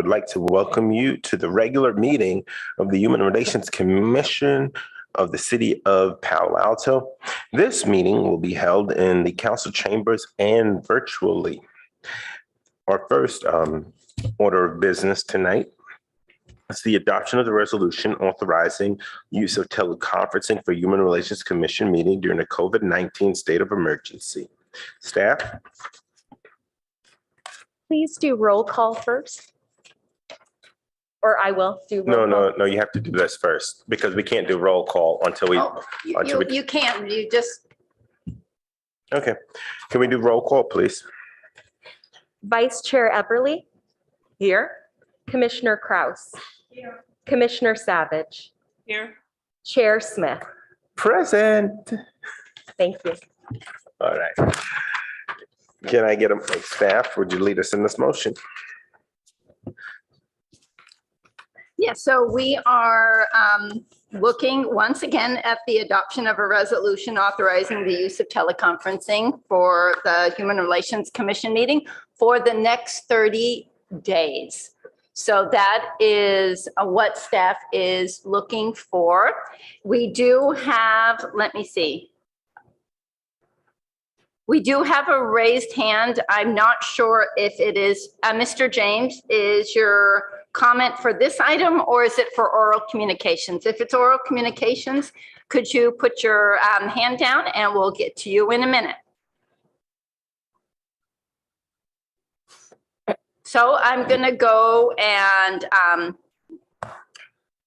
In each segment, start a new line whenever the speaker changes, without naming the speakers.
would like to welcome you to the regular meeting of the Human Relations Commission of the City of Palo Alto. This meeting will be held in the council chambers and virtually. Our first order of business tonight is the adoption of the resolution authorizing use of teleconferencing for Human Relations Commission meeting during the COVID-19 state of emergency. Staff?
Please do roll call first. Or I will do roll call.
No, you have to do this first because we can't do roll call until we.
You can't, you just.
Okay. Can we do roll call, please?
Vice Chair Epperly? Here. Commissioner Kraus? Here. Commissioner Savage?
Here.
Chair Smith?
Present.
Thank you.
All right. Can I get a staff? Would you lead us in this motion?
Yes, so we are looking once again at the adoption of a resolution authorizing the use of teleconferencing for the Human Relations Commission meeting for the next 30 days. So that is what staff is looking for. We do have, let me see. We do have a raised hand. I'm not sure if it is, Mr. James, is your comment for this item or is it for oral communications? If it's oral communications, could you put your hand down and we'll get to you in a minute. So I'm gonna go and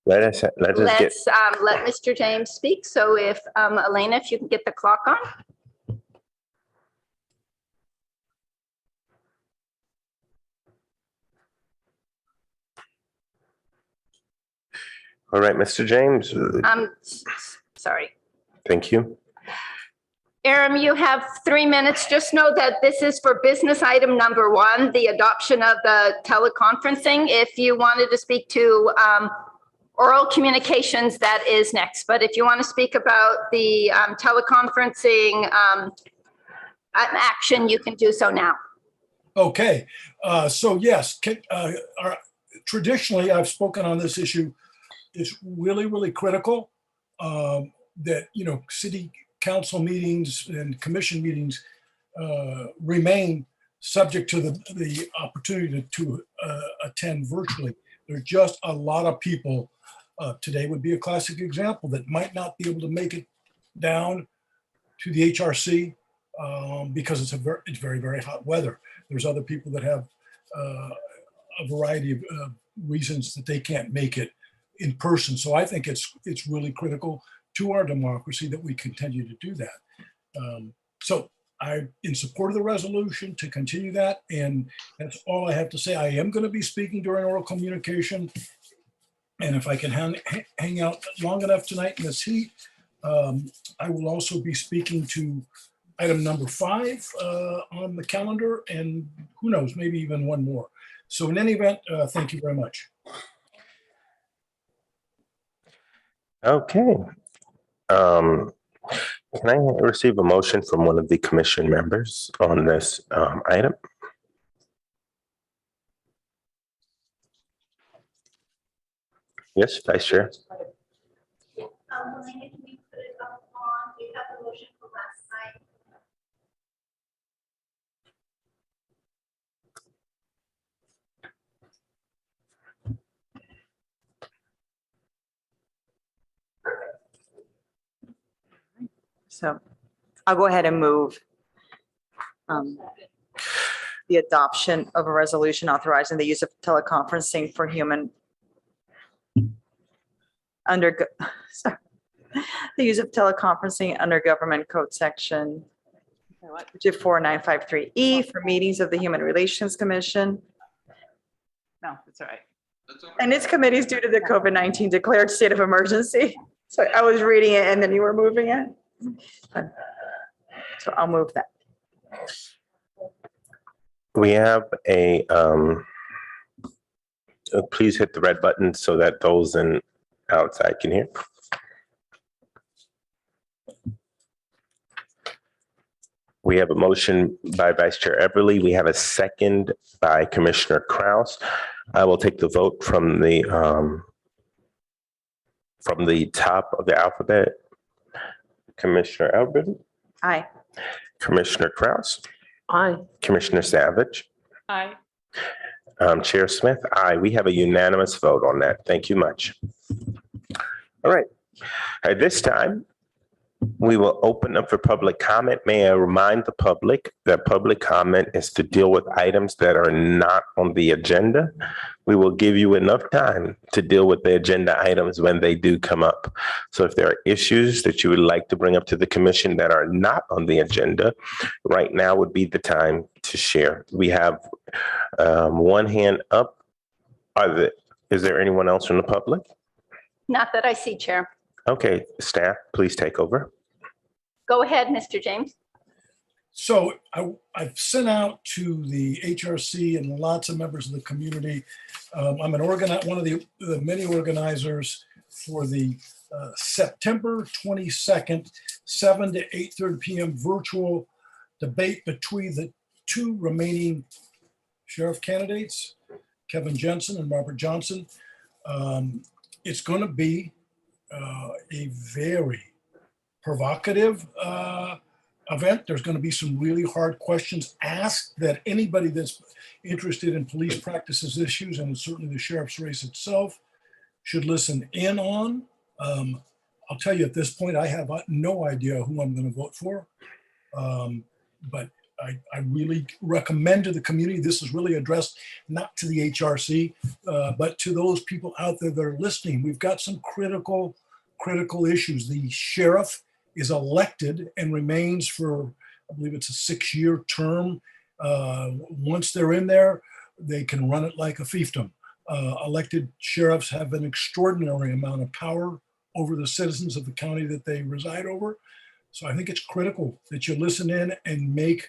let Mr. James speak. So if Elena, if you can get the clock on.
All right, Mr. James.
Sorry.
Thank you.
Aram, you have 3 minutes. Just know that this is for business item number 1, the adoption of the teleconferencing. If you wanted to speak to oral communications, that is next. But if you want to speak about the teleconferencing action, you can do so now.
Okay. So yes, traditionally I've spoken on this issue. It's really, really critical that, city council meetings and commission meetings remain subject to the opportunity to attend virtually. There's just a lot of people. Today would be a classic example that might not be able to make it down to the HRC because it's very, very hot weather. There's other people that have a variety of reasons that they can't make it in person. So I think it's really critical to our democracy that we continue to do that. So I'm in support of the resolution to continue that. And that's all I have to say. I am going to be speaking during oral communication. And if I can hang out long enough tonight in this heat, I will also be speaking to item number 5 on the calendar. And who knows, maybe even one more. So in any event, thank you very much.
Okay. Can I receive a motion from one of the commission members on this item? Yes, Vice Chair.
Elena, can you put it up on, we have the motion from last night.
So I'll go ahead and move the adoption of a resolution authorizing the use of teleconferencing for the use of teleconferencing under government code section 4953E for meetings of the Human Relations Commission. No, that's all right. And its committees due to the COVID-19 declared state of emergency. So I was reading it and then you were moving it. So I'll move that.
We have a, please hit the red button so that those in outside can hear. We have a motion by Vice Chair Everly. We have a second by Commissioner Kraus. I will take the vote from the top of the alphabet. Commissioner Albert,
Aye.
Commissioner Kraus,
Aye.
Commissioner Savage,
Aye.
Chair Smith. Aye. We have a unanimous vote on that. Thank you much. All right. At this time, we will open up for public comment. May I remind the public that public comment is to deal with items that are not on the agenda. We will give you enough time to deal with the agenda items when they do come up. So if there are issues that you would like to bring up to the commission that are not on the agenda, right now would be the time to share. We have one hand up. Is there anyone else from the public?
Not that I see, Chair.
Okay, staff, please take over.
Go ahead, Mr. James.
So I've sent out to the HRC and lots of members of the community. I'm one of the many organizers for the September 22nd, 7 to 8:30 p.m. virtual debate between the two remaining sheriff candidates, Kevin Jensen and Robert Johnson. It's going to be a very provocative event. There's going to be some really hard questions asked that anybody that's interested in police practices issues, and certainly the sheriff's race itself, should listen in on. I'll tell you at this point, I have no idea who I'm going to vote for. But I really recommend to the community, this is really addressed not to the HRC, but to those people out there that are listening. We've got some critical issues. The sheriff is elected and remains for, I believe it's a 6-year term. Once they're in there, they can run it like a fiefdom. Elected sheriffs have an extraordinary amount of power over the citizens of the county that they reside over. So I think it's critical that you listen in and make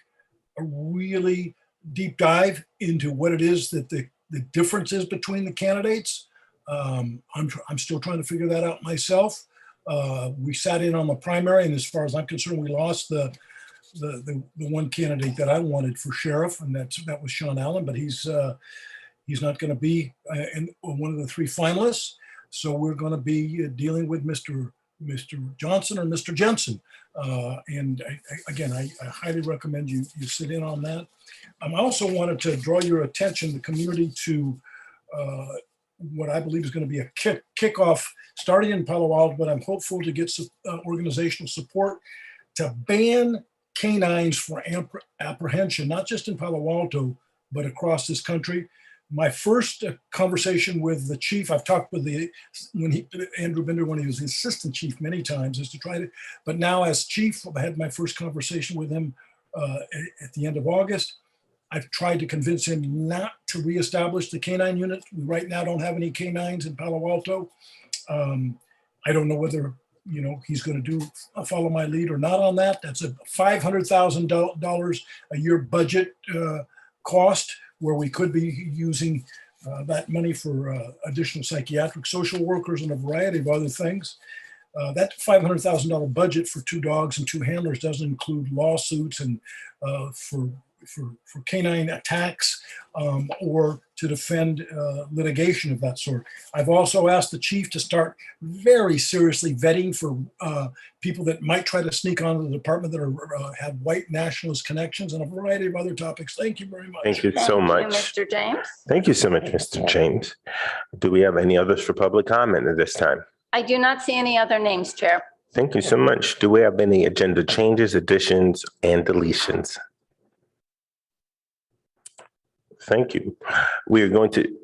a really deep dive into what it is that the difference is between the candidates. I'm still trying to figure that out myself. We sat in on the primary, and as far as I'm concerned, we lost the one candidate that I wanted for sheriff, and that was Sean Allen, but he's not going to be in one of the 3 finalists. So we're going to be dealing with Mr. Johnson or Mr. Jensen. And I highly recommend you sit in on that. I also wanted to draw your attention, the community, to what I believe is going to be a kickoff starting in Palo Alto, but I'm hopeful to get some organizational support to ban canines for apprehension, not just in Palo Alto, but across this country. My first conversation with the chief, I've talked with Andrew Binder when he was the assistant chief many times, is to try to, but now as chief, I had my first conversation with him at the end of August. I've tried to convince him not to reestablish the canine unit. We right now don't have any canines in Palo Alto. I don't know whether he's going to follow my lead or not on that. That's a $500,000 a year budget cost, where we could be using that money for additional psychiatric social workers and a variety of other things. That $500,000 budget for 2 dogs and 2 handlers doesn't include lawsuits and for canine attacks or to defend litigation of that sort. I've also asked the chief to start very seriously vetting for people that might try to sneak onto the department that have white nationalist connections and a variety of other topics. Thank you very much.
Thank you so much.
Mr. James.
Thank you so much, Mr. James. Do we have any others for public comment at this time?
I do not see any other names, Chair.
Thank you so much. Do we have any agenda changes, additions, and deletions? Thank you.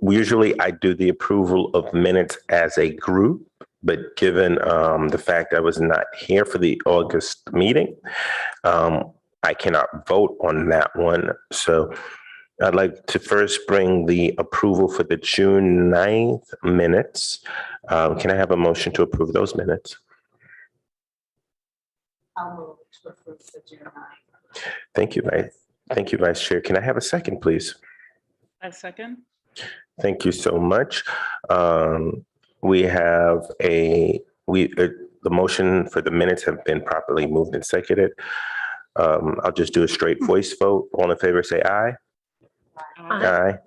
Usually I do the approval of minutes as a group, but given the fact I was not here for the August meeting, I cannot vote on that one. So I'd like to first bring the approval for the June 9th minutes. Can I have a motion to approve those minutes?
I'll move to approve the June 9th.
Thank you, Vice Chair. Can I have a second, please?
A second.
Thank you so much. We have the motion for the minutes have been properly moved and seconded. I'll just do a straight voice vote. All in favor, say aye.
Aye.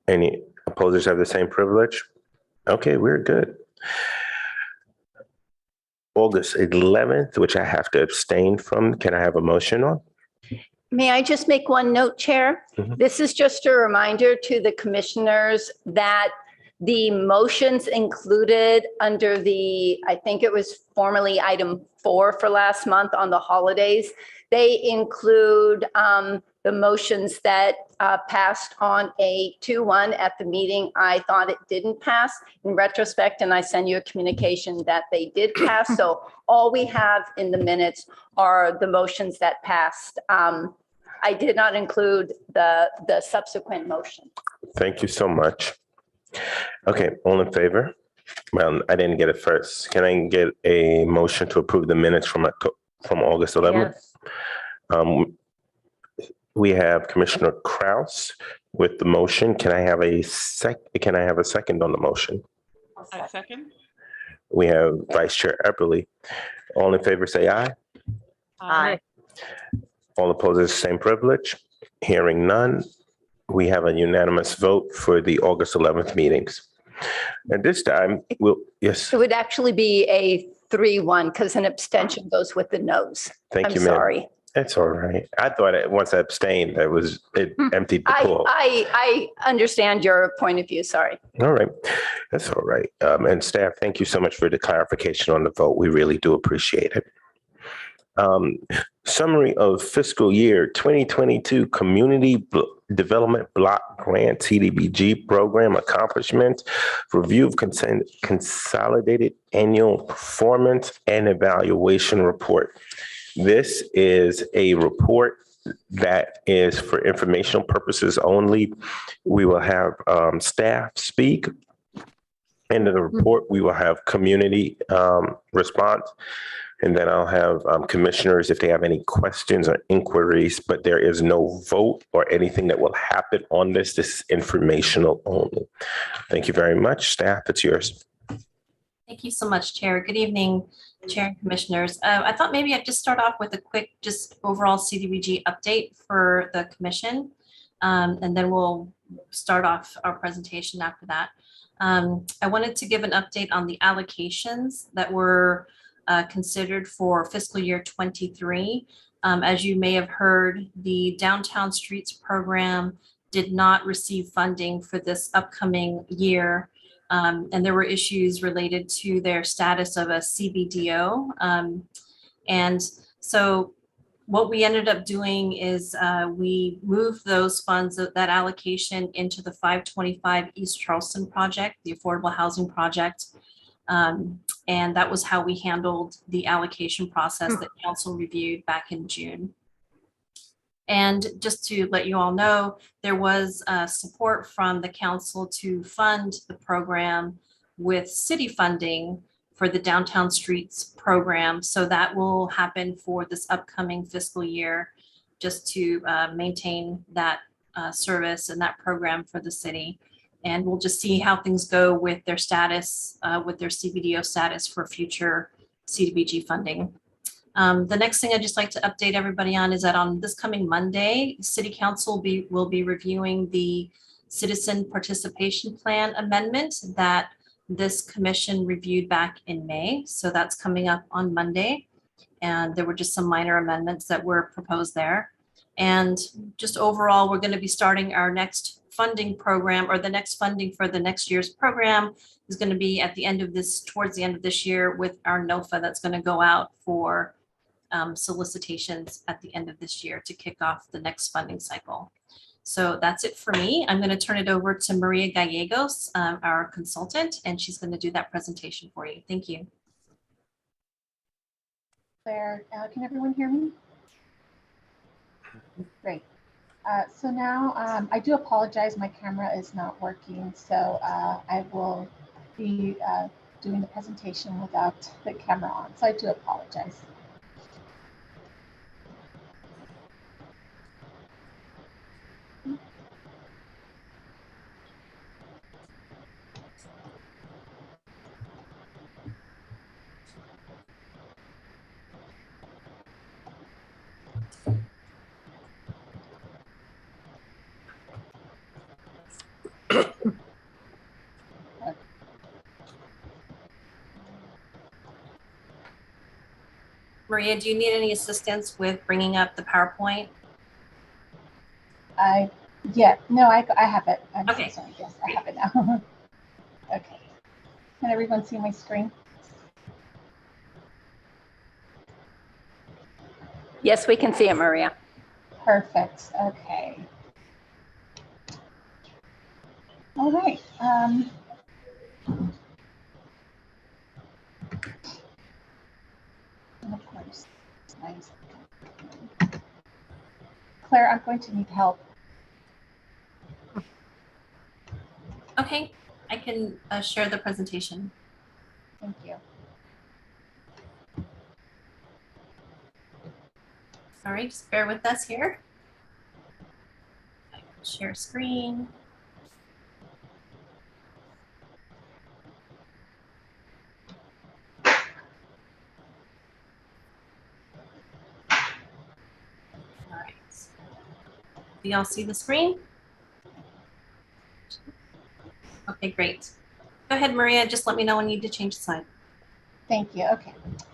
Aye. Opposers have the same privilege? Okay, we're good. August 11th, which I have to abstain from. Can I have a motion on?
May I just make one note, Chair?
Mhm.
This is just a reminder to the commissioners that the motions included under I think it was formerly item 4 for last month on the holidays, they include the motions that passed on a 2-1 at the meeting. I thought it didn't pass in retrospect, and I send you a communication that they did pass. So all we have in the minutes are the motions that passed. I did not include the subsequent motion.
Thank you so much. Okay, all in favor? Well, I didn't get it first. Can I get a motion to approve the minutes from August 11th?
Yes.
We have Commissioner Kraus with the motion. Can I have a second on the motion?
I second.
We have Vice Chair Epperly. All in favor, say aye.
Aye.
All opposed, same privilege. Hearing none, we have a unanimous vote for the August 11th meetings. And this time, yes,
It would actually be a 3-1 because an abstention goes with the noes.
thank
I'm
you, ma'am.
sorry.
It's all right. I thought once I abstained, it emptied the pool.
I understand your point of view. Sorry.
All right. That's all right. And staff, thank you so much for the clarification on the vote. We really do appreciate it. Summary of fiscal year 2022 Community Development Block Grant CDBG program accomplishments, review of consolidated annual performance and evaluation report. This is a report that is for informational purposes only. We will have staff speak. End of the report, we will have community response. And then I'll have commissioners if they have any questions or inquiries, but there is no vote or anything that will happen on this. This is informational only. Thank you very much. Staff, it's yours.
Thank you so much, Chair. Good evening, Chair and Commissioners. I thought maybe I'd just start off with a quick, just overall CDBG update for the Commission, and then we'll start off our presentation after that. I wanted to give an update on the allocations that were considered for fiscal year 23. As you may have heard, the Downtown Streets program did not receive funding for this upcoming year. And there were issues related to their status of a CBDO. And so what we ended up doing is we moved those funds, that allocation, into the 525 East Charleston project, the affordable housing project. And that was how we handled the allocation process that council reviewed back in June. And just to let you all know, there was support from the council to fund the program with city funding for the Downtown Streets program. So that will happen for this upcoming fiscal year, just to maintain that service and that program for the city. And we'll just see how things go with their status, with their CBDO status for future CDBG funding. The next thing I'd just like to update everybody on is that on this coming Monday, City Council will be reviewing the Citizen Participation Plan amendment that this commission reviewed back in May. So that's coming up on Monday. And there were just some minor amendments that were proposed there. And just overall, we're going to be starting our next funding program, or the next funding for the next year's program is going to be at the end of this, towards the end of this year, with our NOFA that's going to go out for solicitations at the end of this year to kick off the next funding cycle. So that's it for me. I'm going to turn it over to Maria Gallegos, our consultant, and she's going to do that presentation for you. Thank you.
Claire, can everyone hear me? Great. So now I do apologize, my camera is not working, so I will be doing the presentation without the camera on, so I do apologize.
Maria, do you need any assistance with bringing up the PowerPoint?
Yeah, no, I have it. I'm
Okay.
so sorry. Yes, I have it now. Okay. Can everyone see my screen?
Yes, we can see it, Maria.
Perfect. Okay. All right. And of course, nice. Claire, I'm going to need help.
Okay, I can share the presentation.
Thank you.
All right, just bear with us here. Share screen. All right. Do y'all see the screen? Okay, great. Go ahead, Maria. Just let me know when you need to change the slide.
Thank you. Okay.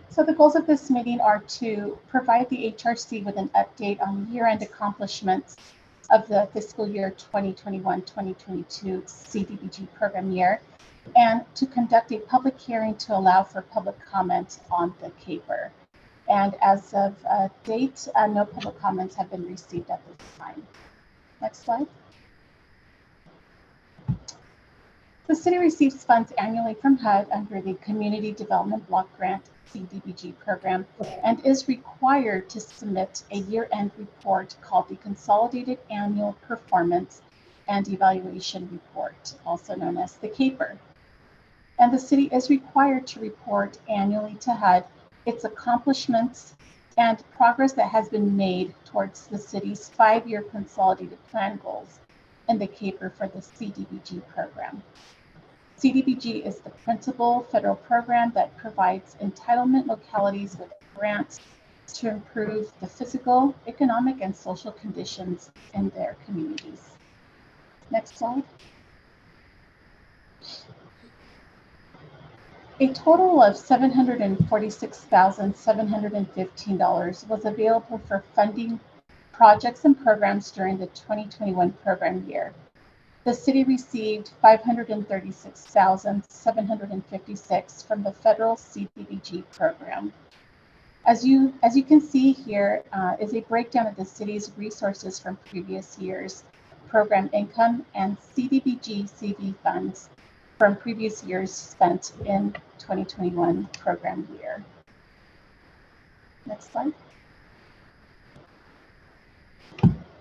So the goals of this meeting are to provide the HRC with an update on year-end accomplishments of the fiscal year 2021-2022 CDBG program year, and to conduct a public hearing to allow for public comment on the CAPER. And as of date, no public comments have been received at this time. Next slide. The city receives funds annually from HUD under the Community Development Block Grant CDBG program and is required to submit a year-end report called the Consolidated Annual Performance and Evaluation Report, also known as the CAPER. And the city is required to report annually to HUD its accomplishments and progress that has been made towards the city's 5-year consolidated plan goals in the CAPER for the CDBG program. CDBG is the principal federal program that provides entitlement localities with grants to improve the physical, economic, and social conditions in their communities. Next slide. A total of $746,715 was available for funding projects and programs during the 2021 program year. The city received $536,756 from the federal CDBG program. As you can see here is a breakdown of the city's resources from previous years, program income, and CDBG CV funds from previous years spent in 2021 program year. Next slide.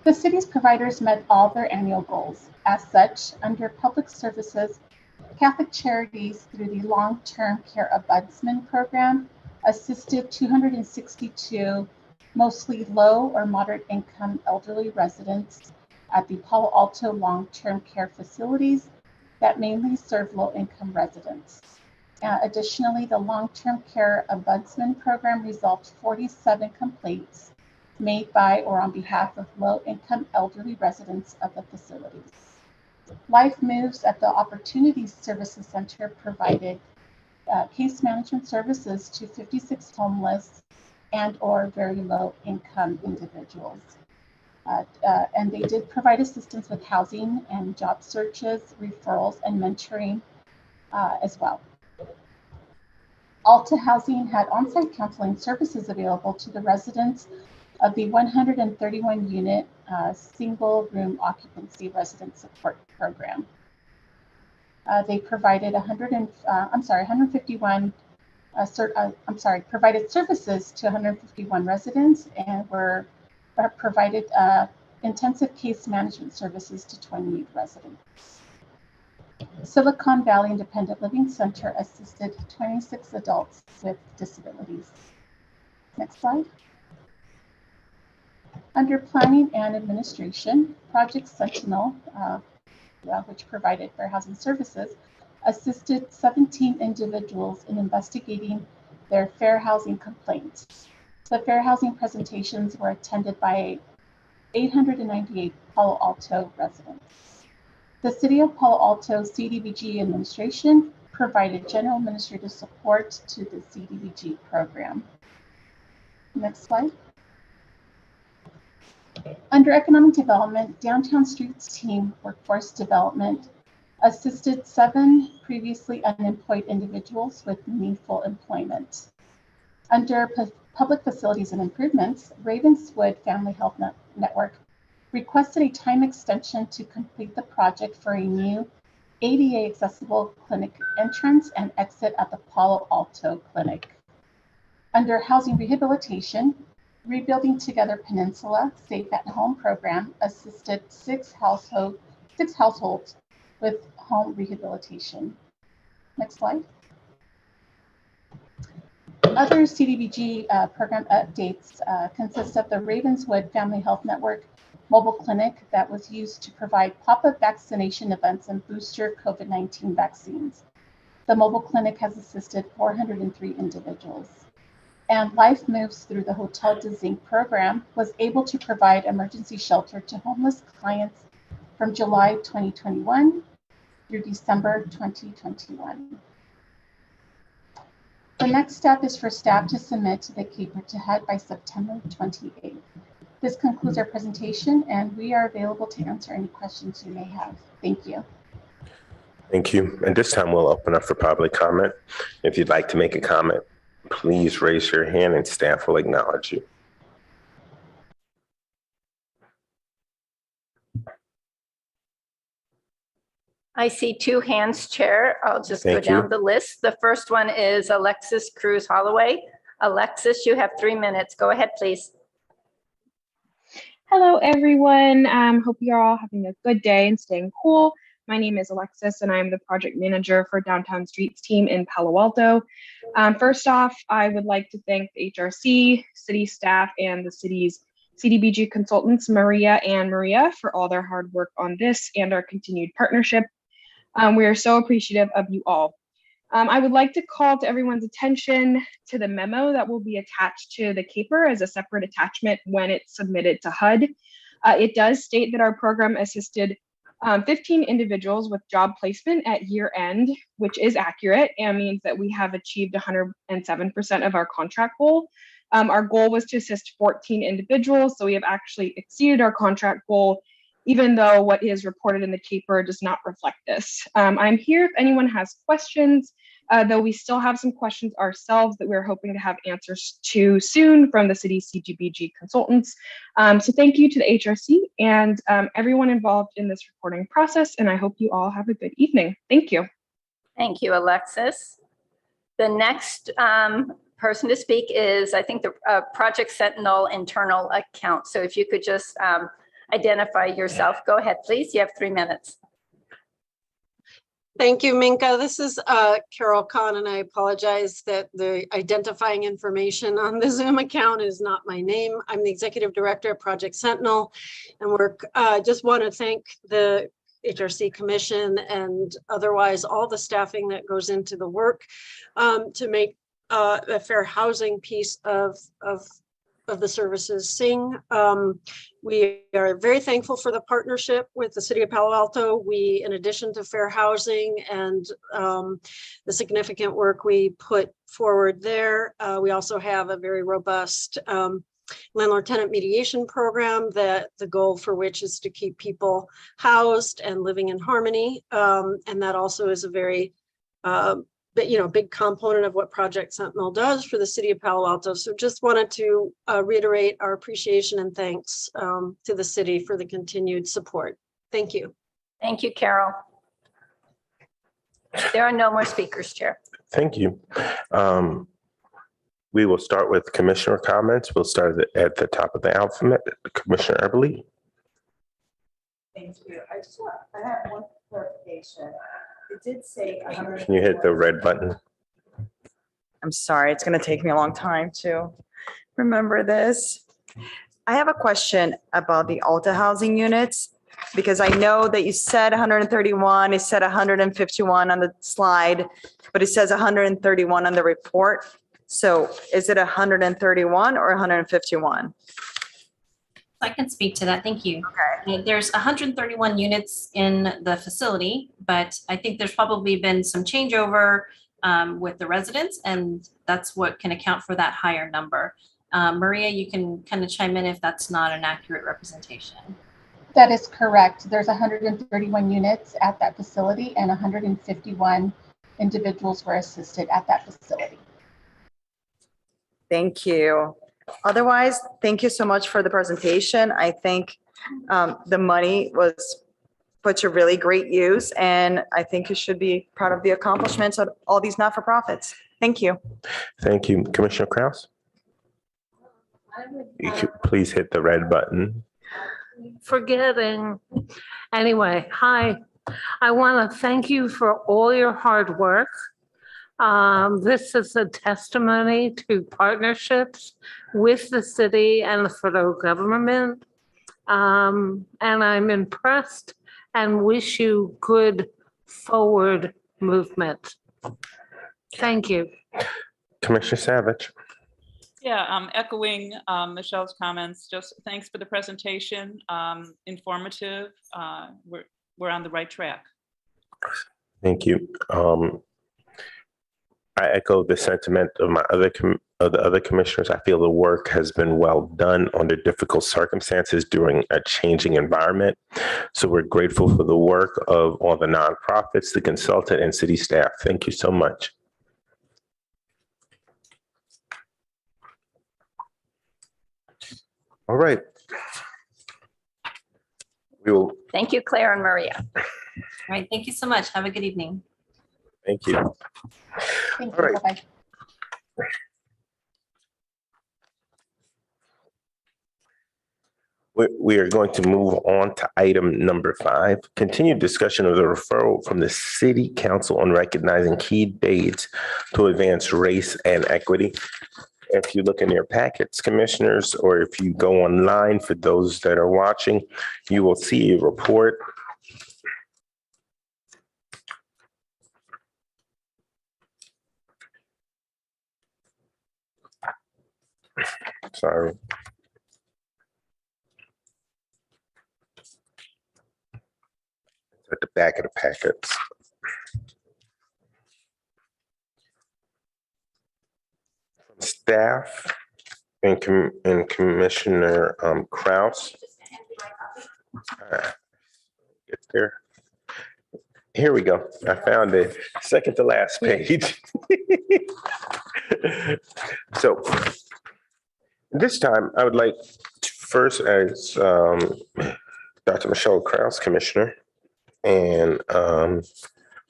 The city's providers met all their annual goals. As such, under public services, Catholic Charities through the Long-Term Care Ombudsman Program assisted 262 mostly low or moderate income elderly residents at the Palo Alto long-term care facilities that mainly serve low-income residents. Additionally, the Long-Term Care Ombudsman Program resolved 47 complaints made by or on behalf of low-income elderly residents of the facilities. Life Moves at the Opportunity Services Center provided case management services to 56 homeless and or very low income individuals. And they did provide assistance with housing and job searches, referrals, and mentoring as well. Alta Housing had on-site counseling services available to the residents of the 131 unit single room occupancy resident support program. They provided provided services to 151 residents and provided intensive case management services to 28 residents. Silicon Valley Independent Living Center assisted 26 adults with disabilities. Next slide. Under Planning and Administration, Project Sentinel, which provided fair housing services, assisted 17 individuals in investigating their fair housing complaints. The fair housing presentations were attended by 898 Palo Alto residents. The City of Palo Alto CDBG administration provided general administrative support to the CDBG program. Next slide. Under economic development, Downtown Streets team workforce development assisted 7 previously unemployed individuals with meaningful employment. Under public facilities and improvements, Ravenswood Family Health Network requested a time extension to complete the project for a new ADA accessible clinic entrance and exit at the Palo Alto Clinic. Under housing rehabilitation, Rebuilding Together Peninsula Safe at Home program assisted 6 households with home rehabilitation. Next slide. Other CDBG program updates consist of the Ravenswood Family Health Network mobile clinic that was used to provide pop-up vaccination events and booster COVID-19 vaccines. The mobile clinic has assisted 403 individuals. And Life Moves through the Hotel de Zinc program was able to provide emergency shelter to homeless clients from July 2021 through December 2021. The next step is for staff to submit to the Caper to Head by September 28th. This concludes our presentation, and we are available to answer any questions you may have. Thank you.
Thank you. And this time we'll open up for public comment. If you'd like to make a comment, please raise your hand and staff will acknowledge you.
I see 2 hands, Chair. I'll just go
Thank
down
you.
the list. The first one is Alexis Cruz Holloway. Alexis, you have 3 minutes. Go ahead, please.
Hello, everyone. Hope you're all having a good day and staying cool. My name is Alexis, and I'm the project manager for Downtown Streets team in Palo Alto. First off, I would like to thank the HRC, city staff, and the city's CDBG consultants, Maria and Maria, for all their hard work on this and our continued partnership. We are so appreciative of you all. I would like to call to everyone's attention to the memo that will be attached to the Caper as a separate attachment when it's submitted to HUD. It does state that our program assisted 15 individuals with job placement at year end, which is accurate and means that we have achieved 107% of our contract goal. Our goal was to assist 14 individuals, so we have actually exceeded our contract goal, even though what is reported in the Caper does not reflect this. I'm here if anyone has questions, though we still have some questions ourselves that we're hoping to have answers to soon from the city's CDBG consultants. So thank you to the HRC and everyone involved in this reporting process, and I hope you all have a good evening. Thank you.
Thank you, Alexis. The next person to speak is, I think, the Project Sentinel internal account. So if you could just identify yourself. Go ahead, please. You have 3 minutes.
Thank you, Minka. This is Carol Kahn, and I apologize that the identifying information on the Zoom account is not my name. I'm the executive director of Project Sentinel, and we're just want to thank the HRC Commission and otherwise all the staffing that goes into the work to make a fair housing piece of the services sing. We are very thankful for the partnership with the City of Palo Alto. We, in addition to fair housing and the significant work we put forward there, we also have a very robust landlord-tenant mediation program that the goal for which is to keep people housed and living in harmony. And that also is a very big component of what Project Sentinel does for the City of Palo Alto. So just wanted to reiterate our appreciation and thanks to the city for the continued support. Thank you.
Thank you, Carol. There are no more speakers, Chair.
Thank you. We will start with commissioner comments. We'll start at the top of the alphabet. Commissioner Eberly.
Thank you. I have one clarification. It did say.
Can you hit the red button?
I'm sorry, it's going to take me a long time to remember this. I have a question about the Alta housing units, because I know that you said 131, it said 151 on the slide, but it says 131 on the report. So is it 131 or 151?
I can speak to that. Thank you.
Okay.
There's 131 units in the facility, but I think there's probably been some changeover with the residents, and that's what can account for that higher number. Maria, you can kind of chime in if that's not an accurate representation.
That is correct. There's 131 units at that facility and 151 individuals were assisted at that facility.
Thank you. Otherwise, thank you so much for the presentation. I think the money was put to really great use, and I think you should be proud of the accomplishments of all these not-for-profits. Thank you.
Thank you. Commissioner Kraus? You could please hit the red button.
Forgetting. Anyway, hi. I want to thank you for all your hard work. This is a testimony to partnerships with the city and the federal government. And I'm impressed and wish you good forward movement. Thank you.
Commissioner Savage?
Yeah, echoing Michelle's comments, just thanks for the presentation, informative. We're on the right track.
Thank you. I echo the sentiment of the other commissioners. I feel the work has been well done under difficult circumstances during a changing environment. So we're grateful for the work of all the nonprofits, the consultant, and city staff. Thank you so much. All right. We will.
Thank you, Claire and Maria.
All right, thank you so much. Have a good evening.
Thank you.
Thank
All
you.
right.
Bye-bye.
We are going to move on to item number 5, continued discussion of the referral from the City Council on recognizing key dates to advance race and equity. If you look in your packets, commissioners, or if you go online for those that are watching, you will see a report. Sorry. At the back of the packets. From staff and Commissioner Kraus. Get there. Here we go. I found it. Second to last page. So this time I would like to first, as Dr. Michelle Kraus, Commissioner, and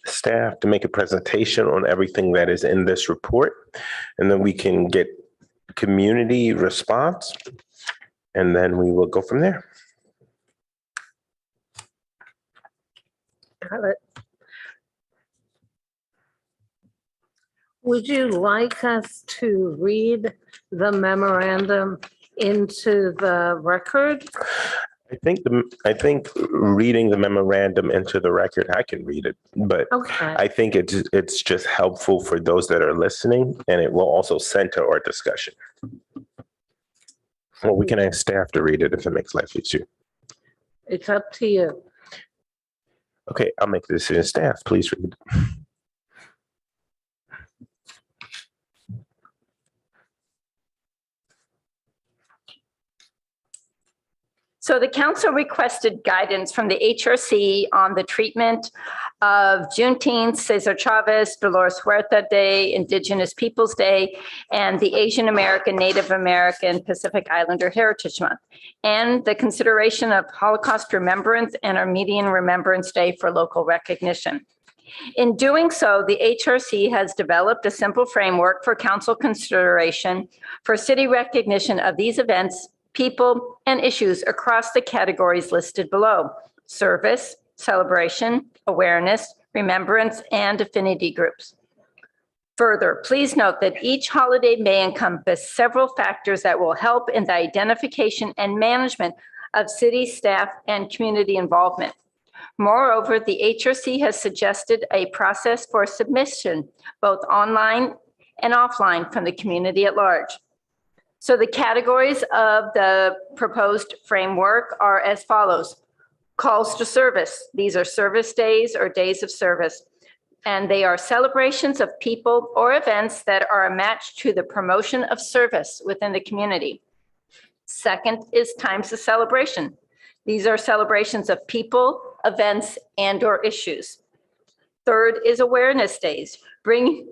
staff to make a presentation on everything that is in this report. And then we can get community response, and then we will go from there.
Got it. Would you like us to read the memorandum into the record?
I think reading the memorandum into the record, I can read it, but
Okay.
I think it's just helpful for those that are listening, and it will also center our discussion. Well, we can ask staff to read it if it makes life easier.
It's up to you.
Okay, I'll make the decision. Staff, please read.
So the council requested guidance from the HRC on the treatment of Juneteenth, Cesar Chavez, Dolores Huerta Day, Indigenous Peoples Day, and the Asian American, Native American, Pacific Islander Heritage Month, and the consideration of Holocaust Remembrance and Armenian Remembrance Day for local recognition. In doing so, the HRC has developed a simple framework for council consideration for city recognition of these events, people, and issues across the categories listed below: service, celebration, awareness, remembrance, and affinity groups. Further, please note that each holiday may encompass several factors that will help in the identification and management of city staff and community involvement. Moreover, the HRC has suggested a process for submission, both online and offline, from the community at large. So the categories of the proposed framework are as follows: calls to service. These are service days or days of service. And they are celebrations of people or events that are a match to the promotion of service within the community. Second is times of celebration. These are celebrations of people, events, and/or issues. Third is awareness days, bringing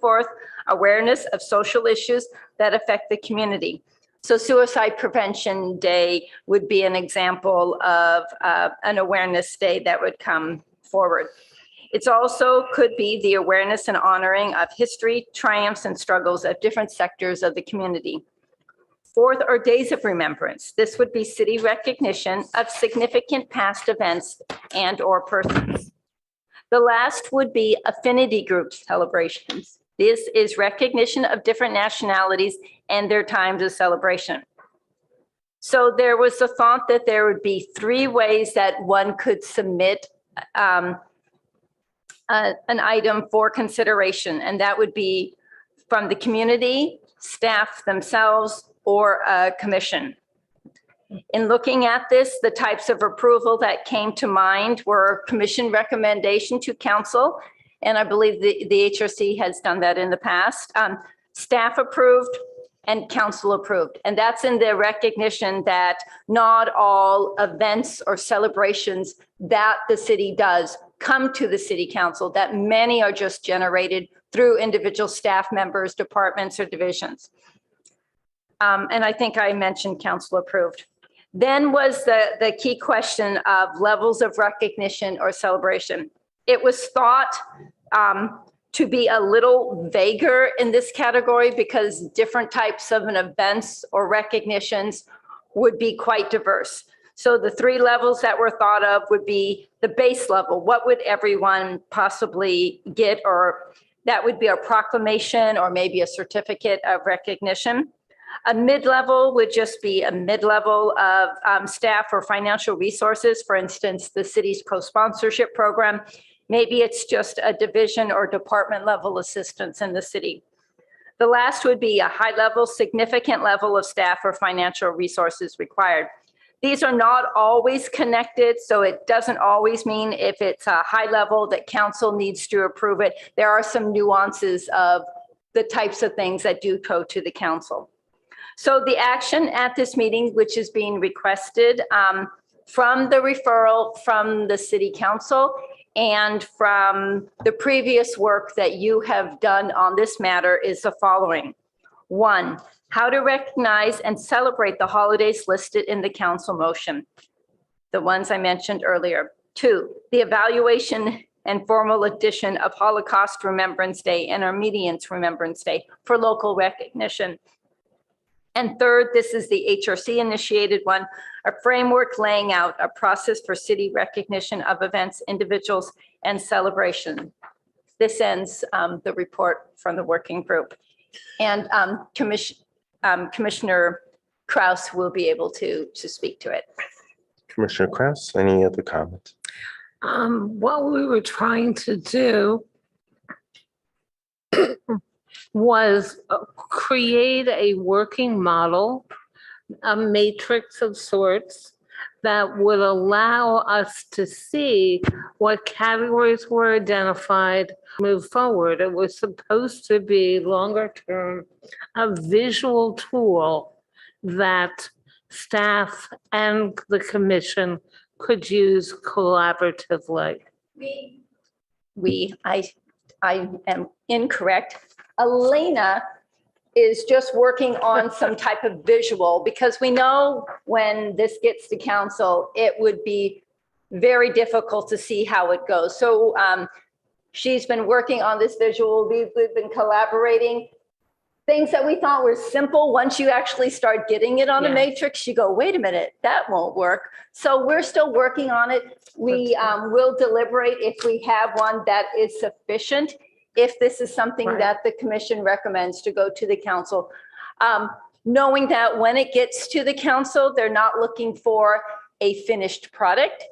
forth awareness of social issues that affect the community. So Suicide Prevention Day would be an example of an awareness day that would come forward. It's also could be the awareness and honoring of history, triumphs, and struggles of different sectors of the community. Fourth are days of remembrance. This would be city recognition of significant past events and/or persons. The last would be affinity group celebrations. This is recognition of different nationalities and their times of celebration. So there was a thought that there would be 3 ways that one could submit an item for consideration, and that would be from the community, staff themselves, or a commission. In looking at this, the types of approval that came to mind were commission recommendation to council, and I believe the HRC has done that in the past. Staff approved and council approved. And that's in the recognition that not all events or celebrations that the city does come to the city council, that many are just generated through individual staff members, departments, or divisions. And I think I mentioned council approved. Then was the key question of levels of recognition or celebration. It was thought to be a little vaguer in this category because different types of events or recognitions would be quite diverse. So the 3 levels that were thought of would be the base level. What would everyone possibly get? Or that would be a proclamation or maybe a certificate of recognition. A mid-level would just be a mid-level of staff or financial resources. For instance, the city's co-sponsorship program. Maybe it's just a division or department level assistance in the city. The last would be a high level, significant level of staff or financial resources required. These are not always connected, so it doesn't always mean if it's a high level that council needs to approve it. There are some nuances of the types of things that do go to the council. So the action at this meeting, which is being requested from the referral from the city council and from the previous work that you have done on this matter, is the following. 1, how to recognize and celebrate the holidays listed in the council motion, the ones I mentioned earlier. 2, the evaluation and formal addition of Holocaust Remembrance Day and Armenians Remembrance Day for local recognition. And 3rd, this is the HRC initiated one, a framework laying out a process for city recognition of events, individuals, and celebration. This ends the report from the working group. And Commissioner Kraus will be able to speak to it.
Commissioner Kraus, any other comments?
What we were trying to do was create a working model, a matrix of sorts that would allow us to see what categories were identified, move forward. It was supposed to be longer term, a visual tool that staff and the commission could use collaboratively.
I am incorrect. Elena is just working on some type of visual, because we know when this gets to council, it would be very difficult to see how it goes. So she's been working on this visual. We've been collaborating. Things that we thought were simple, once you actually start getting it on a matrix, you go, wait a minute, that won't work. So we're still working on it. We will deliberate if we have one that is sufficient, if this is something that the commission recommends to go to the council. Knowing that when it gets to the council, they're not looking for a finished product,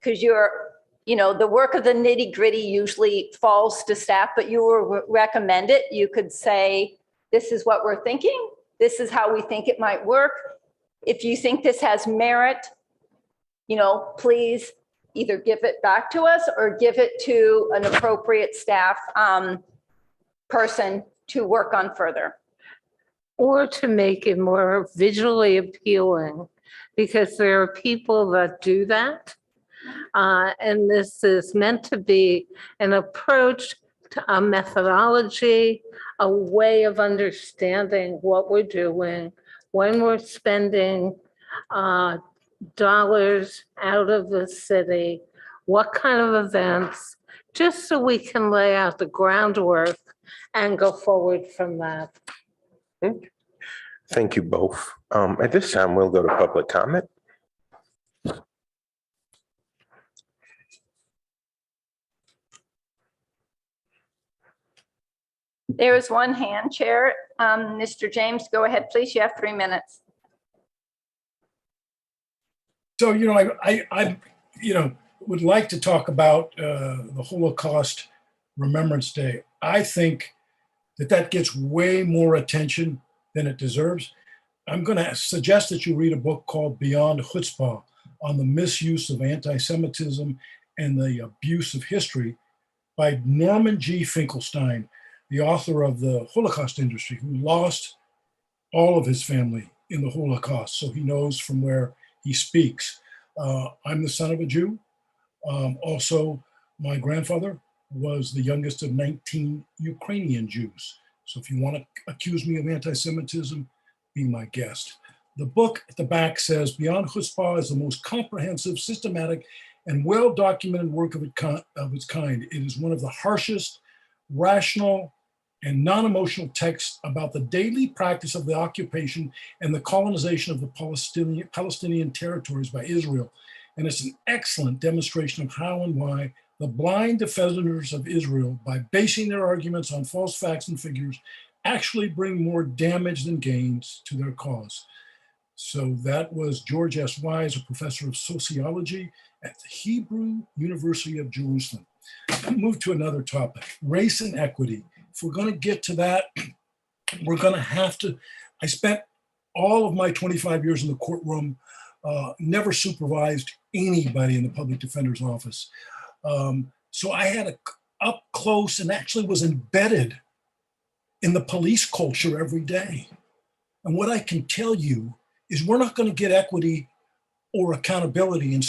because the work of the nitty gritty usually falls to staff, but you will recommend it. You could say, this is what we're thinking. This is how we think it might work. If you think this has merit, please either give it back to us or give it to an appropriate staff person to work on further.
Or to make it more visually appealing, because there are people that do that. And this is meant to be an approach to a methodology, a way of understanding what we're doing, when we're spending dollars out of the city, what kind of events, just so we can lay out the groundwork and go forward from that.
Thank you both. At this time, we'll go to public comment.
There is one hand, Chair. Mr. James, go ahead, please. You have 3 minutes.
So, I would like to talk about the Holocaust Remembrance Day. I think that gets way more attention than it deserves. I'm going to suggest that you read a book called Beyond Chutzpah on the misuse of anti-Semitism and the abuse of history by Norman G. Finkelstein, the author of The Holocaust Industry, who lost all of his family in the Holocaust. So he knows from where he speaks. I'm the son of a Jew. Also, my grandfather was the youngest of 19 Ukrainian Jews. So if you want to accuse me of anti-Semitism, be my guest. The book at the back says, Beyond Chutzpah is the most comprehensive, systematic, and well-documented work of its kind. It is one of the harshest, rational, and non-emotional texts about the daily practice of the occupation and the colonization of the Palestinian territories by Israel. And it's an excellent demonstration of how and why the blind defenders of Israel, by basing their arguments on false facts and figures, actually bring more damage than gains to their cause. So that was George S. Wise, a professor of sociology at the Hebrew University of Jerusalem. I'll move to another topic, race and equity. If we're going to get to that, we're going to have to, I spent all of my 25 years in the courtroom, never supervised anybody in the public defender's office. So I had up close and actually was embedded in the police culture every day. And what I can tell you is we're not going to get equity or accountability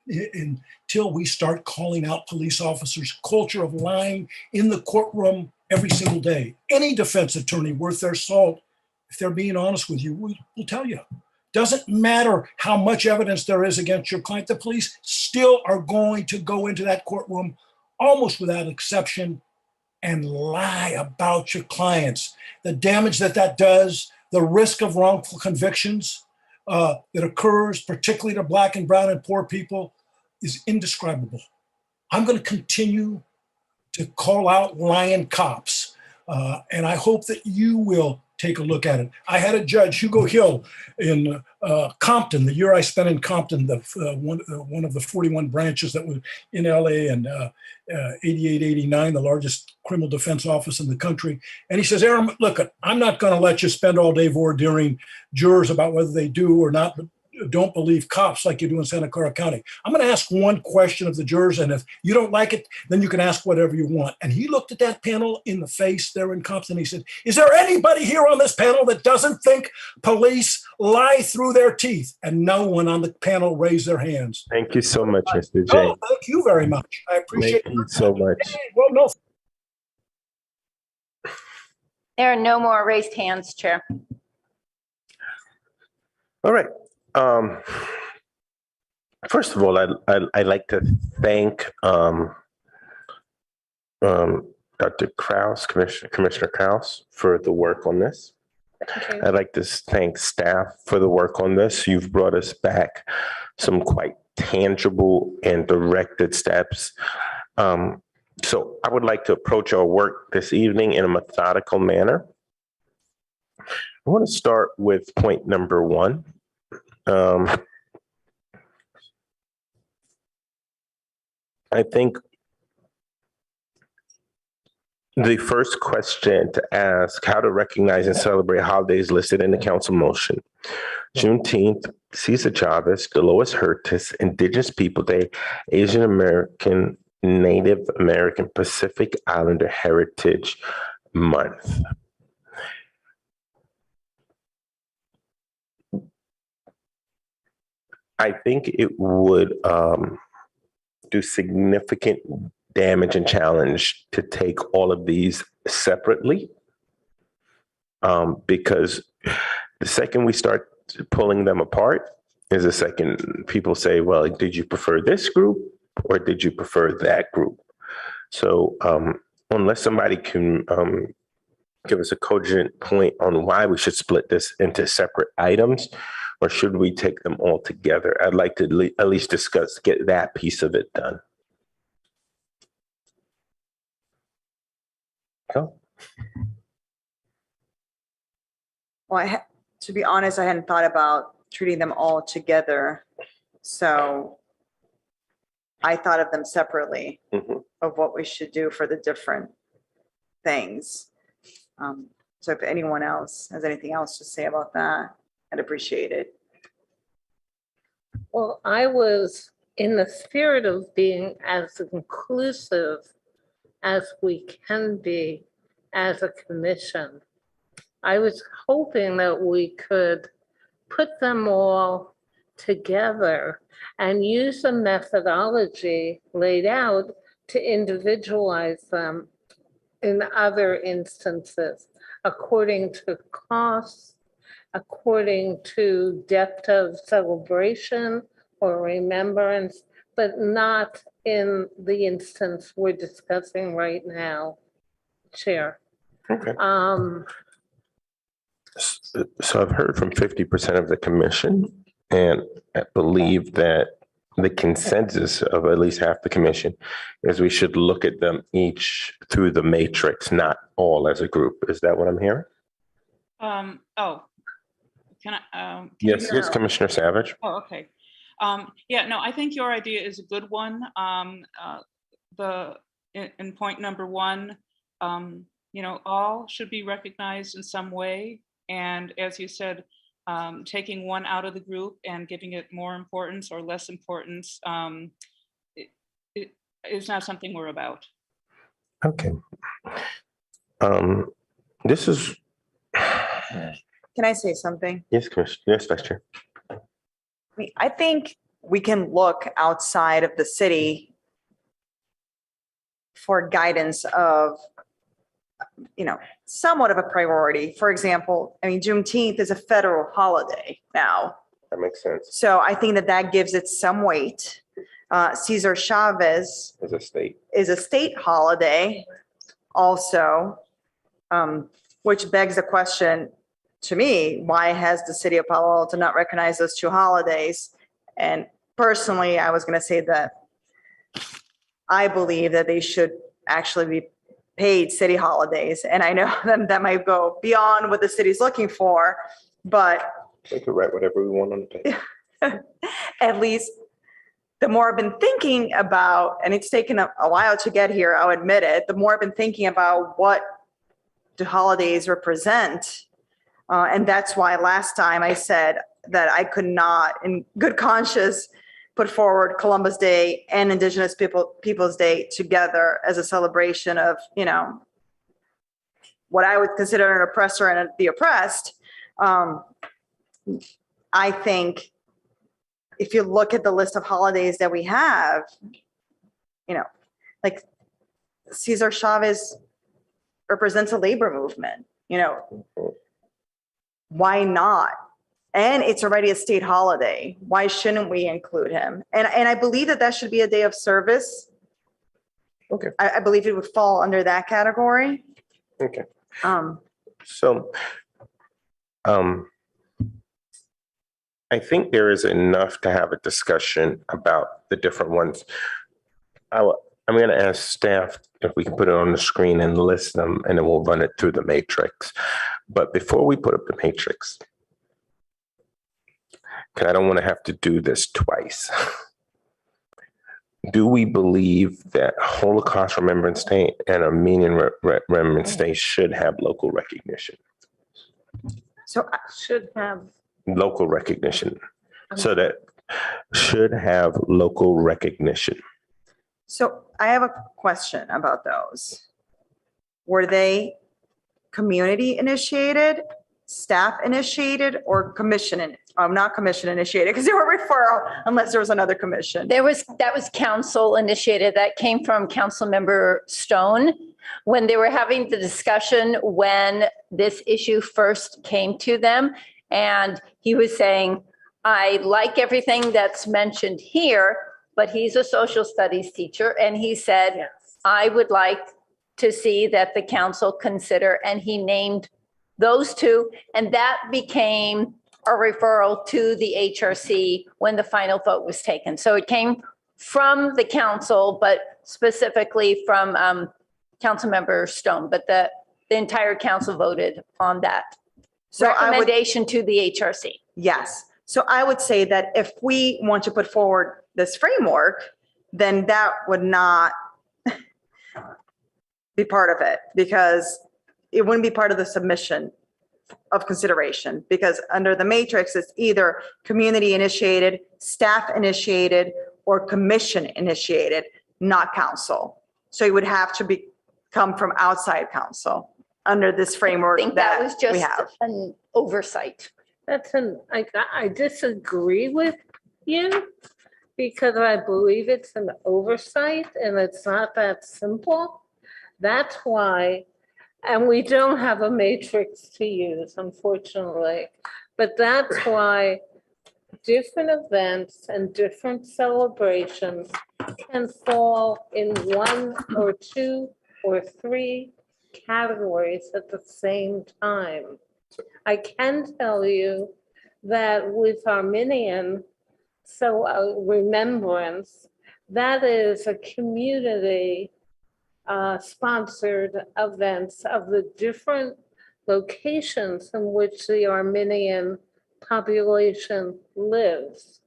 until we start calling out police officers' culture of lying in the courtroom every single day. Any defense attorney worth their salt, if they're being honest with you, will tell you. Doesn't matter how much evidence there is against your client, the police still are going to go into that courtroom almost without exception and lie about your clients. The damage that does, the risk of wrongful convictions that occurs, particularly to Black and brown and poor people, is indescribable. I'm going to continue to call out lying cops, and I hope that you will take a look at it. I had a judge, Hugo Hill, in Compton, the year I spent in Compton, one of the 41 branches that was in LA, and 88, 89, the largest criminal defense office in the country. And he says, Aaron, look, I'm not going to let you spend all day voir-diring jurors about whether they do or not don't believe cops like you do in Santa Clara County. I'm going to ask one question of the jurors, and if you don't like it, then you can ask whatever you want. And he looked at that panel in the face there in Compton. He said, is there anybody here on this panel that doesn't think police lie through their teeth? And no one on the panel raised their hands.
Thank you so much, Mr. James.
Oh, thank you very much. I appreciate
Thank you so much.
Well, no.
There are no more raised hands, Chair.
All right. First of all, I'd like to thank Dr. Krause, Commissioner Krause, for the work on this. I'd like to thank staff for the work on this. You've brought us back some quite tangible and directed steps. So I would like to approach our work this evening in a methodical manner. I want to start with point number one. I think the first question to ask: how to recognize and celebrate holidays listed in the council motion. Juneteenth, Cesar Chavez, Dolores Huertas, Indigenous People Day, Asian American, Native American, Pacific Islander Heritage Month. I think it would do significant damage and challenge to take all of these separately, because the second we start pulling them apart is the second people say, well, did you prefer this group or did you prefer that group? So unless somebody can give us a cogent point on why we should split this into separate items, or should we take them all together? I'd like to at least get that piece of it done. Oh.
Well, to be honest, I hadn't thought about treating them all together. So I thought of them separately of what we should do for the different things. So if anyone else has anything else to say about that, I'd appreciate it.
Well, I was in the spirit of being as inclusive as we can be as a commission. I was hoping that we could put them all together and use the methodology laid out to individualize them in other instances, according to costs, according to depth of celebration or remembrance, but not in the instance we're discussing right now, Chair.
Okay. So I've heard from 50% of the commission, and I believe that the consensus of at least half the commission is we should look at them each through the matrix, not all as a group. Is that what I'm hearing?
Oh, can I?
Yes, yes, Commissioner Savage.
Oh, okay. Yeah, no, I think your idea is a good one. In point number one, all should be recognized in some way. And as you said, taking one out of the group and giving it more importance or less importance it is not something we're about.
Okay. This is.
Can I say something?
Yes, Commissioner. Yes, Vice Chair.
I think we can look outside of the city for guidance of, somewhat of a priority. For example, Juneteenth is a federal holiday now.
That makes sense.
So I think that gives it some weight. Cesar Chavez is a state holiday also, which begs the question to me, why has the city of Palo Alto not recognized those two holidays? And personally, I was going to say that I believe that they should actually be paid city holidays. And I know that might go beyond what the city's looking for, but
we could write whatever we want on the paper.
At least the more I've been thinking about, and it's taken a while to get here, I'll admit it, the more I've been thinking about what the holidays represent. And that's why last time I said that I could not, in good conscience, put forward Columbus Day and Indigenous Peoples Day together as a celebration of, what I would consider an oppressor and the oppressed. I think if you look at the list of holidays that we have, like Cesar Chavez represents a labor movement, why not? And it's already a state holiday. Why shouldn't we include him? And I believe that should be a day of service.
Okay.
I believe it would fall under that category.
Okay. I think there is enough to have a discussion about the different ones. I'm going to ask staff if we can put it on the screen and list them, and then we'll run it through the matrix. But before we put up the matrix, because I don't want to have to do this twice. do we believe that Holocaust Remembrance Day and Armenian Remembrance Day should have local recognition?
So
Should have.
Local recognition. So that should have local recognition.
So I have a question about those. Were they community initiated, staff initiated, or not commission initiated, because they were referral unless there was another commission?
That was council initiated. That came from Councilmember Stone when they were having the discussion when this issue first came to them. And he was saying, I like everything that's mentioned here, but he's a social studies teacher. And he said, I would like to see that the council consider, and he named those two. And that became a referral to the HRC when the final vote was taken. So it came from the council, but specifically from Councilmember Stone, but the entire council voted on that recommendation to the HRC.
Yes. So I would say that if we want to put forward this framework, then that would not be part of it, because it wouldn't be part of the submission of consideration, because under the matrix, it's either community initiated, staff initiated, or commission initiated, not council. So it would have to come from outside council under this framework.
I think that was
we
just
have.
an oversight.
I disagree with you because I believe it's an oversight and it's not that simple. That's why, and we don't have a matrix to use, unfortunately, but that's why different events and different celebrations can fall in one or two or three categories at the same time. I can tell you that with Armenian remembrance, that is a community sponsored events of the different locations in which the Armenian population lives.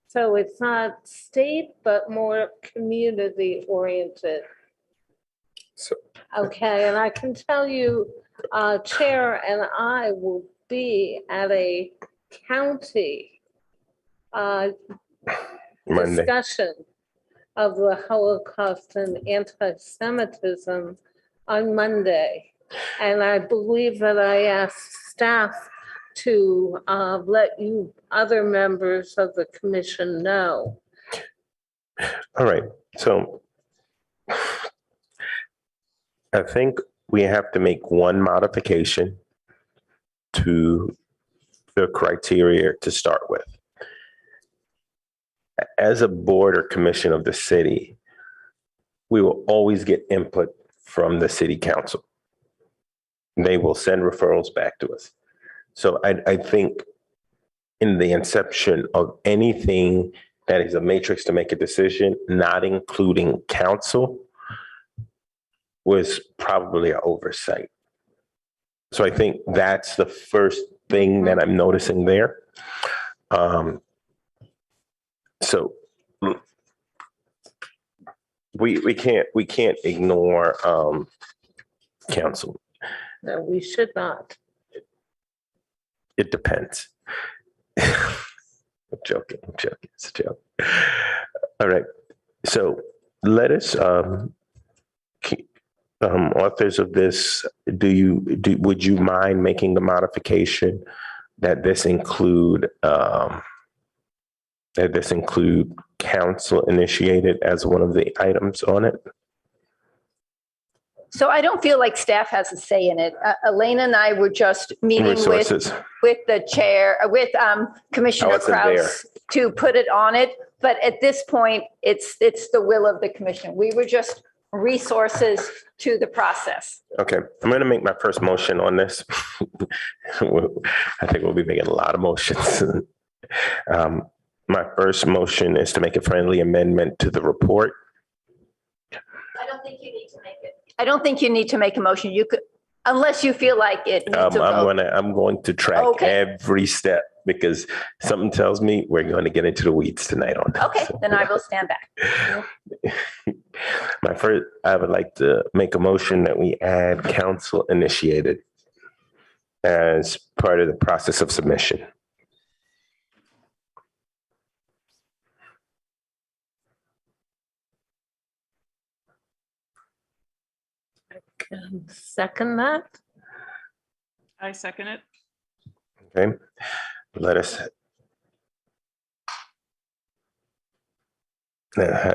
So it's not state, but more community oriented. Okay, and I can tell you, Chair and I will be at a county discussion of the Holocaust and anti-Semitism on Monday. And I believe that I asked staff to let you other members of the commission know.
All right, so I think we have to make one modification to the criteria to start with. As a board or commission of the city, we will always get input from the city council. They will send referrals back to us. So I think in the inception of anything that is a matrix to make a decision, not including council, was probably an oversight. So I think that's the first thing that I'm noticing there. So we can't ignore council.
No, we should not.
It depends. I'm joking. It's a joke. All right. So let us authors of this, would you mind making the modification that this include council initiated as one of the items on it?
So I don't feel like staff has a say in it. Elena and I were just meeting with the chair, with Commissioner Kraus to put it on it. But at this point, it's the will of the commission. We were just resources to the process.
Okay, I'm going to make my first motion on this. I think we'll be making a lot of motions. My first motion is to make a friendly amendment to the report.
I don't think you need to make it. I don't think you need to make a motion. You could, Unless you feel like it needs a vote.
I'm going to track every step because something tells me we're going to get into the weeds tonight on that.
Okay, then I will stand back.
I would like to make a motion that we add council initiated as part of the process of submission.
Second that.
I second it.
Okay, let us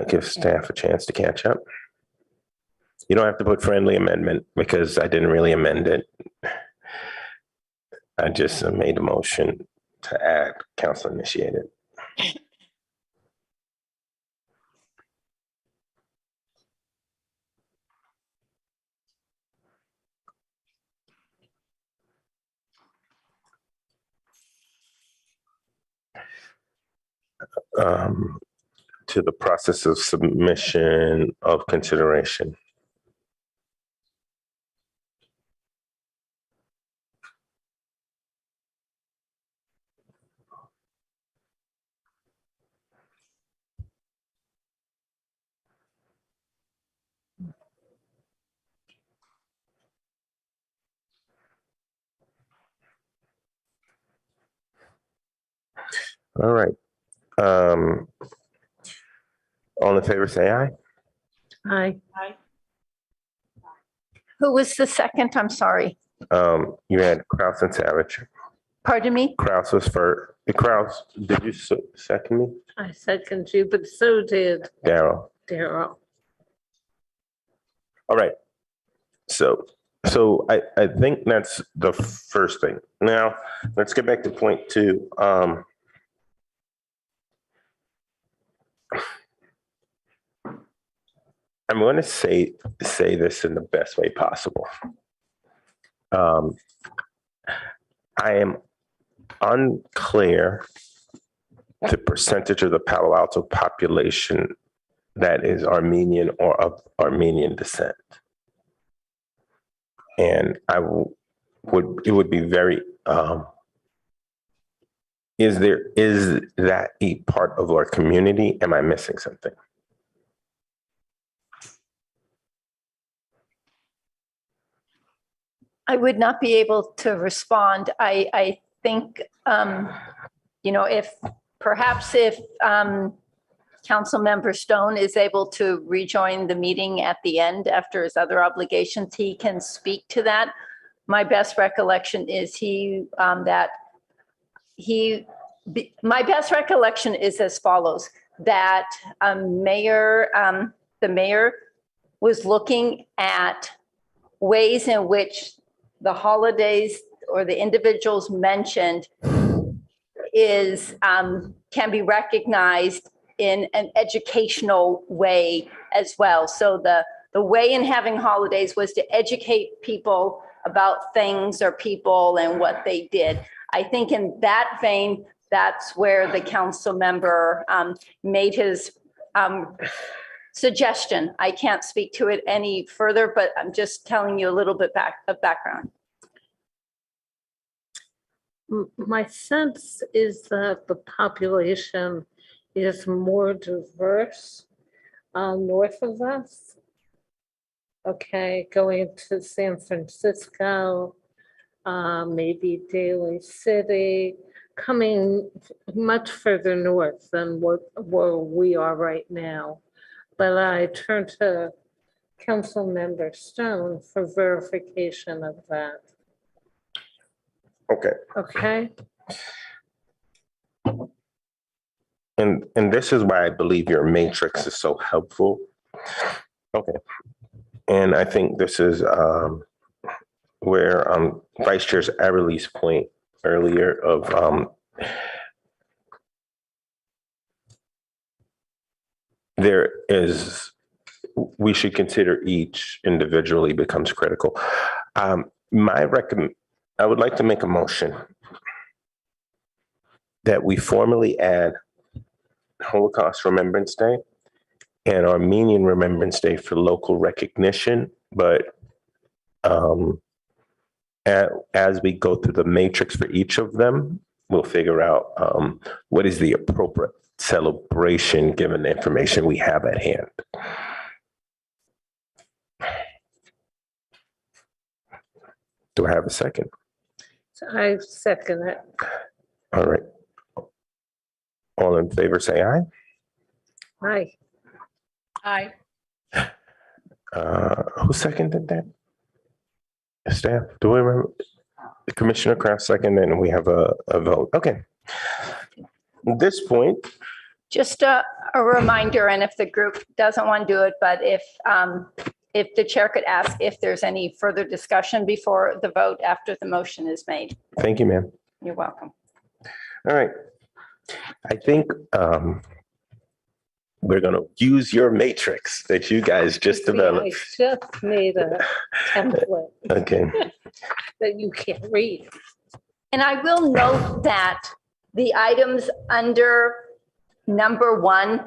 give staff a chance to catch up. You don't have to put friendly amendment because I didn't really amend it. I just made a motion to add council initiated. To the process of submission of consideration. All right. All in favor, say aye.
Aye.
Aye.
Who was the second? I'm sorry.
You had Kraus and Savage.
Pardon me?
Kraus was first. Kraus, did you second me?
I second you, but so did
Daryl. All right. So I think that's the first thing. Now let's get back to point 2. I'm going to say this in the best way possible. I am unclear the percentage of the Palo Alto population that is Armenian or of Armenian descent. And it would be very, is that a part of our community? Am I missing something?
I would not be able to respond. I think, if Councilmember Stone is able to rejoin the meeting at the end after his other obligations, he can speak to that. My best recollection is my best recollection is as follows, that the mayor was looking at ways in which the holidays or the individuals mentioned can be recognized in an educational way as well. So the way in having holidays was to educate people about things or people and what they did. I think in that vein, that's where the council member made his suggestion. I can't speak to it any further, but I'm just telling you a little bit of background.
My sense is that the population is more diverse north of us. Okay, going to San Francisco, maybe Daly City, coming much further north than where we are right now. But I turn to Councilmember Stone for verification of that.
Okay.
Okay.
And this is why I believe your matrix is so helpful. Okay. And I think this is where Vice Chair Everly's point earlier of we should consider each individually becomes critical. I would like to make a motion that we formally add Holocaust Remembrance Day and Armenian Remembrance Day for local recognition, but as we go through the matrix for each of them, we'll figure out what is the appropriate celebration given the information we have at hand. Do I have a second?
I second it.
All right. All in favor, say aye.
Aye.
Aye.
Who seconded that? Staff, do we remember? Commissioner Kraft second, and we have a vote. Okay. At this point,
Just a reminder, and if the group doesn't want to do it, but if the chair could ask if there's any further discussion before the vote after the motion is made.
thank you, ma'am.
You're welcome.
All right. I think we're going to use your matrix that you guys just developed.
I just made a template
Okay.
that you can't read.
And I will note that the items under number 1,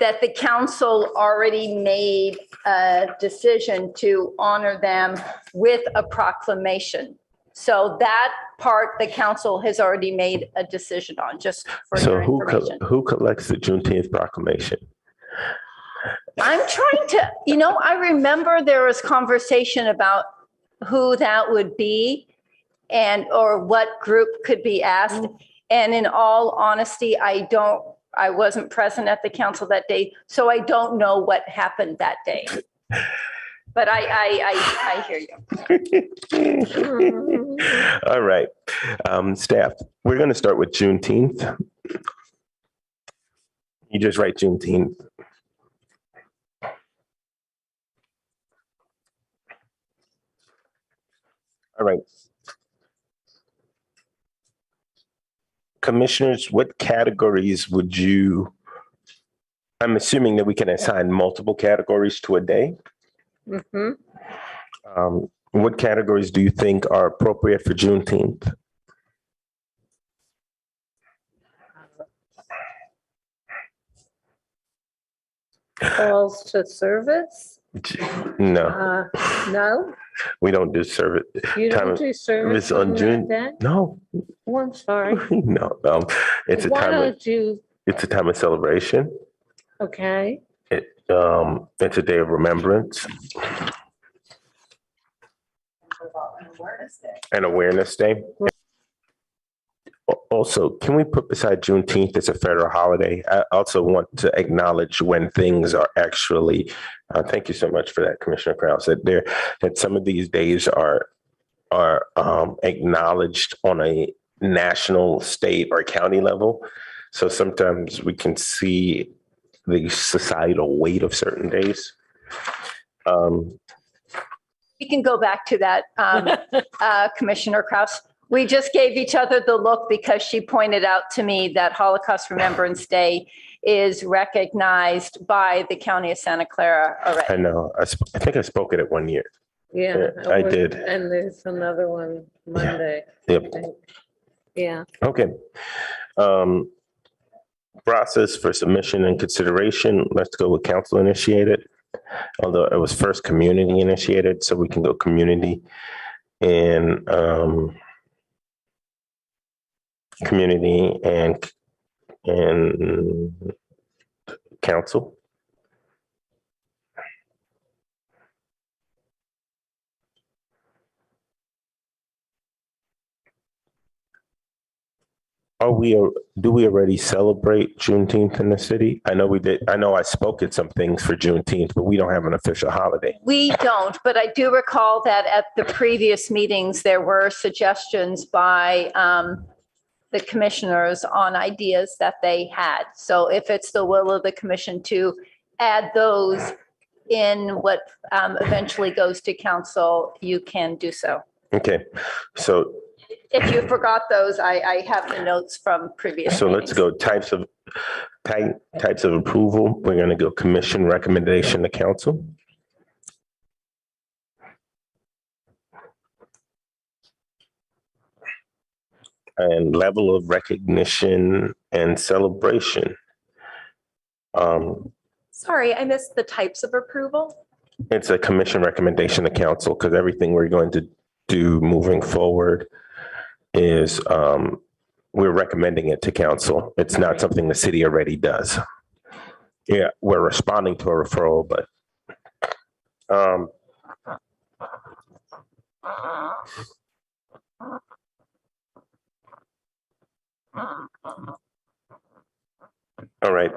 that the council already made a decision to honor them with a proclamation. So that part, the council has already made a decision on, just for
So
your information.
who collects the Juneteenth proclamation?
I'm trying to, I remember there was conversation about who that would be or what group could be asked. And in all honesty, I wasn't present at the council that day, so I don't know what happened that day. But I hear you.
All right. Staff, we're going to start with Juneteenth. You just write Juneteenth. All right. Commissioners, what categories would I'm assuming that we can assign multiple categories to a day.
Mm-hmm.
What categories do you think are appropriate for Juneteenth?
Calls to service?
No,
No,
we don't do service.
you
Time
don't
of
do service
on
on
June.
that day?
No,
Oh, I'm sorry.
no, it's a
Why
time of,
don't you,
it's a time of celebration.
okay,
It's a day of remembrance and awareness day. Also, can we put beside Juneteenth as a federal holiday? I also want to acknowledge when things are actually, thank you so much for that, Commissioner Krause, that some of these days are acknowledged on a national, state, or county level. So sometimes we can see the societal weight of certain days.
We can go back to that, Commissioner Krause. We just gave each other the look because she pointed out to me that Holocaust Remembrance Day is recognized by the County of Santa Clara already.
I know. I think I spoke at it one year.
yeah.
I did.
And there's another one Monday.
Yep.
I think. Yeah.
Okay. Process for submission and consideration. Let's go with council initiated. Although it was first community initiated, so we can go community and community and council. Do we already celebrate Juneteenth in the city? I know we did. I know I spoke at some things for Juneteenth, but we don't have an official holiday.
We don't, but I do recall that at the previous meetings, there were suggestions by the commissioners on ideas that they had. So if it's the will of the commission to add those in what eventually goes to council, you can do so.
Okay, so
If you forgot those, I have the notes from previous
so let's
meetings.
go types of approval. We're going to go commission recommendation to council. And level of recognition and celebration.
Sorry, I missed the types of approval.
It's a commission recommendation to council because everything we're going to do moving forward is we're recommending it to council. It's not something the city already does. Yeah, we're responding to a referral, but all right.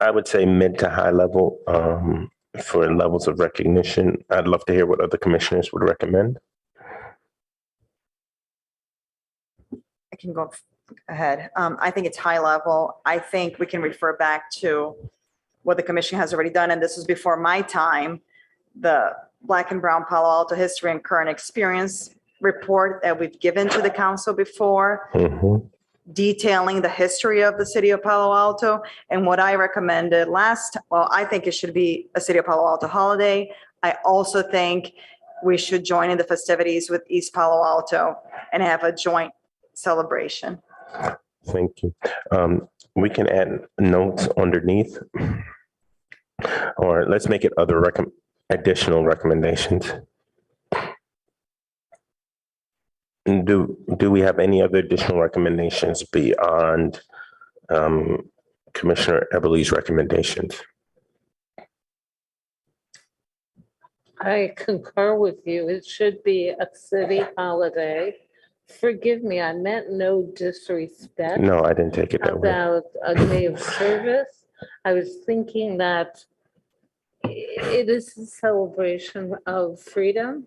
I would say mid to high level for levels of recognition. I'd love to hear what other commissioners would recommend.
I can go ahead. I think it's high level. I think we can refer back to what the commission has already done, and this was before my time, the Black and Brown Palo Alto History and Current Experience report that we've given to the council before, detailing the history of the city of Palo Alto. And what I recommended I think it should be a City of Palo Alto holiday. I also think we should join in the festivities with East Palo Alto and have a joint celebration.
Thank you. We can add notes underneath, or let's make it other additional recommendations. Do we have any other additional recommendations beyond Commissioner Eberle's recommendations?
I concur with you. It should be a city holiday. Forgive me, I meant no disrespect.
No, I didn't take it that way.
About a day of service. I was thinking that it is a celebration of freedom,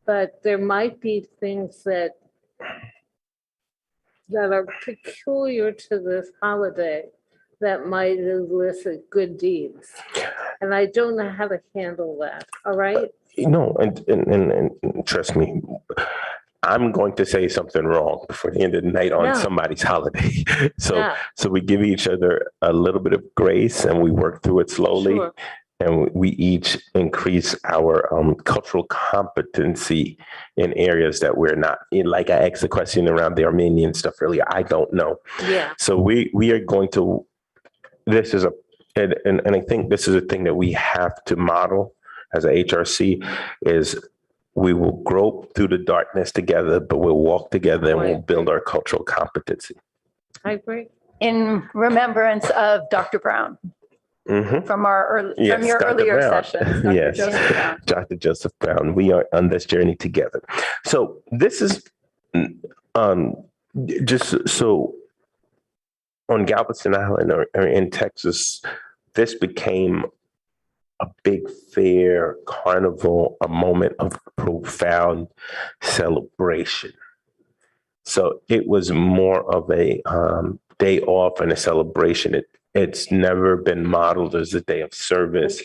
but there might be things that are peculiar to this holiday that might elicit good deeds. And I don't know how to handle that. All right.
No, and trust me, I'm going to say something wrong before the end of the night on somebody's holiday. So we give each other a little bit of grace and we work through it slowly. Sure. And we each increase our cultural competency in areas that we're not in. Like I asked the question around the Armenian stuff earlier. I don't know. Yeah. So we are going to, this is and I think this is a thing that we have to model as a HRC is we will grope through the darkness together, but we'll walk together and we'll build our cultural competency.
I agree.
In remembrance of Dr. Brown. From your earlier session.
Yes, Dr. Joseph Brown. We are on this journey together. So this is just so on Galveston Island or in Texas, this became a big fair, carnival, a moment of profound celebration. So it was more of a day off and a celebration. It's never been modeled as a day of service,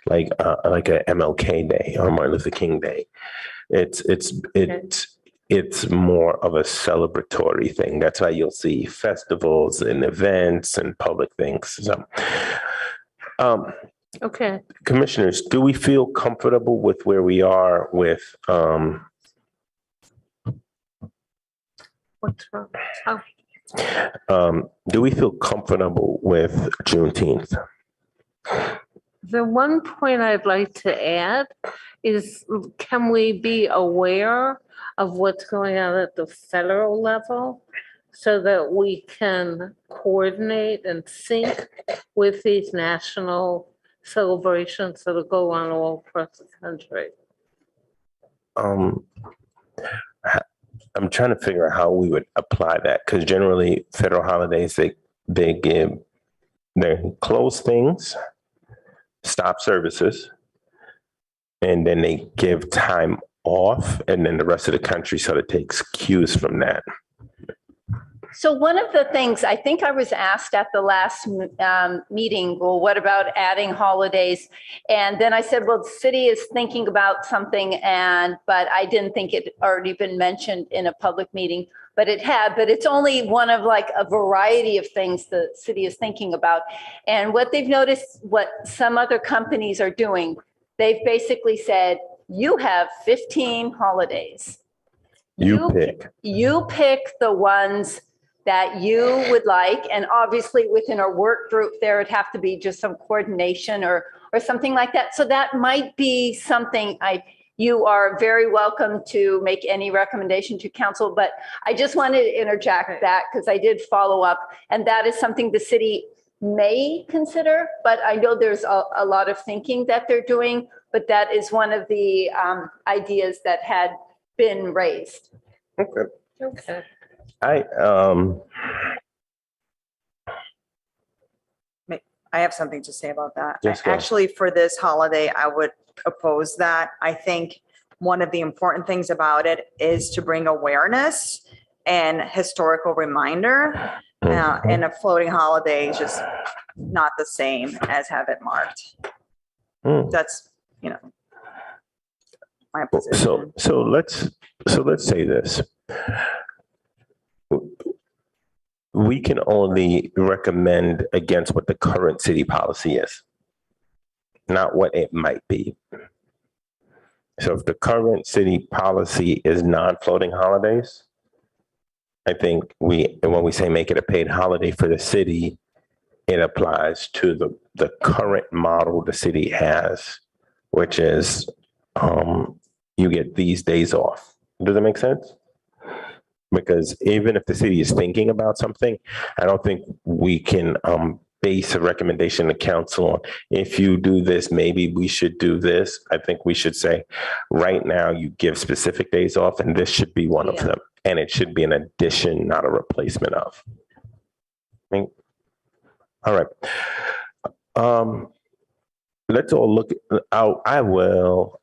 like a MLK Day or Martin Luther King Day. It's more of a celebratory thing. That's why you'll see festivals and events and public things. So, commissioners, do we feel comfortable with where we are with?
What's wrong?
Do we feel comfortable with Juneteenth?
The one point I'd like to add is, can we be aware of what's going on at the federal level so that we can coordinate and sync with these national celebrations that go on all across the country?
I'm trying to figure out how we would apply that, because generally federal holidays, they close things, stop services, and then they give time off, and then the rest of the country sort of takes cues from that.
So one of the things I think I was asked at the last meeting, well, what about adding holidays? And then I said, well, the city is thinking about something, but I didn't think it already been mentioned in a public meeting, but it had. But it's only one of like a variety of things the city is thinking about. And what they've noticed, what some other companies are doing, they've basically said, you have 15 holidays. You pick the ones that you would like, and obviously within our work group, there would have to be just some coordination or something like that. So that might be something you are very welcome to make any recommendation to council, but I just wanted to interject that because I did follow up, and that is something the city may consider, but I know there's a lot of thinking that they're doing, but that is one of the ideas that had been raised.
Okay.
Okay.
I have something to say about that.
Yes, go.
Actually, for this holiday, I would oppose that. I think one of the important things about it is to bring awareness and historical reminder. And a floating holiday is just not the same as have it marked. That's, my position.
So let's say this. We can only recommend against what the current city policy is, not what it might be. So if the current city policy is non-floating holidays, I think when we say make it a paid holiday for the city, it applies to the current model the city has, which is you get these days off. Does that make sense? Because even if the city is thinking about something, I don't think we can base a recommendation to council on, if you do this, maybe we should do this. I think we should say, right now you give specific days off, and this should be one of them. And it should be an addition, not a replacement of. All right. Let's all look out. I will.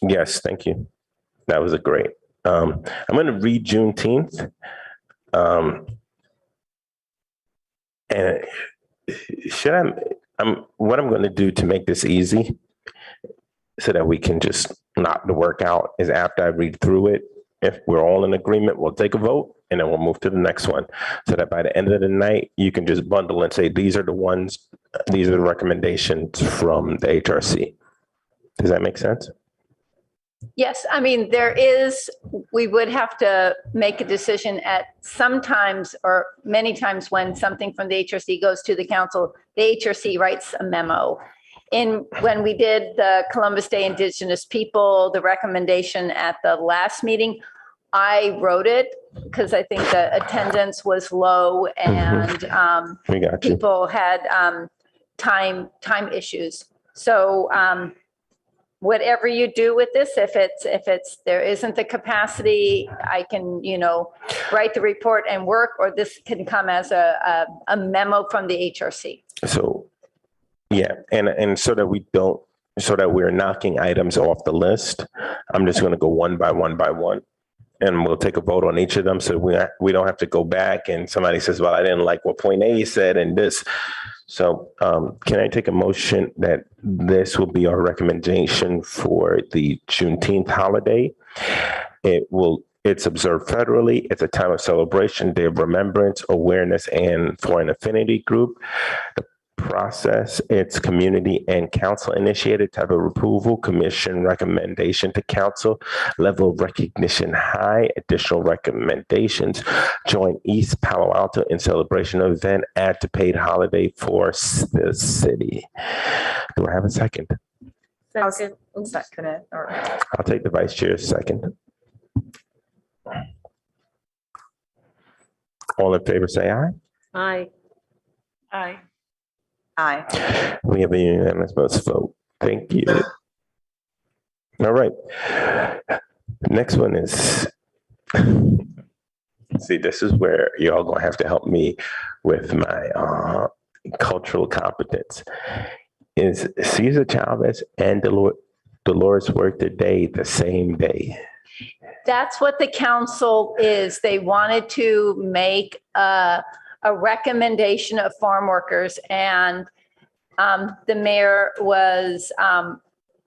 Yes, thank you. That was a great. I'm going to read Juneteenth. And what I'm going to do to make this easy so that we can just knock the work out is after I read through it, if we're all in agreement, we'll take a vote and then we'll move to the next one. So that by the end of the night, you can just bundle and say, these are the recommendations from the HRC. Does that make sense?
Yes, I mean, we would have to make a decision at sometimes or many times when something from the HRC goes to the council, the HRC writes a memo. When we did the Columbus Day Indigenous People, the recommendation at the last meeting, I wrote it because I think the attendance was low and people had time issues. So whatever you do with this, if there isn't the capacity, I can, write the report and work, or this can come as a memo from the HRC.
So, yeah. And so that we're knocking items off the list, I'm just going to go one by one. And we'll take a vote on each of them. So we don't have to go back and somebody says, well, I didn't like what point A said and this. So can I take a motion that this will be our recommendation for the Juneteenth holiday? It's observed federally. It's a time of celebration, day of remembrance, awareness, and for an affinity group. The process, it's community and council initiated type of approval, commission recommendation to council, level of recognition high, additional recommendations, join East Palo Alto in celebration event, add to paid holiday for the city. Do I have a second?
Second it.
I'll take the vice chair's second. All in favor, say aye.
Aye.
Aye.
Aye.
We have a unanimous vote. Thank you. All right. Next one is, see, this is where y'all gonna have to help me with my cultural competence. Is Cesar Chavez and Dolores worked the day the same day?
That's what the council is. They wanted to make a recommendation of farm workers, and the mayor was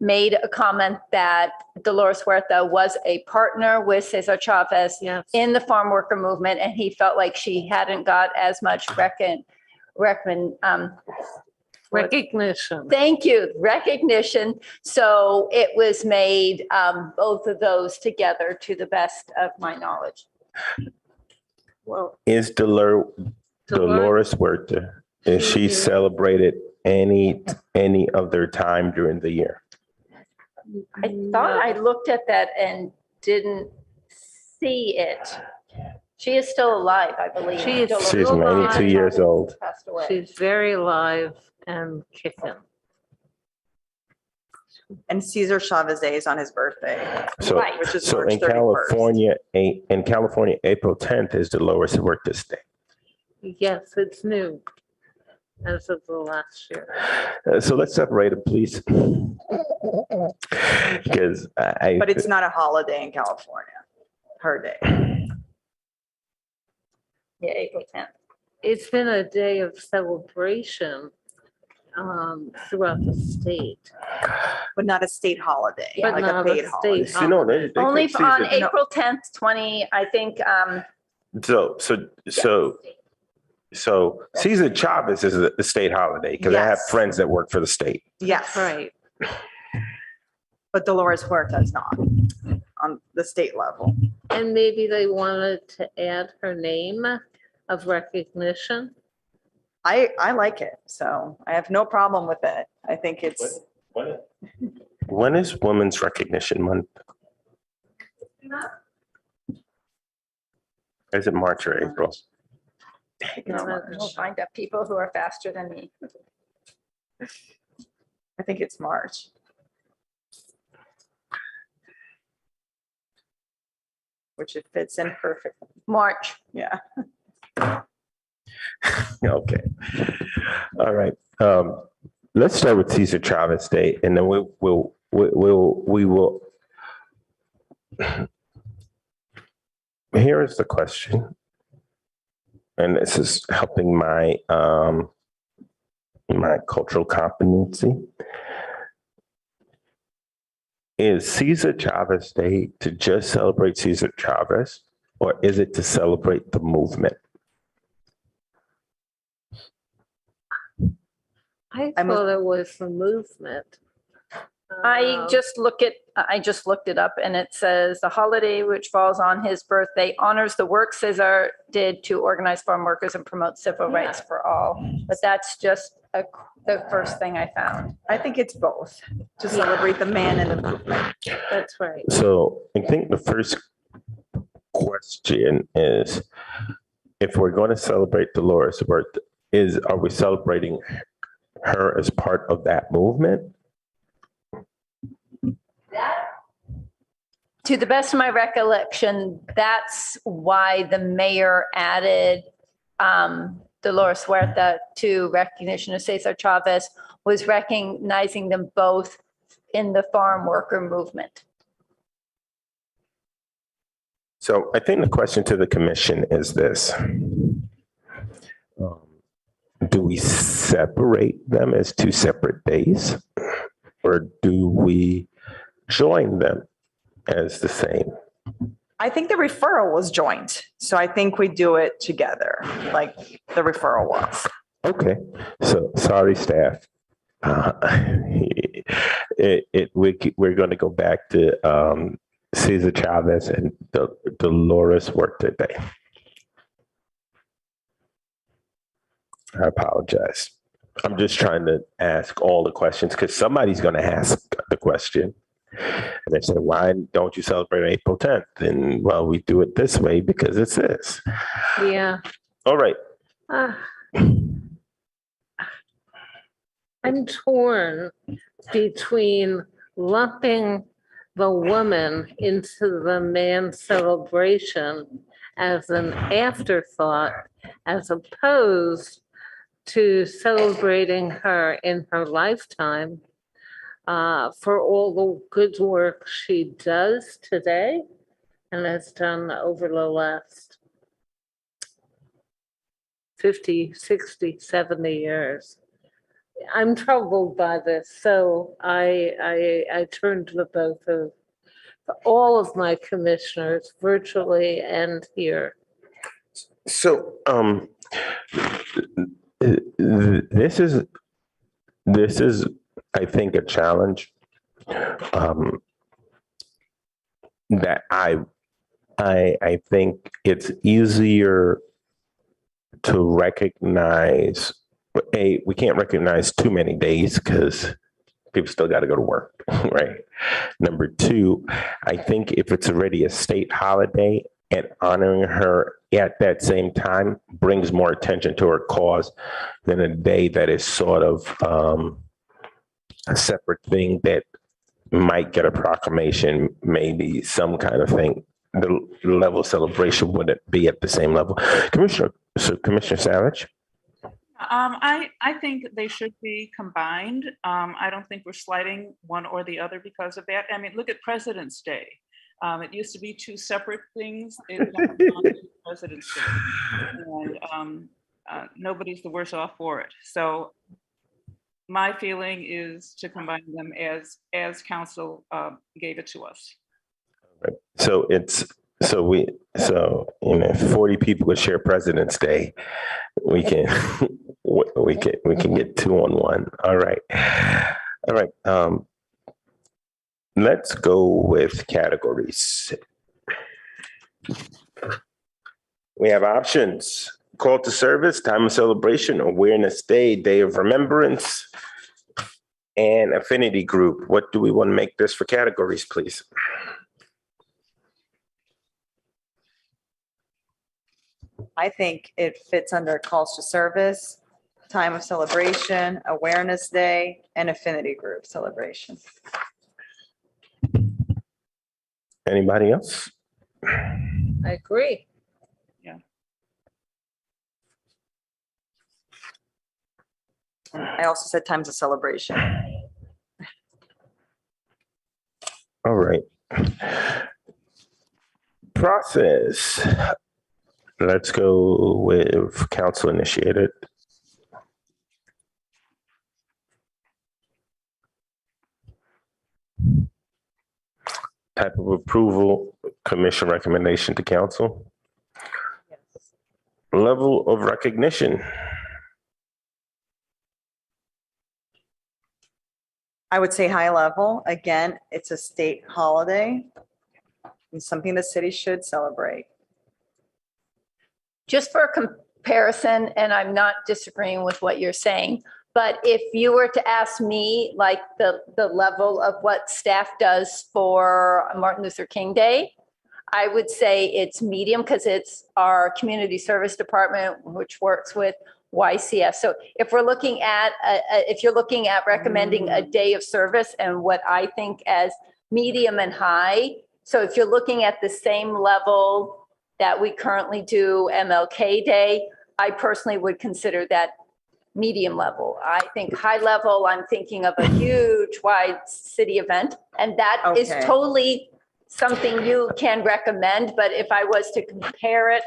made a comment that Dolores Huerta was a partner with Cesar Chavez in the farm worker movement, and he felt like she hadn't got as much
Recognition.
Thank you, recognition. So it was made, both of those together to the best of my knowledge.
Well,
Is Dolores Huerta, is she
is.
celebrated any of their time during the year?
I thought I looked at that and didn't see it. She is still alive, I believe.
She is
Dolores
She's
still
92 years old.
Passed away.
She's very alive and kicking.
And Cesar Chavez Day is on his birthday,
So,
Right.
which is
so
March
in
31st.
California, April 10th is Dolores Huerta's Day.
Yes, it's new as of the last year.
So let's separate it, please. Because
But it's not a holiday in California, her day.
Yeah, April 10th.
It's been a day of celebration throughout the state.
But not a state holiday,
But
like a
not
paid
a
holiday.
state
you know, they
Only
take
on
Caesar-
April 10th, 20, I think,
So Cesar Chavez is a state holiday because I have
Yes.
friends that work for the state.
Yes,
Right.
but Dolores Huerta is not on the state level.
And maybe they wanted to add her name of recognition.
I like it, so I have no problem with it. I think it's,
When is Women's Recognition Month? Is it March or April?
we'll find out people who are faster than me.
I think it's March. Which it fits in perfectly,
March.
yeah.
Okay. All right. Let's start with Cesar Chavez Day, and then we will. Here is the question, and this is helping my my cultural competency. Is Cesar Chavez Day to just celebrate Cesar Chavez, or is it to celebrate the movement?
I thought it was the movement.
I just looked it up and it says the holiday which falls on his birthday honors the work Cesar did to organize farm workers and promote civil rights for all. But that's just the first thing I found.
I think it's both, to celebrate the man and the movement.
That's right.
So I think the first question is, if we're going to celebrate Dolores Huerta, are we celebrating her as part of that movement?
To the best of my recollection, that's why the mayor added Dolores Huerta to recognition of Cesar Chavez, was recognizing them both in the farm worker movement.
So I think the question to the commission is this. Do we separate them as two separate days, or do we join them as the same?
I think the referral was joint, so I think we do it together, like the referral was.
Okay, so sorry, staff. We're going to go back to Cesar Chavez and Dolores Huerta Day. I apologize. I'm just trying to ask all the questions because somebody's going to ask the question. And they say, why don't you celebrate April 10th? And well, we do it this way because it's this.
Yeah.
All right.
I'm torn between lumping the woman into the man celebration as an afterthought, as opposed to celebrating her in her lifetime for all the good work she does today and has done over the last 50, 60, 70 years. I'm troubled by this, so I turned to both of all of my commissioners virtually and here.
So this is this is, I think, a challenge that I think it's easier to recognize. We can't recognize too many days because people still got to go to work, right? Number two, I think if it's already a state holiday and honoring her at that same time brings more attention to her cause than a day that is sort of a separate thing that might get a proclamation, maybe some kind of thing. The level of celebration wouldn't be at the same level. Commissioner Savage.
I think they should be combined. I don't think we're slighting one or the other because of that. I mean, look at President's Day. It used to be two separate things. President's Day, and nobody's the worse off for it. So my feeling is to combine them as council gave it to us.
Right. So if 40 people would share President's Day, we can get 2 on 1. All right. Let's go with categories. We have options: call to service, time of celebration, awareness day, day of remembrance, and affinity group. What do we want to make this for categories, please?
I think it fits under calls to service, time of celebration, awareness day, and affinity group celebration.
Anybody else?
I agree.
Yeah.
I also said times of celebration.
All right. Process. Let's go with council initiated. Type of approval, commission recommendation to council.
Yes.
Level of recognition.
I would say high level. Again, it's a state holiday and something the city should celebrate.
Just for comparison, and I'm not disagreeing with what you're saying, but if you were to ask me, like the level of what staff does for Martin Luther King Day, I would say it's medium because it's our community service department, which works with YCF. So if we're looking at, if you're looking at recommending a day of service and what I think as medium and high, so if you're looking at the same level that we currently do MLK Day, I personally would consider that medium level. I think high level, I'm thinking of a huge wide city event, and that is totally something you can recommend. But if I was to compare it,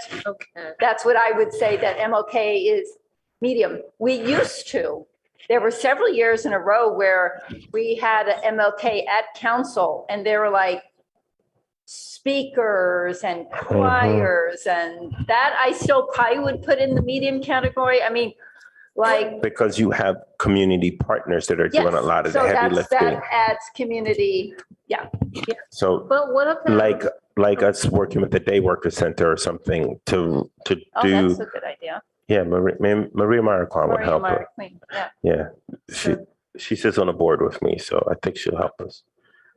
that's what I would say, that MLK is medium. We used to, there were several years in a row where we had an MLK at council, and they were like, speakers and choirs, and that I still probably would put in the medium category. I mean, like,
because you have community partners that are doing a lot of the heavy lifting.
That adds community. Yeah.
So,
but what about
like us working with the Day Worker Center or something to do?
That's a good idea.
Yeah, Maria Maricon would help her. Yeah, she sits on the board with me, so I think she'll help us.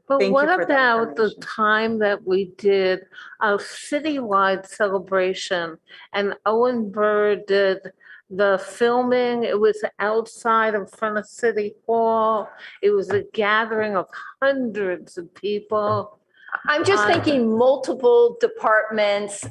But what about the time that we did a citywide celebration and Owen Burr did the filming? It was outside in front of City Hall. It was a gathering of hundreds of people.
I'm just thinking multiple departments,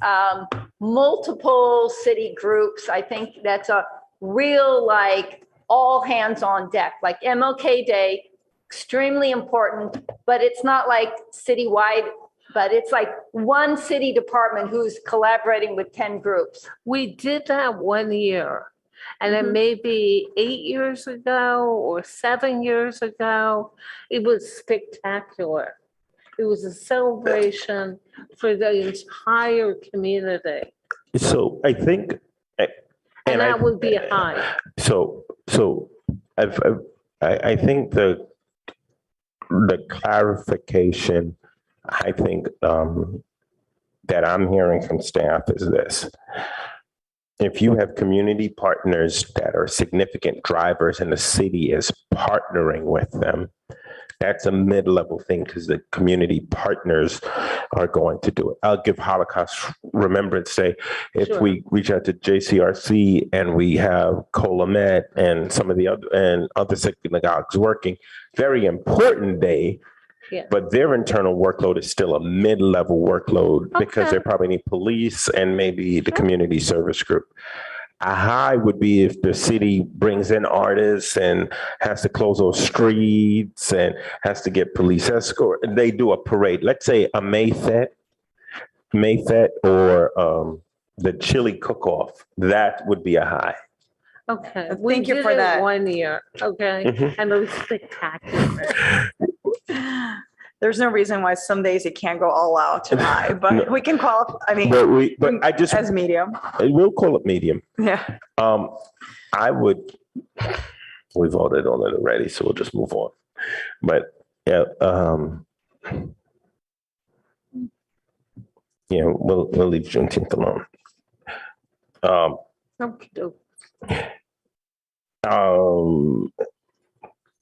multiple city groups. I think that's a real, like, all hands on deck, like MLK Day. Extremely important, but it's not like citywide, but it's like one city department who's collaborating with 10 groups.
We did that one year, and then maybe 8 years ago or 7 years ago, it was spectacular. It was a celebration for the entire community.
So I think,
and that would be high.
So I think the clarification, I think, that I'm hearing from staff is this. If you have community partners that are significant drivers and the city is partnering with them, that's a mid-level thing because the community partners are going to do it. I'll give Holocaust Remembrance Day. If
Sure.
we reach out to JCRC and we have Colamet and some of the other synagogues working, very important day.
Yeah.
But their internal workload is still a mid-level workload because
Okay.
they probably need police and maybe the community service group. A high would be if the city brings in artists and has to close those streets and has to get police escort. They do a parade. Let's say a Mayfet or the chili cook-off. That would be a high.
Okay.
Thank
We
you
did
for
it
that.
1 year, okay?
Mhm.
And it was spectacular.
There's no reason why some days you can't go all out to high, but
No.
we can qualify, I mean,
But I just,
as medium.
we'll call it medium.
Yeah.
I would, we voted on it already, so we'll just move on. But yeah, we'll leave Juneteenth alone.
Okay.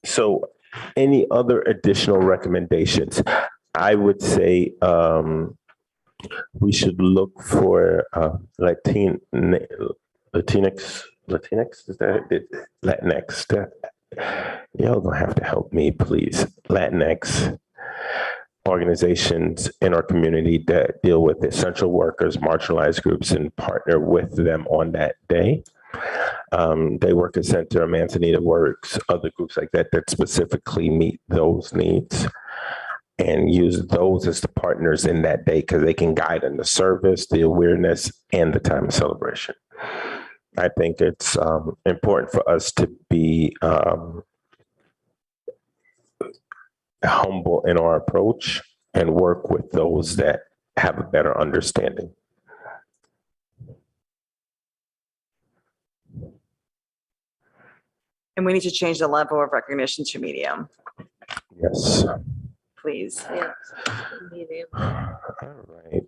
So any other additional recommendations? I would say we should look for Latinx, is that it? Latinx. Y'all gonna have to help me, please. Latinx organizations in our community that deal with essential workers, marginalized groups, and partner with them on that day. They Work at Center, Manzanita Works, other groups like that that specifically meet those needs and use those as the partners in that day because they can guide in the service, the awareness, and the time of celebration. I think it's important for us to be humble in our approach and work with those that have a better understanding.
And we need to change the level of recognition to medium,
Yes.
please.
Yeah. Medium.
All right.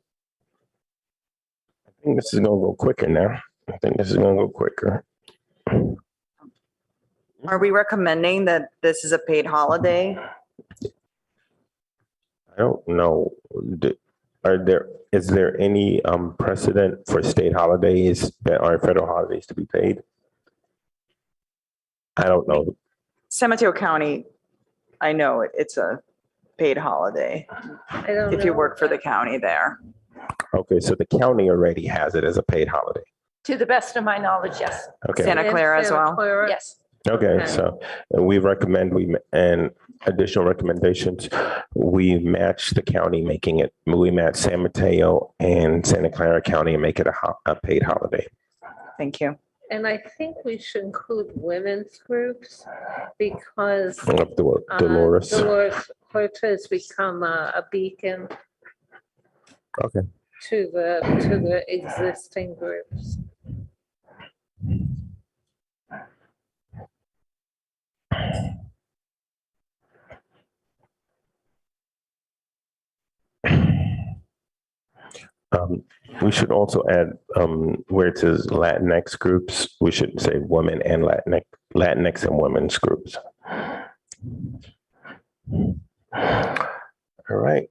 I think this is gonna go quicker now.
Are we recommending that this is a paid holiday?
I don't know. Is there any precedent for state holidays that are federal holidays to be paid? I don't know.
San Mateo County, I know it's a paid holiday
I don't
if you
know.
work for the county there.
Okay, so the county already has it as a paid holiday.
To the best of my knowledge, yes.
Okay.
Santa Clara as
Santa
well.
Clara.
Yes.
Okay, so we recommend and additional recommendations, we match the county making it, we match San Mateo and Santa Clara County and make it a paid holiday.
Thank you.
And I think we should include women's groups because
Of Dolores.
Dolores Huerta has become a beacon
Okay.
to the existing groups.
We should also add where it says Latinx groups, we should say women and Latinx and women's groups. All right.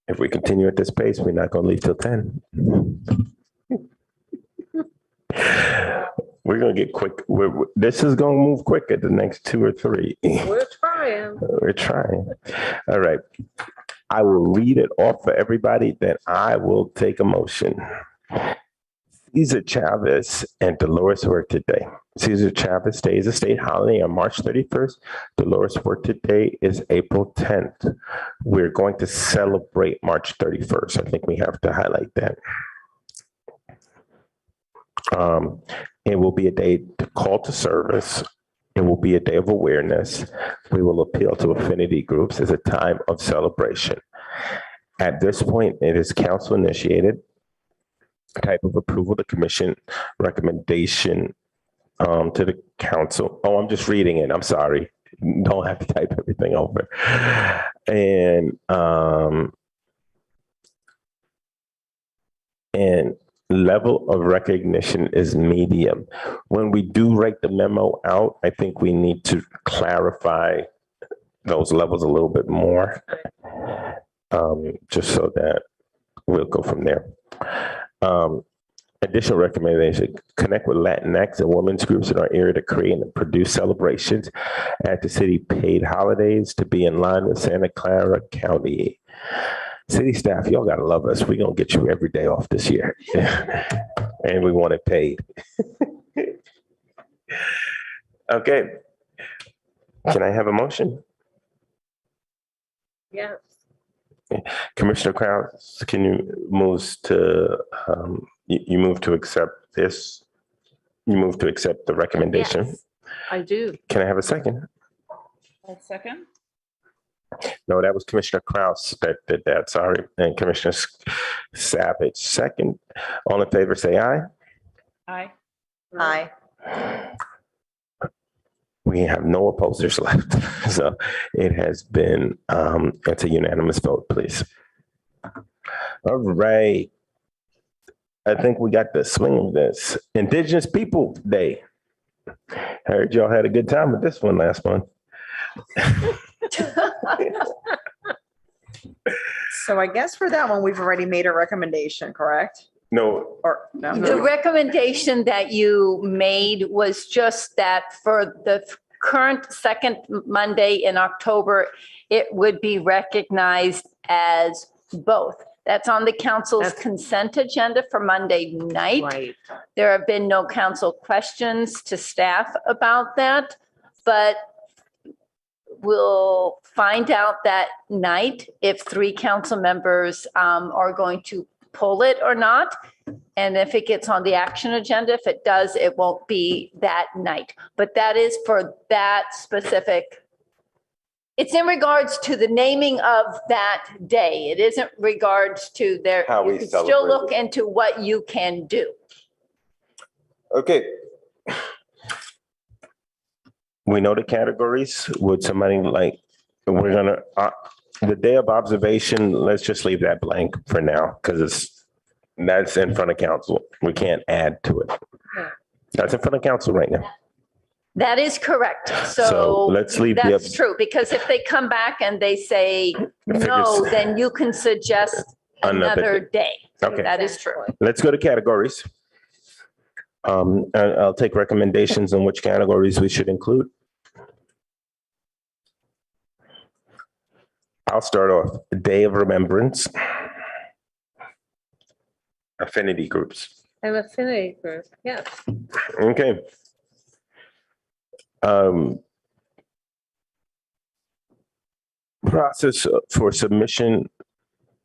If we continue at this pace, we're not going to leave till 10. We're going to get quick. This is going to move quick at the next 2 or 3.
We're trying.
We're trying. All right. I will read it off for everybody, then I will take a motion. Cesar Chavez and Dolores Huerta Day. Cesar Chavez Day is a state holiday on March 31st. Dolores Huerta Day is April 10th. We're going to celebrate March 31st. I think we have to highlight that. It will be a day to call to service. It will be a day of awareness. We will appeal to affinity groups as a time of celebration. At this point, it is council initiated type of approval. The commission recommendation to the council. Oh, I'm just reading it. I'm sorry. Don't have to type everything over. And level of recognition is medium. When we do write the memo out, I think we need to clarify those levels a little bit more, just so that we'll go from there. Additional recommendation, connect with Latinx and women's groups in our area to create and produce celebrations at the city paid holidays to be in line with Santa Clara County. City staff, y'all gotta love us. We're gonna get you every day off this year. And we want it paid. Okay. Can I have a motion?
Yes.
Commissioner Krause, can you move to, you move to accept this? You move to accept the recommendation?
Yes, I do.
Can I have a second?
I'll second.
No, that was Commissioner Krause that did that, sorry. And Commissioner Savage, second. All in favor, say aye.
Aye.
Aye.
We have no opposers left. So it has been, it's a unanimous vote, please. All right. I think we got the swing of this. Indigenous People Day. I heard y'all had a good time with this one last month.
So I guess for that one, we've already made a recommendation, correct?
No.
Or no?
The recommendation that you made was just that for the current second Monday in October, it would be recognized as both. That's on the council's consent agenda for Monday night.
Right.
There have been no council questions to staff about that, but we'll find out that night if 3 council members are going to pull it or not. And if it gets on the action agenda, if it does, it won't be that night. But that is for that specific. It's in regards to the naming of that day. It isn't regards to their,
How we
you can still
celebrate
look into what you can do.
Okay. We know the categories. Would somebody like, we're gonna, the day of observation, let's just leave that blank for now, because that's in front of council. We can't add to it. That's in front of council right now.
That is correct.
So
So
let's leave
that's
the,
true, because if they come back and they say no, then you can suggest another day.
Okay.
That is true.
Let's go to categories. I'll take recommendations on which categories we should include. I'll start off. Day of Remembrance. Affinity groups.
An affinity group, yes.
Okay. Process for submission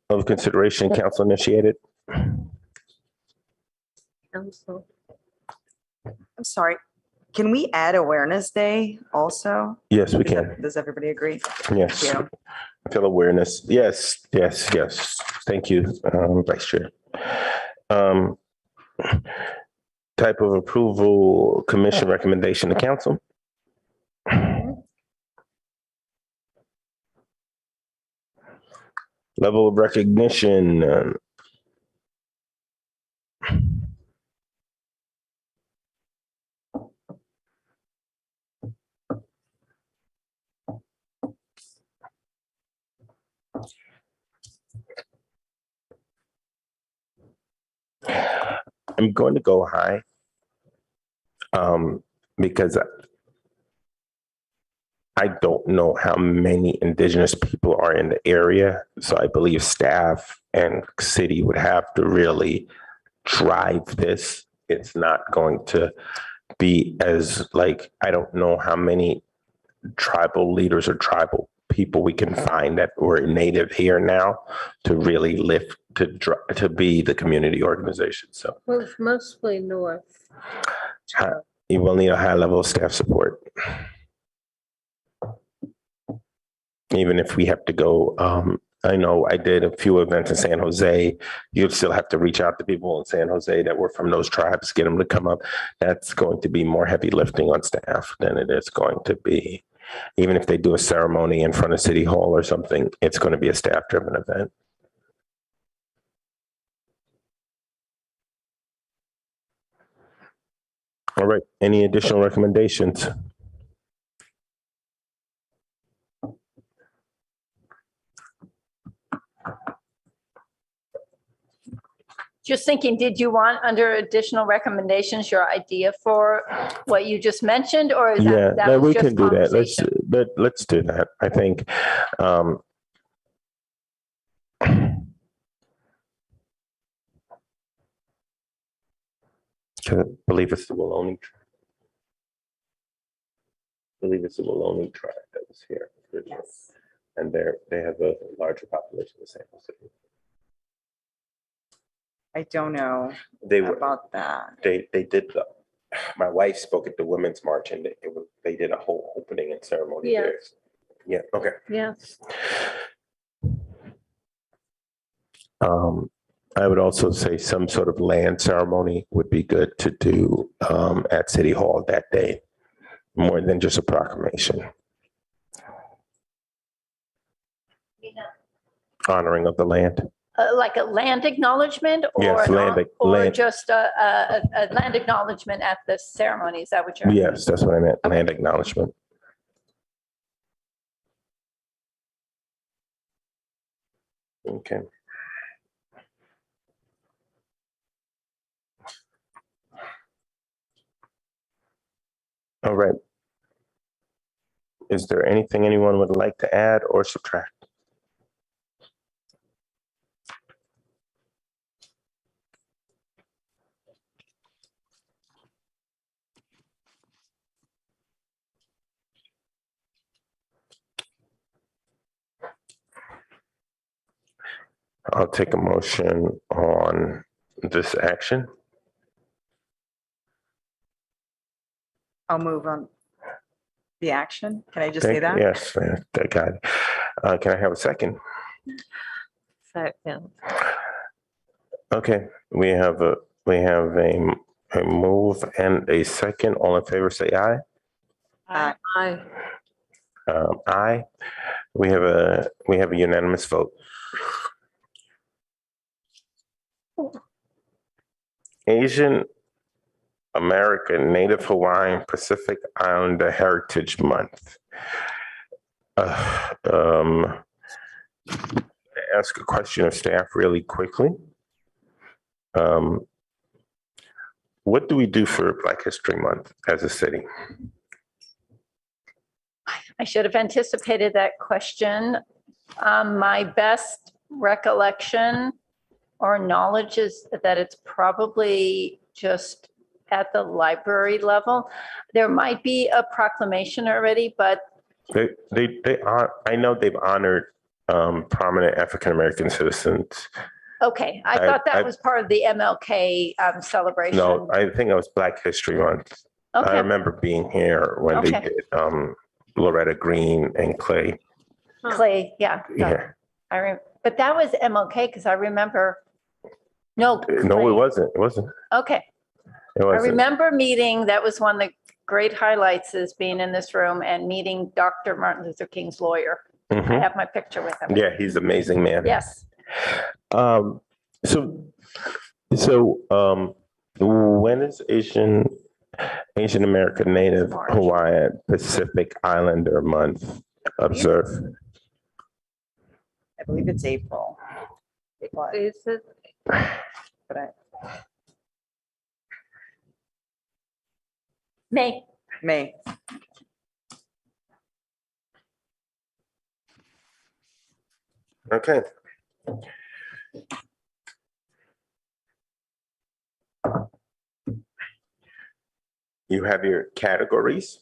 of consideration, council initiated.
Council.
I'm sorry. Can we add Awareness Day also?
Yes, we can.
Does everybody agree?
Yes.
Thank you.
Feel awareness. Yes, yes, yes. Thank you, Vice Chair. Type of approval, commission recommendation to council. Level of recognition. I'm going to go high because I don't know how many indigenous people are in the area. So I believe staff and city would have to really drive this. It's not going to be as like, I don't know how many tribal leaders or tribal people we can find that were native here now to really lift, to be the community organization. So
Well, it's mostly north.
you will need a high level of staff support. Even if we have to go I know I did a few events in San Jose. You'd still have to reach out to people in San Jose that were from those tribes, get them to come up. That's going to be more heavy lifting on staff than it is going to be. Even if they do a ceremony in front of City Hall or something, it's going to be a staff-driven event. All right. Any additional recommendations?
Just thinking, did you want under additional recommendations, your idea for what you just mentioned, or is that
Yeah,
was
we
just
can do that.
conversation?
Let's do that. I think I believe it's the Wallonie tribe that was here.
Yes.
And they have a larger population than San Jose.
I don't know
They were
about that.
they did my wife spoke at the Women's March and they did a whole opening and ceremony
Yeah.
there. Yeah, okay.
Yes.
I would also say some sort of land ceremony would be good to do at City Hall that day, more than just a proclamation. Honoring of the land.
Like a land acknowledgement, or
Yes, land.
just a land acknowledgement at the ceremony? Is that what you're?
Yes, that's what I meant. Land acknowledgement. Okay. All right. Is there anything anyone would like to add or subtract? I'll take a motion on this action.
I'll move on the action. Can I just say that?
Yes, I got it. Can I have a second?
Second.
Okay, we have a move and a second. All in favor, say aye.
Aye.
Aye. We have a unanimous vote. Asian American Native Hawaiian Pacific Islander Heritage Month. Ask a question of staff really quickly. What do we do for Black History Month as a city?
I should have anticipated that question. My best recollection or knowledge is that it's probably just at the library level. There might be a proclamation already, but
I know they've honored prominent African American citizens.
okay, I thought that was part of the MLK celebration.
No, I think it was Black History Month.
Okay.
I remember being here when they did Loretta Green and Clay.
Clay, yeah.
Yeah.
But that was MLK because I remember. No,
it wasn't. It wasn't.
Okay.
It wasn't.
I remember meeting, that was one of the great highlights, is being in this room and meeting Dr. Martin Luther King's lawyer. I have my picture with him.
Yeah, he's an amazing man.
Yes.
So when is Asian American Native Hawaiian Pacific Islander Month observed?
I believe it's April.
Is it?
But
May.
Okay. You have your categories.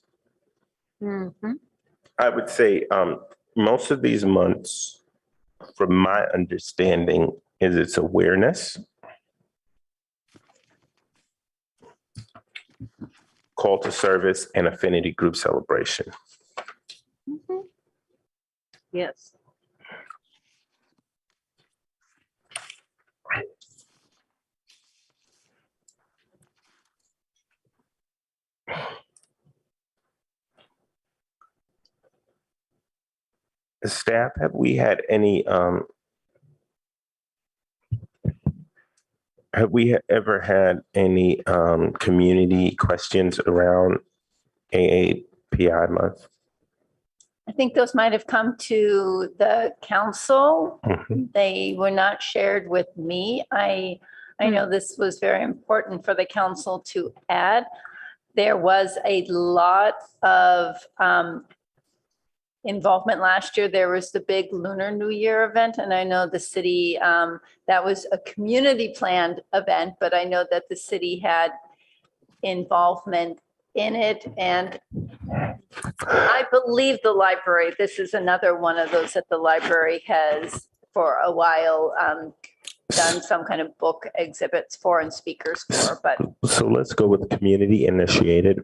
I would say most of these months, from my understanding, is its awareness, call to service, and affinity group celebration.
Yes.
Staff, have we had any, have we ever had any community questions around AAPI month?
I think those might have come to the council.
Mhm.
They were not shared with me. I know this was very important for the council to add. There was a lot of involvement last year. There was the big Lunar New Year event, and I know the city, that was a community planned event, but I know that the city had involvement in it. And I believe the library, this is another one of those that the library has for a while done some kind of book exhibits for and speakers for, but
So let's go with community initiated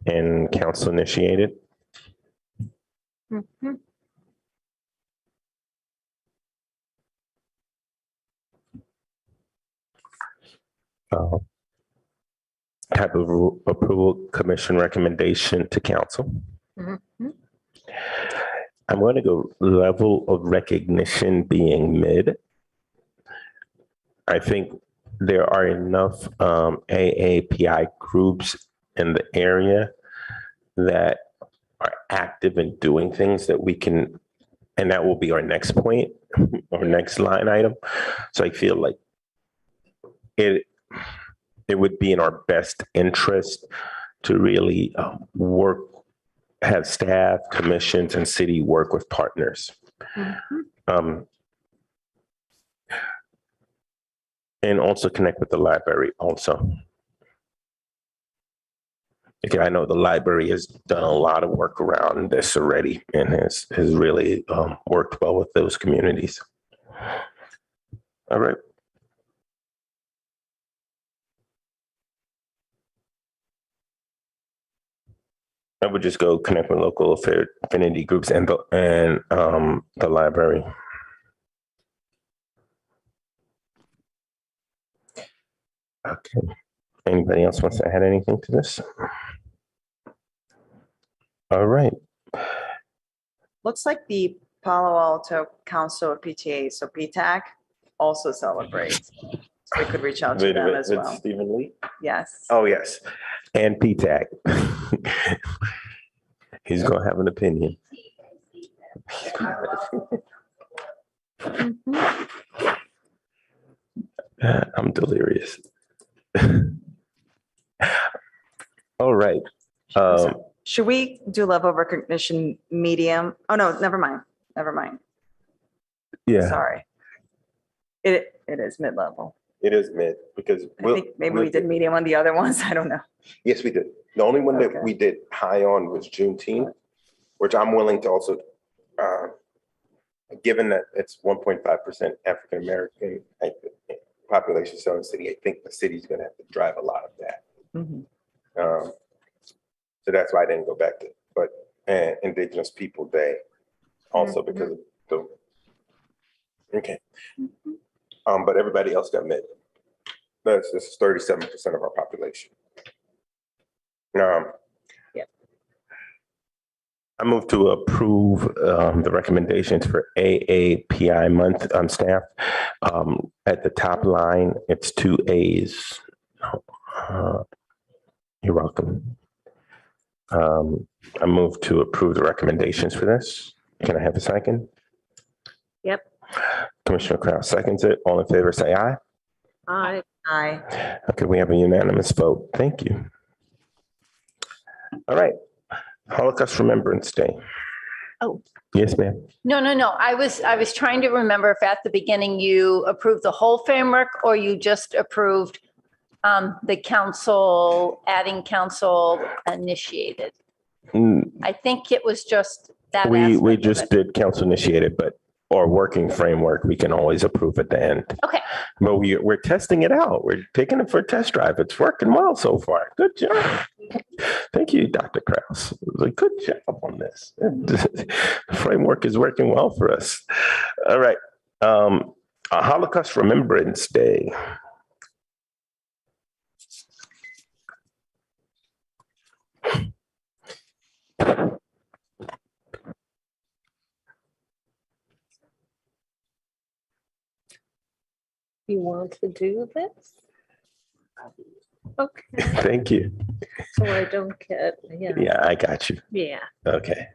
and council initiated.
Mhm.
Type of approval commission recommendation to council.
Mhm.
I'm going to go level of recognition being mid. I think there are enough AAPI groups in the area that are active in doing things that we can, and that will be our next point or next line item. So I feel like it would be in our best interest to really work, have staff, commissions, and city work with partners. And also connect with the library also. Okay, I know the library has done a lot of work around this already and has really worked well with those communities. All right. I would just go connect with local affinity groups and the library. Okay. Anybody else wants to add anything to this? All right.
Looks like the Palo Alto Council of PTA, so PTAC, also celebrates. So we could reach out to them as well.
Stephen Lee?
Yes.
Oh, yes. And PTAC. He's going to have an opinion. I'm delirious. All right.
Should we do level of recognition medium? Oh, no, never mind. Never mind.
Yeah.
Sorry. It is mid-level.
It is mid because
I think maybe we did medium on the other ones. I don't know.
Yes, we did. The only one that we did high on was Juneteenth, which I'm willing to also, given that it's 1.5% African American population in the city, I think the city's going to have to drive a lot of that.
Mm-hmm.
So that's why I didn't go back to, but Indigenous People Day, also because of the, okay. But everybody else got mid. This is 37% of our population. I move to approve the recommendations for AAPI month staff. At the top line, it's 2 A's. You're welcome. I move to approve the recommendations for this. Can I have a second?
Yep.
Commissioner Kraus seconds it. All in favor, say aye.
Aye.
Aye.
Okay, we have a unanimous vote. Thank you. All right. Holocaust Remembrance Day.
Oh.
Yes, ma'am.
No. I was trying to remember if at the beginning you approved the whole framework or you just approved the council, adding council initiated. I think it was just that.
We just did council initiated, but our working framework, we can always approve at the end.
Okay.
But we're testing it out. We're taking it for a test drive. It's working well so far. Good job. Thank you, Dr. Kraus. Good job on this. The framework is working well for us. All right. Holocaust Remembrance Day.
You want to do this? Okay,
Thank you.
so I don't get,
Yeah, I got you.
yeah.
Okay.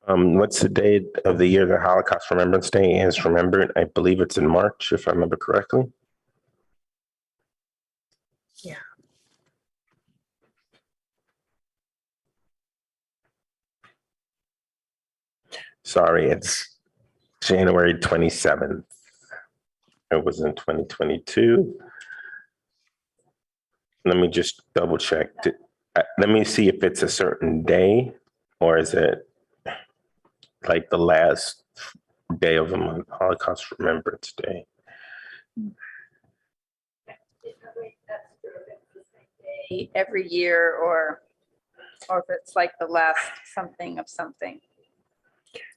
What's the date of the year the Holocaust Remembrance Day is remembered? I believe it's in March, if I remember correctly.
Yeah.
Sorry, it's January 27th. It was in 2022. Let me just double check. Let me see if it's a certain day or is it like the last day of the month, Holocaust Remembrance Day.
Every year, or if it's like the last something of something.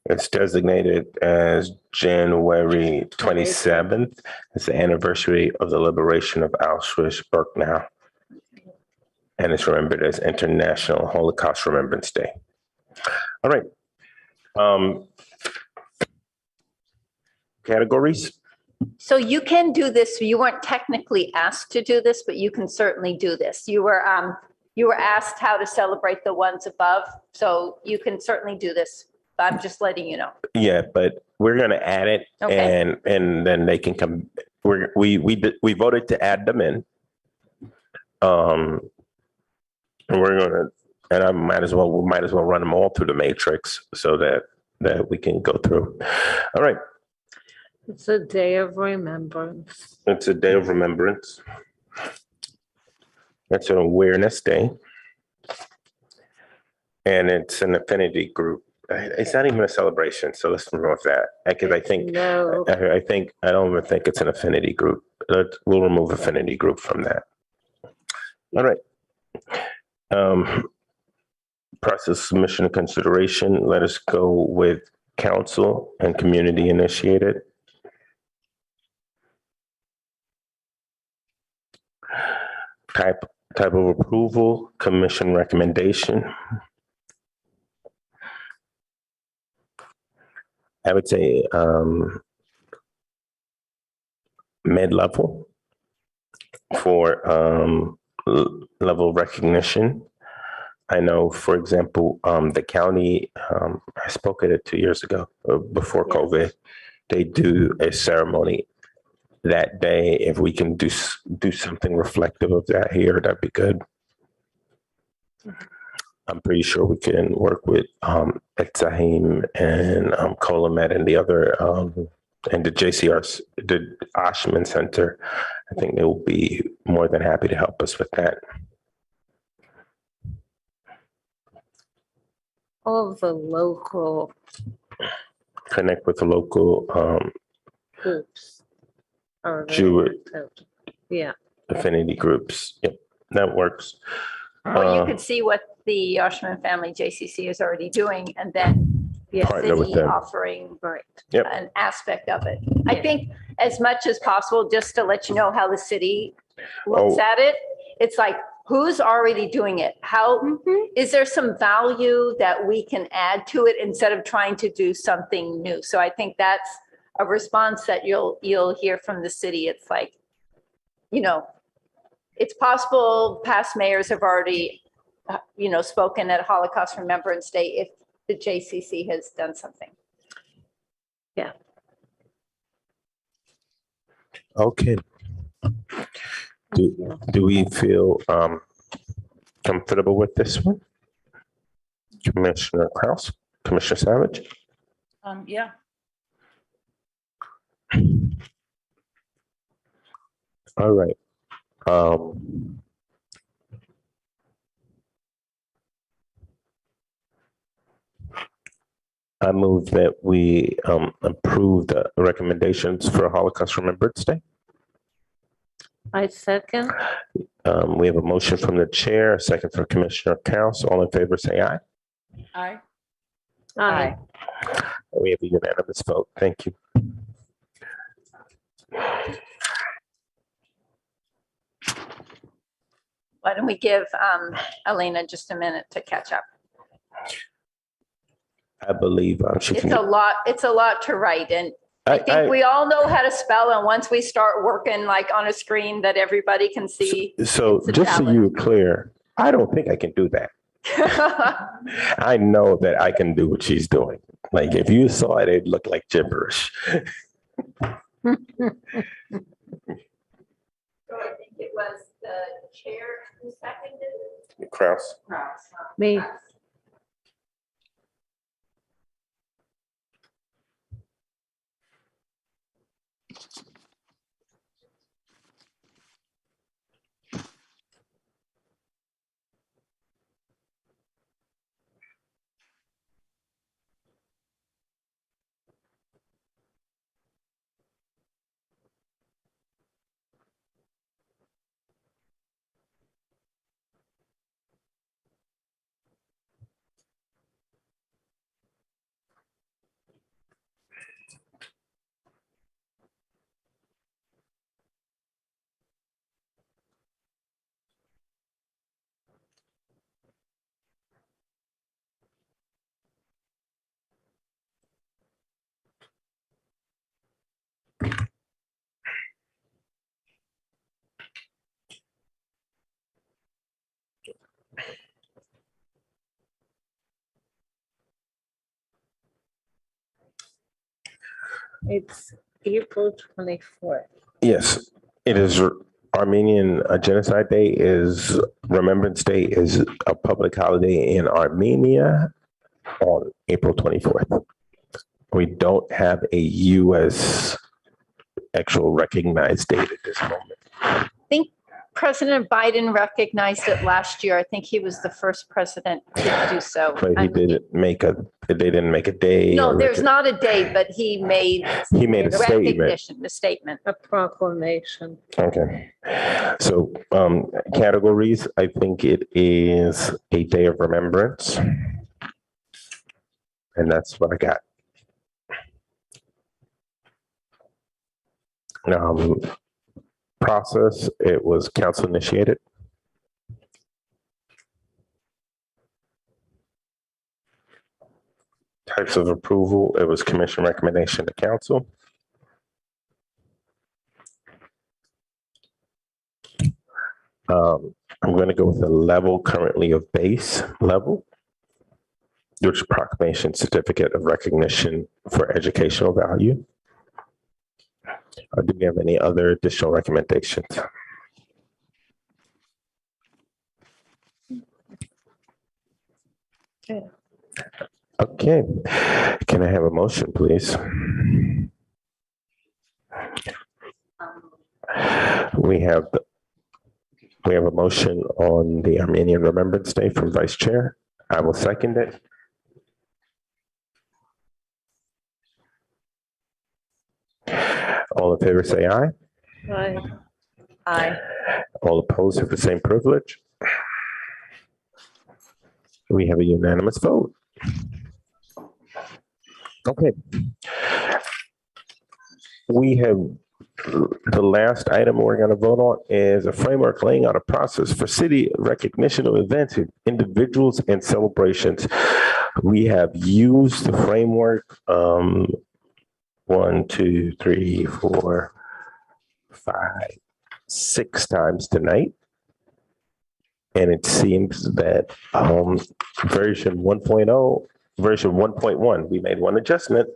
It's designated as January 27th. It's the anniversary of the liberation of Auschwitz-Birkenau. And it's remembered as International Holocaust Remembrance Day. All right. Categories?
So you can do this. You weren't technically asked to do this, but you can certainly do this. You were asked how to celebrate the ones above, so you can certainly do this. I'm just letting you know.
Yeah, but we're going to add it,
Okay.
and then they can come. We voted to add them in. And we're going to, and we might as well run them all through the matrix so that we can go through. All right.
It's a day of remembrance.
It's a day of remembrance. It's an awareness day. And it's an affinity group. It's not even a celebration, so let's remove that. Because I think,
No.
I don't even think it's an affinity group. We'll remove affinity group from that. All right. Process submission and consideration. Let us go with council and community initiated. Type of approval, commission recommendation. I would say mid-level for level recognition. I know, for example, the county, I spoke at it 2 years ago, before COVID, they do a ceremony that day. If we can do something reflective of that here, that'd be good. I'm pretty sure we can work with Etzahim and Colomet and the other, and the JCRs, the Oshman Center. I think they will be more than happy to help us with that.
All of the local
Connect with the local
groups.
Jewish
Yeah.
affinity groups. Yep, that works.
Or you could see what the Oshman Family JCC is already doing, and then the
Partner with
city
them.
offering
Yep.
an aspect of it. I think as much as possible, just to let you know how the city looks at it, it's like, who's already doing it? How is there some value that we can add to it instead of trying to do something new? So I think that's a response that you'll hear from the city. It's like, it's possible past mayors have already, spoken at Holocaust Remembrance Day if the JCC has done something.
Yeah.
Okay. Do we feel comfortable with this one? Commissioner Kraus, Commissioner Savage?
Yeah.
All right. I move that we approve the recommendations for Holocaust Remembrance Day.
I second.
We have a motion from the chair, a second from Commissioner Kraus. All in favor, say aye.
Aye.
Aye.
We have a unanimous vote. Thank you.
Why don't we give Elena just a minute to catch up?
I believe she can.
It's a lot to write, and I think we all know how to spell, and once we start working like on a screen that everybody can see.
So just so you're clear, I don't think I can do that. I know that I can do what she's doing. Like if you saw it, it'd look like gibberish.
So I think it was the chair who seconded it.
Kraus.
Me. It's April 24th.
Yes, it is. Armenian Genocide Day is Remembrance Day is a public holiday in Armenia on April 24th. We don't have a U.S. actual recognized date at this moment.
I think President Biden recognized it last year. I think he was the first president to do so.
But they didn't make a day.
No, there's not a day, but he made
a statement.
Recognition, the statement.
A proclamation.
Okay. So categories, I think it is a day of remembrance. And that's what I got. Process, it was council initiated. Types of approval, it was commission recommendation to council. I'm going to go with the level currently of base level, which proclamation certificate of recognition for educational value. Do we have any other additional recommendations? Okay, can I have a motion, please? We have a motion on the Armenian Remembrance Day from Vice Chair. I will second it. All in favor, say aye.
Aye.
Aye.
All opposed have the same privilege. We have a unanimous vote. Okay. We have the last item we're going to vote on is a framework laying out a process for city recognition of events, individuals, and celebrations. We have used the framework 1, 2, 3, 4, 5, 6 times tonight. And it seems that version 1.0, version 1.1, we made one adjustment.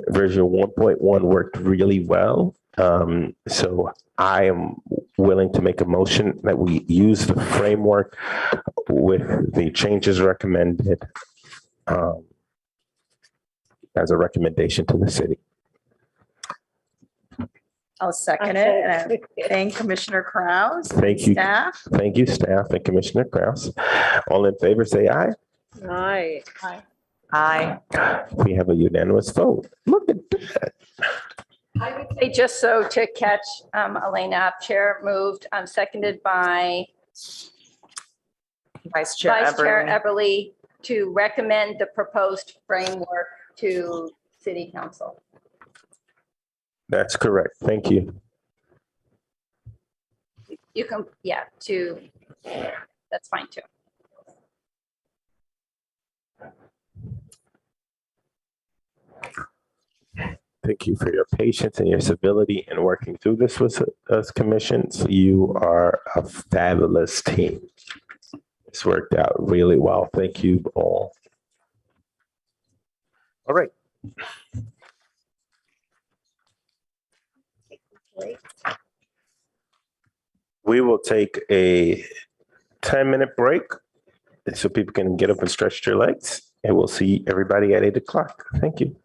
Version 1.1 worked really well. So I am willing to make a motion that we use the framework with the changes recommended as a recommendation to the city.
I'll second it. And I thank Commissioner Kraus.
Thank you.
Staff.
Thank you, staff and Commissioner Kraus. All in favor, say aye.
Aye. Aye.
Aye.
We have a unanimous vote. Look at that.
I would say just so to catch Elena up, chair moved, seconded by
Vice Chair
Eberly to recommend the proposed framework to city council.
That's correct. Thank you.
You can, that's fine too.
Thank you for your patience and your civility in working through this with us commissions. You are a fabulous team. It's worked out really well. Thank you all. All right. We will take a 10-minute break so people can get up and stretch their legs, and we'll see everybody at 8 o'clock. Thank you.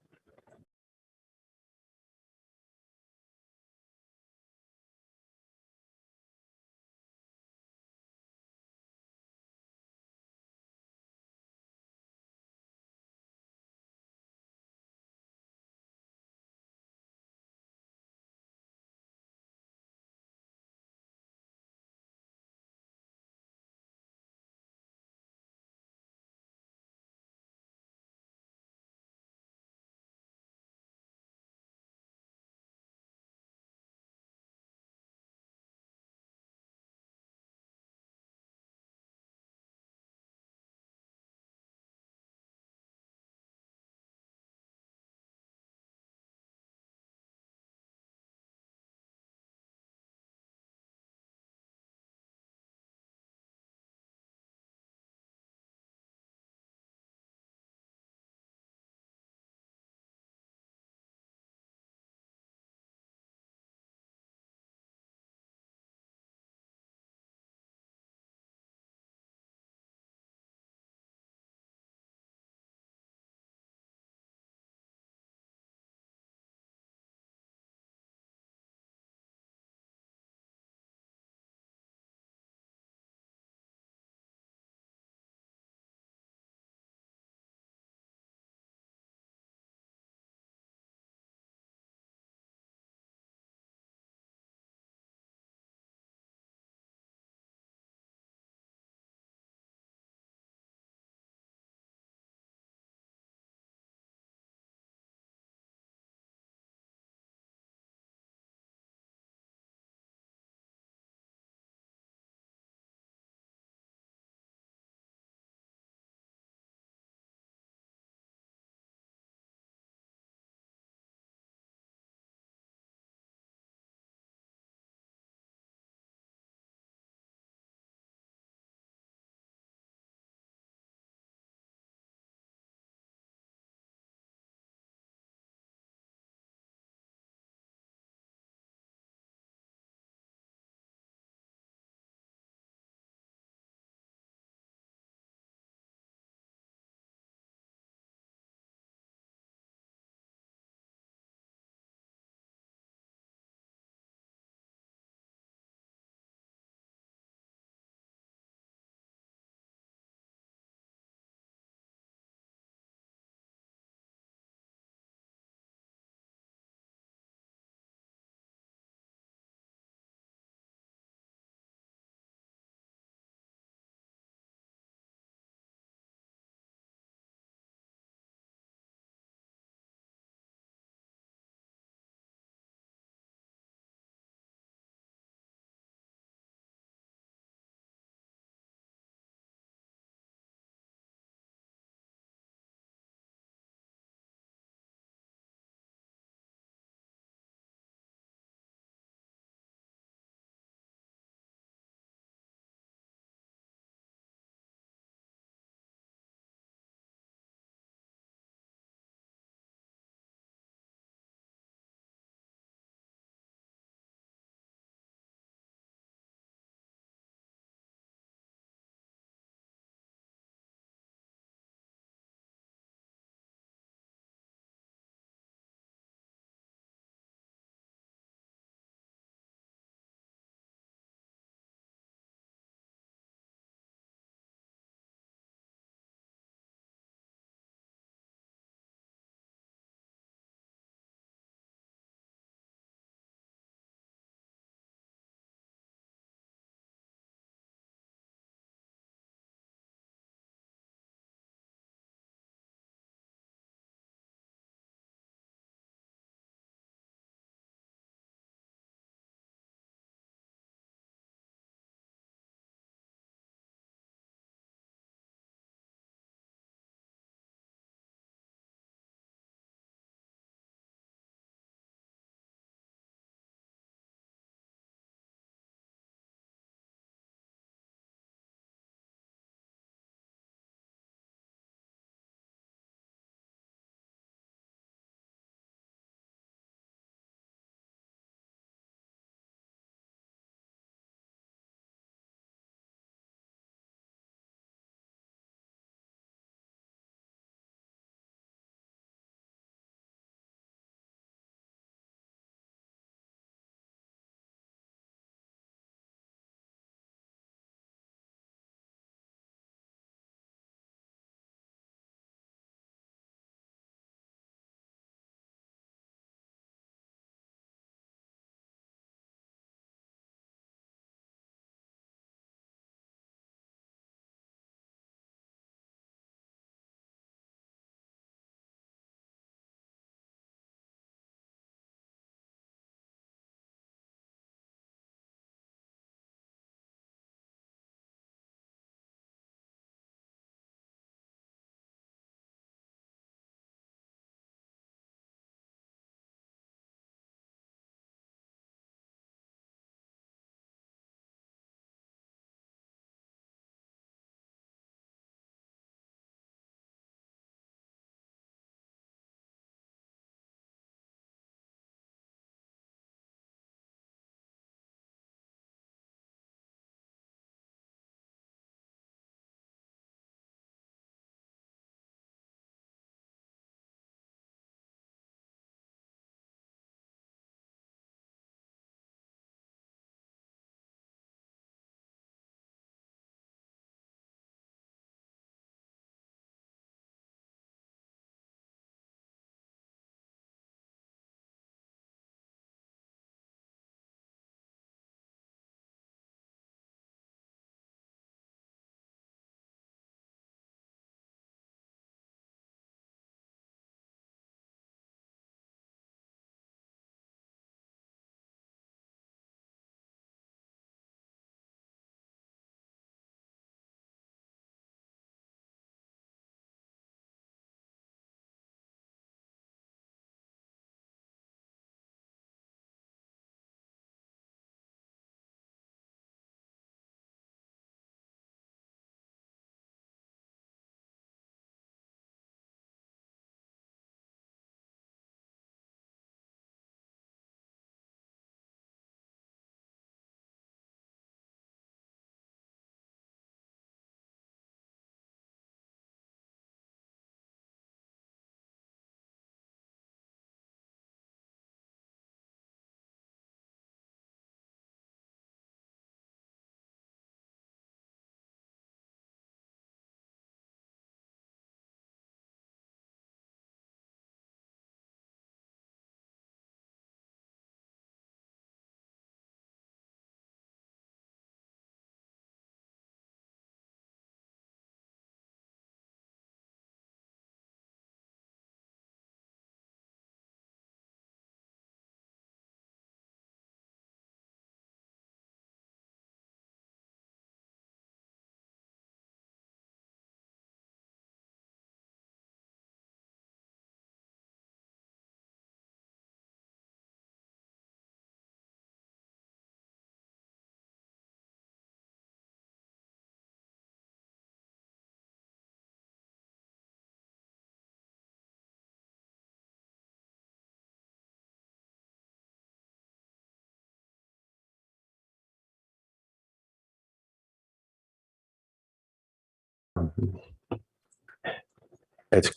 It's,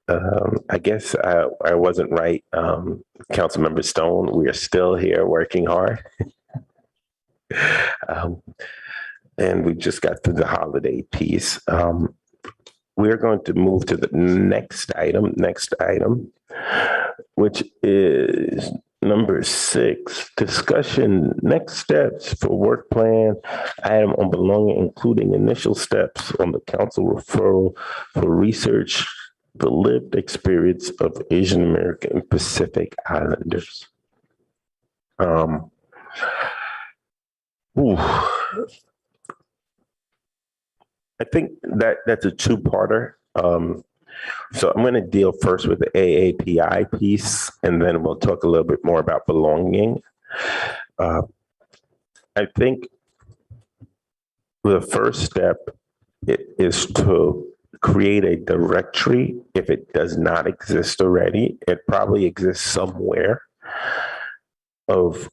I guess I wasn't right. Councilmember Stone, we are still here working hard. And we just got through the holiday piece. We're going to move to the next item, which is number 6, discussion next steps for work plan item on belonging, including initial steps on the council referral for research, the lived experience of Asian American and Pacific Islanders. I think that's a two-parter. So I'm going to deal first with the AAPI piece, and then we'll talk a little bit more about belonging. I think the first step is to create a directory. If it does not exist already, it probably exists somewhere, of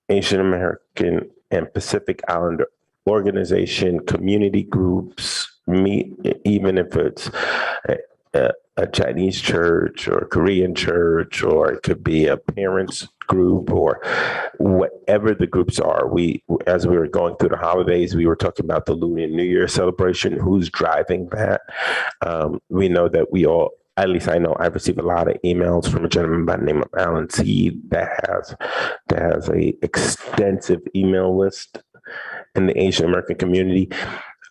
Asian American and Pacific Islander organization, community groups, even if it's a Chinese church or a Korean church, or it could be a parents group, or whatever the groups are. As we were going through the holidays, we were talking about the Lunar New Year celebration. Who's driving that? We know that we all, at least I know, I receive a lot of emails from a gentleman by the name of Alan C. that has a extensive email list in the Asian American community.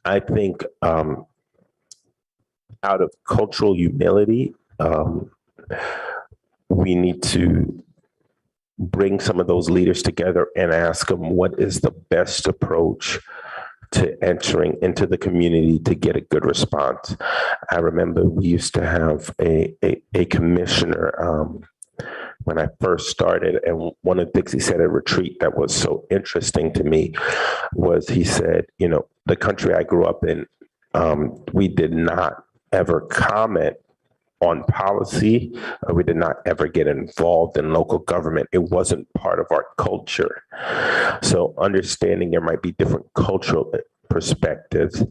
I think out of cultural humility, we need to bring some of those leaders together and ask them what is the best approach to entering into the community to get a good response. I remember we used to have a commissioner when I first started, and one of the things he said at retreat that was so interesting to me was he said, the country I grew up in, we did not ever comment on policy. We did not ever get involved in local government. It wasn't part of our culture. So understanding there might be different cultural perspectives,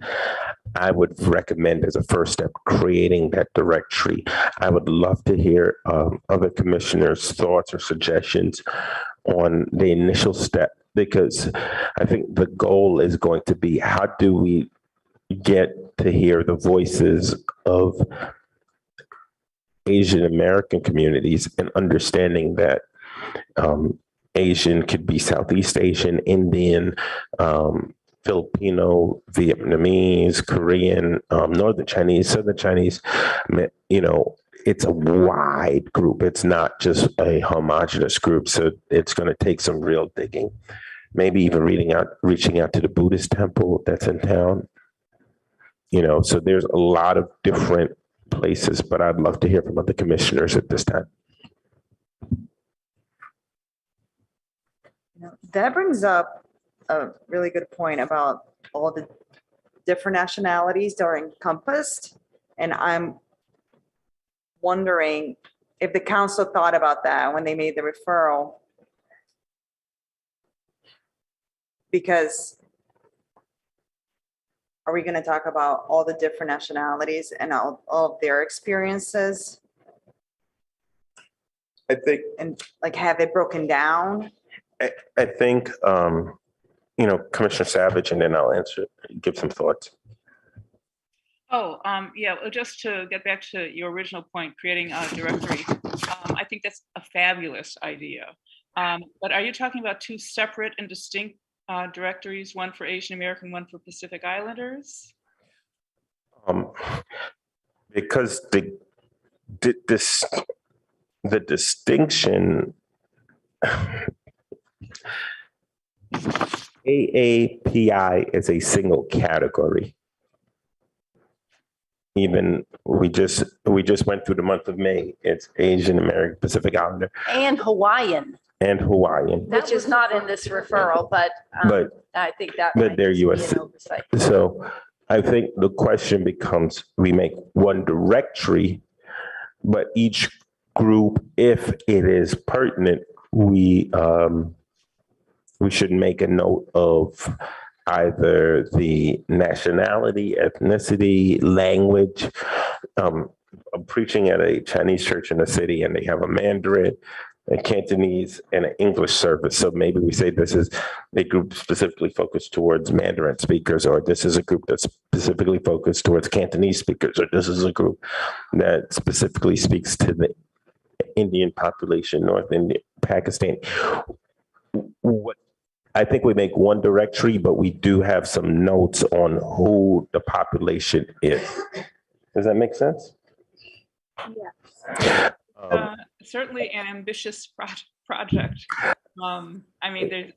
I would recommend as a first step creating that directory. I would love to hear other commissioners' thoughts or suggestions on the initial step, because I think the goal is going to be, how do we get to hear the voices of Asian American communities, and understanding that Asian could be Southeast Asian, Indian, Filipino, Vietnamese, Korean, Northern Chinese, Southern Chinese. It's a wide group. It's not just a homogenous group. So it's going to take some real digging. Maybe even reaching out to the Buddhist temple that's in town. So there's a lot of different places, but I'd love to hear from other commissioners at this time.
That brings up a really good point about all the different nationalities that are encompassed. And I'm wondering if the council thought about that when they made the referral. Because are we going to talk about all the different nationalities and all of their experiences?
I think,
and like have it broken down?
I think, Commissioner Savage, and then I'll give some thoughts.
Yeah, just to get back to your original point, creating a directory, I think that's a fabulous idea. But are you talking about two separate and distinct directories, one for Asian American, one for Pacific Islanders?
Because the distinction, AAPI is a single category. Even we just went through the month of May. It's Asian American, Pacific Islander,
And Hawaiian,
which
is not in this referral, but I think that.
But they're
might
US.
just be an oversight.
So I think the question becomes, we make one directory, but each group, if it is pertinent, we should make a note of either the nationality, ethnicity, language. I'm preaching at a Chinese church in the city, and they have a Mandarin, a Cantonese, and an English service. So maybe we say this is a group specifically focused towards Mandarin speakers, or this is a group that's specifically focused towards Cantonese speakers, or this is a group that specifically speaks to the Indian population, North Indian, Pakistan. What I think we make one directory, but we do have some notes on who the population is. Does that make sense?
Yes. Certainly an ambitious project. I mean,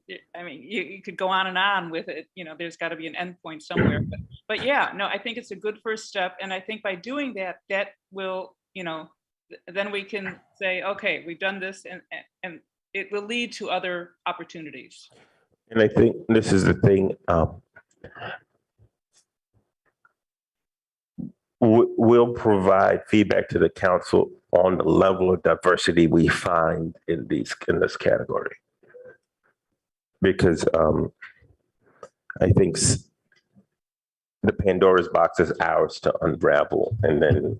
you could go on and on with it. You know, there's got to be an endpoint somewhere. But yeah, no, I think it's a good first step. And I think by doing that, that will, you know, then we can say, okay, we've done this, and it will lead to other opportunities.
And I think this is the thing. We'll provide feedback to the council on the level of diversity we find in this category, because I think the Pandora's box is ours to unravel and then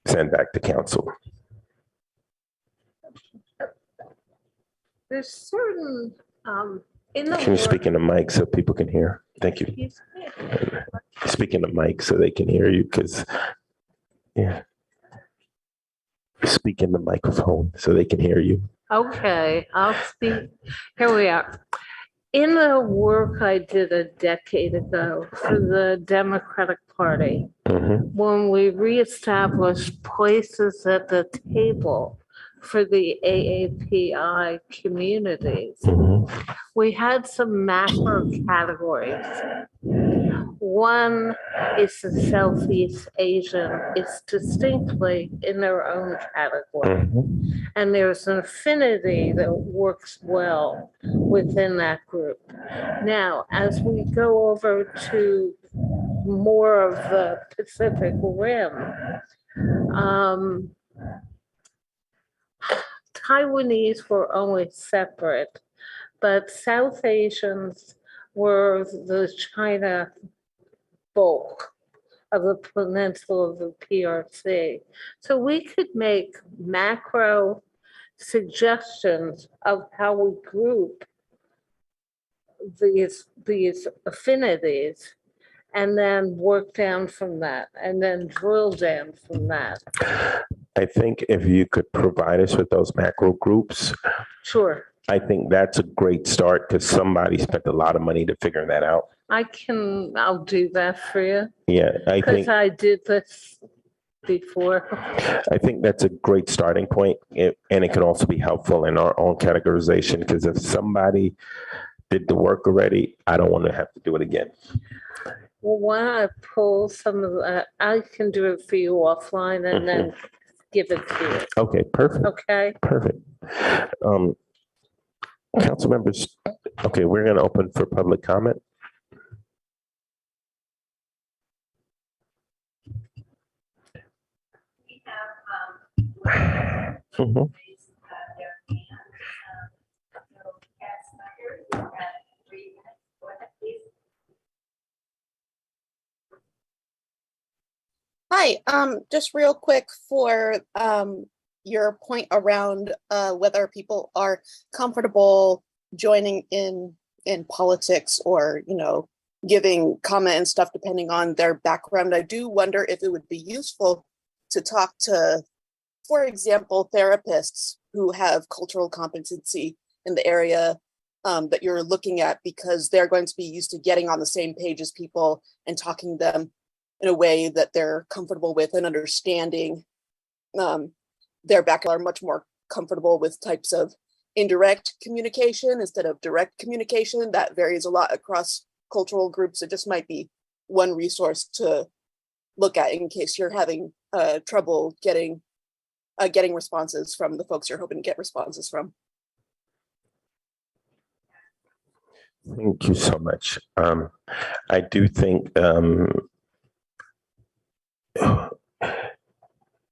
send back to council.
There's certain
Can you speak in the mic so people can hear? Thank you. Speak in the mic so they can hear you, because yeah. Speak in the microphone so they can hear you.
Okay, I'll speak. Here we are. In the work I did a decade ago for the Democratic Party, when we reestablished places at the table for the AAPI communities, we had some macro categories. One is the Southeast Asian. It's distinctly in their own category. And there's an affinity that works well within that group. Now, as we go over to more of the Pacific Rim, Taiwanese were always separate, but South Asians were the China bulk of the peninsula of the PRC. So we could make macro suggestions of how we group these affinities, and then work down from that, and then drill down from that.
I think if you could provide us with those macro groups.
Sure.
I think that's a great start, because somebody spent a lot of money to figure that out.
I'll do that for you.
Yeah,
because I did this before.
I think that's a great starting point, and it can also be helpful in our own categorization, because if somebody did the work already, I don't want to have to do it again.
Well, why don't I pull some of that? I can do it for you offline and then give it to you.
Okay, perfect.
Okay.
Perfect. Council members, okay, we're going to open for public comment.
We have
Hi, just real quick for your point around whether people are comfortable joining in politics, or, you know, giving comment and stuff depending on their background. I do wonder if it would be useful to talk to, for example, therapists who have cultural competency in the area that you're looking at, because they're going to be used to getting on the same page as people and talking to them in a way that they're comfortable with and understanding. Their background are much more comfortable with types of indirect communication instead of direct communication. That varies a lot across cultural groups. It just might be one resource to look at in case you're having trouble getting responses from the folks you're hoping to get responses from.
Thank you so much. I do think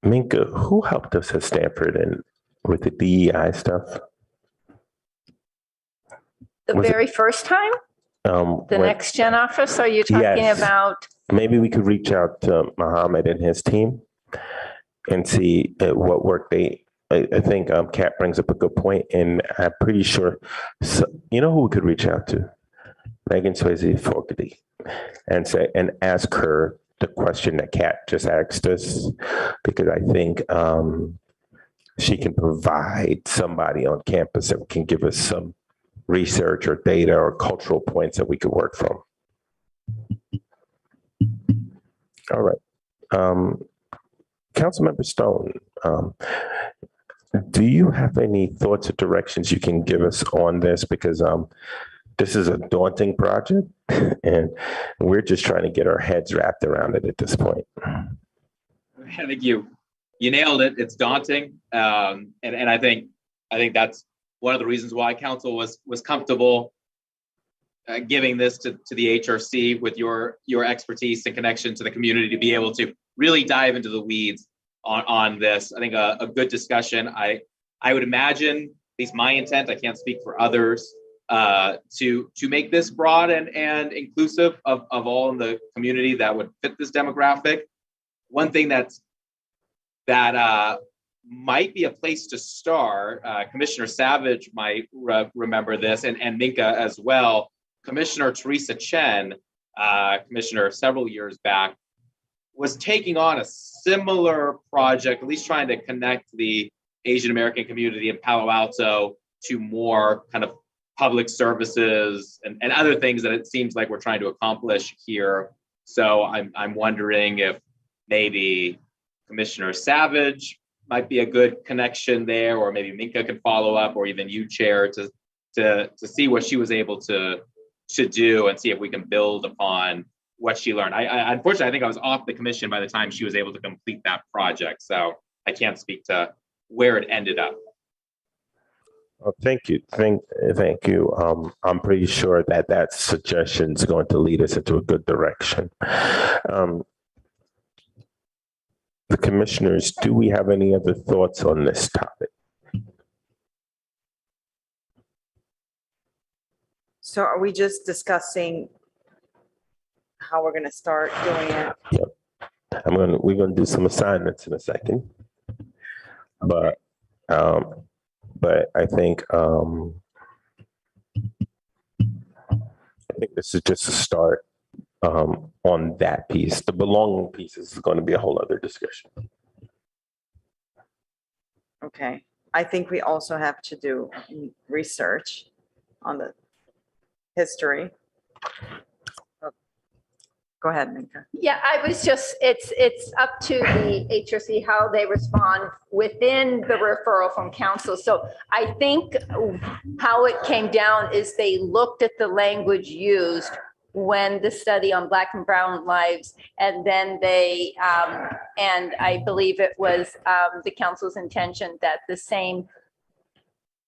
Minka, who helped us at Stanford and with the DEI stuff?
The very first time?
The Next Gen office, are you talking
Yes.
about?
Maybe we could reach out to Mohammed and his team and see what work I think Kat brings up a good point, and I'm pretty sure, you know who we could reach out to? Megan Swayze Fogarty, and ask her the question that Kat just asked us, because I think she can provide somebody on campus that can give us some research or data or cultural points that we could work from. All right. Councilmember Stone, do you have any thoughts or directions you can give us on this? Because this is a daunting project and we're just trying to get our heads wrapped around it at this point.
I think you nailed it. It's daunting. And I think that's one of the reasons why council was comfortable giving this to the HRC with your expertise and connection to the community to be able to really dive into the weeds on this. I think a good discussion. I would imagine, at least my intent, I can't speak for others, to make this broad and inclusive of all in the community that would fit this demographic. One thing that might be a place to start, Commissioner Savage might remember this, and Minka as well. Commissioner Teresa Chen, commissioner several years back, was taking on a similar project, at least trying to connect the Asian American community in Palo Alto to more kind of public services and other things that it seems like we're trying to accomplish here. So I'm wondering if maybe Commissioner Savage might be a good connection there, or maybe Minka could follow up, or even you, Chair, to see what she was able to do and see if we can build upon what she learned. I unfortunately, I think I was off the commission by the time she was able to complete that project. So I can't speak to where it ended up.
Well, thank you. Thank you. I'm pretty sure that suggestion is going to lead us into a good direction. The commissioners, do we have any other thoughts on this topic?
So are we just discussing how we're going to start doing it?
Yep. We're going to do some assignments in a second, but I think this is just a start on that piece. The belonging piece is going to be a whole other discussion.
Okay. I think we also have to do research on the history. Go ahead, Minka.
Yeah, I was just, it's up to the HRC how they respond within the referral from council. So I think how it came down is they looked at the language used when the study on Black and Brown lives, and then they, and I believe it was the council's intention that the same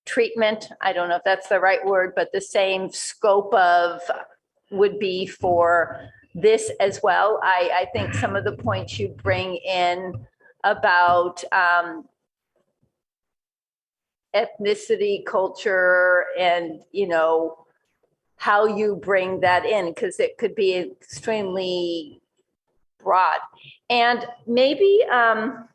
treatment, I don't know if that's the right word, but the same scope of would be for this as well. I think some of the points you bring in about ethnicity, culture, and, you know, how you bring that in, because it could be extremely broad. And maybe I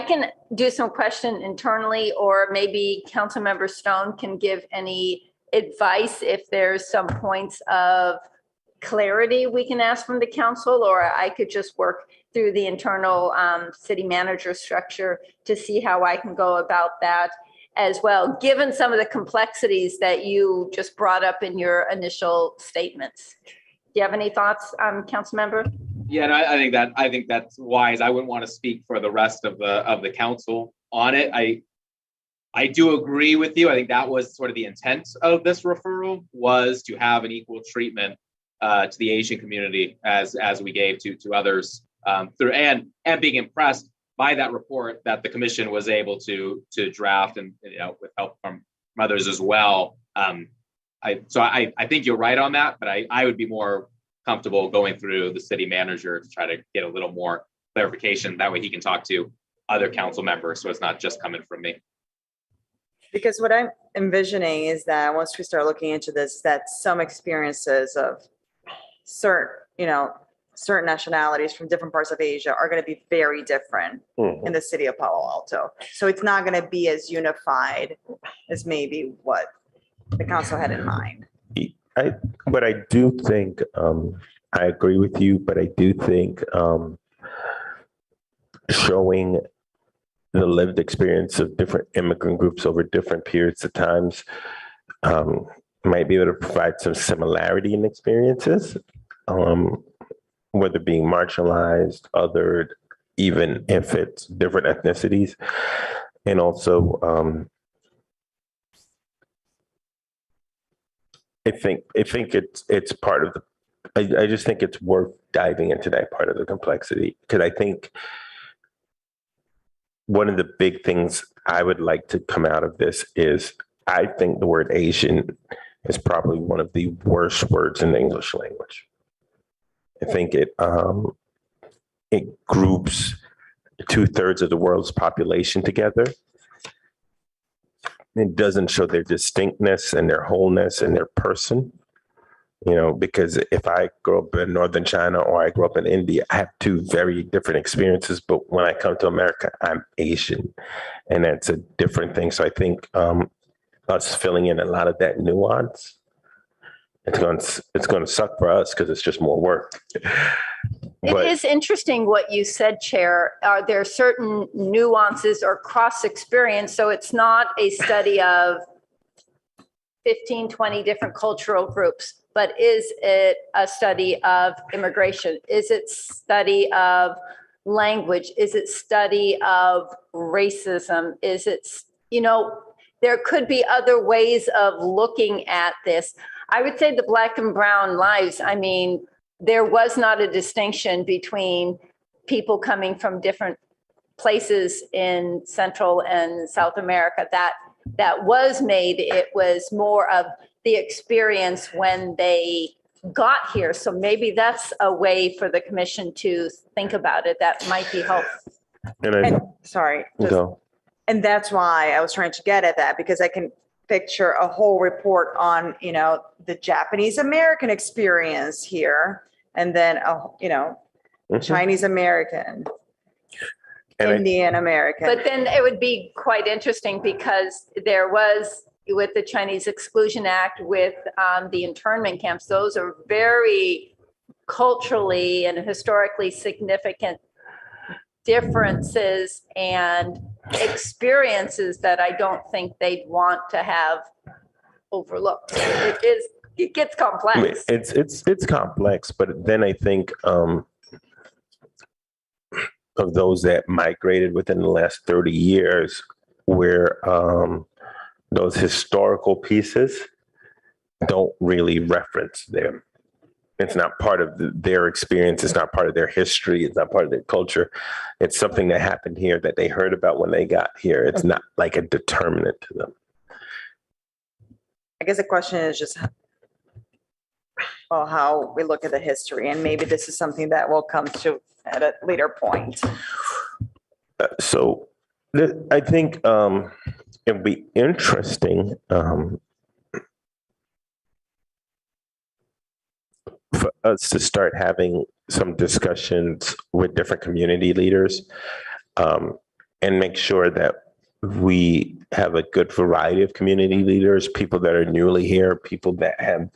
can do some question internally, or maybe Councilmember Stone can give any advice if there's some points of clarity we can ask from the council, or I could just work through the internal city manager structure to see how I can go about that as well, given some of the complexities that you just brought up in your initial statements. Do you have any thoughts, council member?
Yeah, no, I think that's wise. I wouldn't want to speak for the rest of the council on it. I do agree with you. I think that was sort of the intent of this referral, was to have an equal treatment to the Asian community as we gave to others through, and being impressed by that report that the commission was able to draft, and, you know, with help from others as well. I think you're right on that, but I would be more comfortable going through the city manager to try to get a little more clarification. That way he can talk to other council members, so it's not just coming from me.
Because what I'm envisioning is that once we start looking into this, that some experiences of certain nationalities from different parts of Asia are going to be very different in the city of Palo Alto. So it's not going to be as unified as maybe what the council had in mind.
But I do think, I agree with you, but I do think showing the lived experience of different immigrant groups over different periods of times might be able to provide some similarity in experiences, whether being marginalized, othered, even if it's different ethnicities. And also, I think it's part of the, I just think it's worth diving into that part of the complexity, because I think one of the big things I would like to come out of this is I think the word Asian is probably one of the worst words in the English language. I think it groups 2/3 of the world's population together. It doesn't show their distinctness and their wholeness and their person. Because if I grow up in Northern China or I grew up in India, I have two very different experiences. But when I come to America, I'm Asian, and that's a different thing. So I think us filling in a lot of that nuance, it's going to suck for us because it's just more work.
It is interesting what you said, Chair. Are there certain nuances or cross experience? So it's not a study of 15, 20 different cultural groups, but is it a study of immigration? Is it study of language? Is it study of racism? Is it, there could be other ways of looking at this. I would say the Black and brown lives, there was not a distinction between people coming from different places in Central and South America. That was made. It was more of the experience when they got here. So maybe that's a way for the commission to think about it. That might be helpful.
And that's why I was trying to get at that, because I can picture a whole report on, the Japanese American experience here, and then, Chinese American, Indian American.
But then it would be quite interesting, because there was, with the Chinese Exclusion Act, with the internment camps, those are very culturally and historically significant differences and experiences that I don't think they'd want to have overlooked. It gets complex.
It's complex, but then I think of those that migrated within the last 30 years, where those historical pieces don't really reference them. It's not part of their experience. It's not part of their history. It's not part of their culture. It's something that happened here that they heard about when they got here. It's not like a determinant to them.
I guess the question is just, how we look at the history, and maybe this is something that will come to at a later point.
I think it'd be interesting for us to start having some discussions with different community leaders, and make sure that we have a good variety of community leaders, people that are newly here, people that have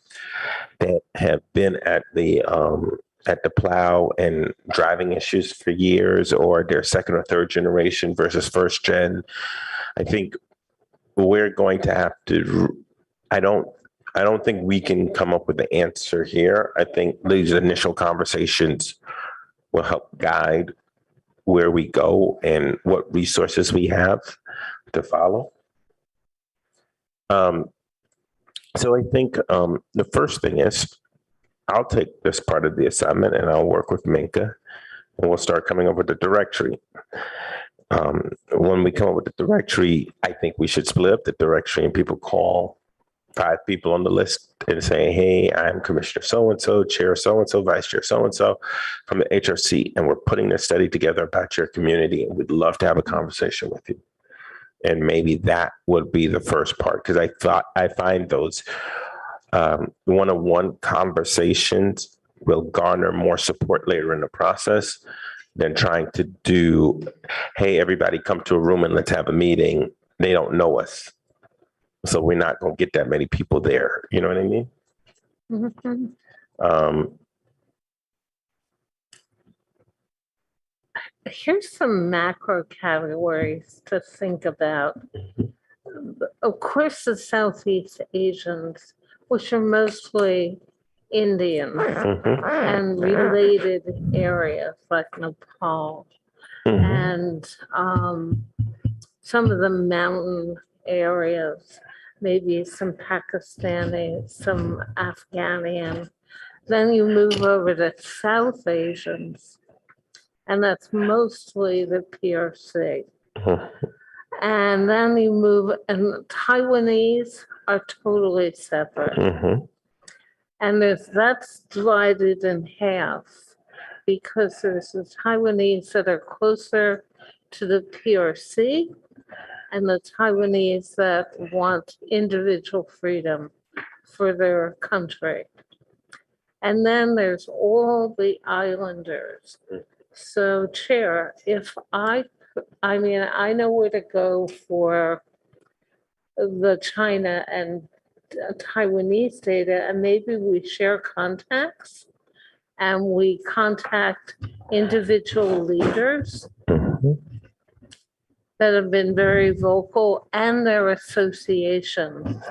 been at the plow and driving issues for years, or they're second or third generation versus first gen. I think we're going to have to, I don't think we can come up with the answer here. I think these initial conversations will help guide where we go and what resources we have to follow. So I think the first thing is, I'll take this part of the assignment and I'll work with Minka, and we'll start coming up with the directory. When we come up with the directory, I think we should split up the directory and people call 5 people on the list and say, hey, I'm Commissioner so-and-so, Chair so-and-so, Vice Chair so-and-so from the HRC, and we're putting this study together about your community, and we'd love to have a conversation with you. And maybe that would be the first part, because I find those one-on-one conversations will garner more support later in the process than trying to do, hey, everybody come to a room and let's have a meeting. They don't know us. So we're not going to get that many people there. You know what I mean?
Mhm. Here's some macro categories to think about. Of course, the Southeast Asians, which are mostly Indian and related areas like Nepal and some of the mountain areas, maybe some Pakistani, some Afghanian. Then you move over to South Asians, and that's mostly the PRC. And then you move, and Taiwanese are totally separate. And that's divided in half because there's the Taiwanese that are closer to the PRC and the Taiwanese that want individual freedom for their country. And then there's all the islanders. So Chair, if I know where to go for the China and Taiwanese data, and maybe we share contacts and we contact individual leaders that have been very vocal and their associations.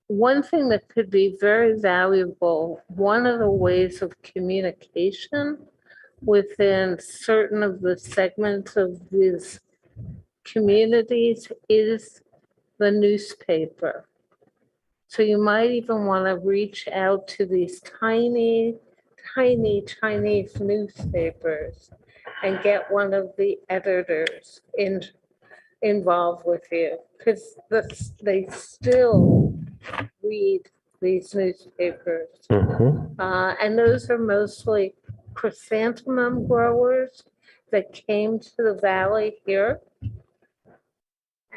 One thing that could be very valuable, one of the ways of communication within certain of the segments of these communities is the newspaper. So you might even want to reach out to these tiny Chinese newspapers and get one of the editors involved with you, because they still read these newspapers. And those are mostly chrysanthemum growers that came to the valley here.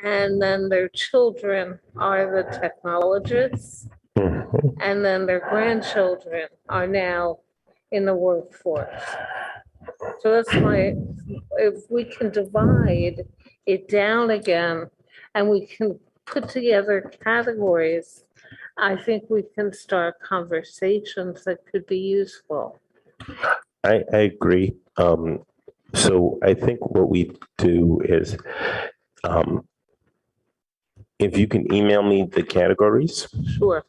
And then their children are the technologists. And then their grandchildren are now in the workforce. So that's why if we can divide it down again and we can put together categories, I think we can start conversations that could be useful.
I agree. So I think what we do is, if you can email me the categories.
Sure.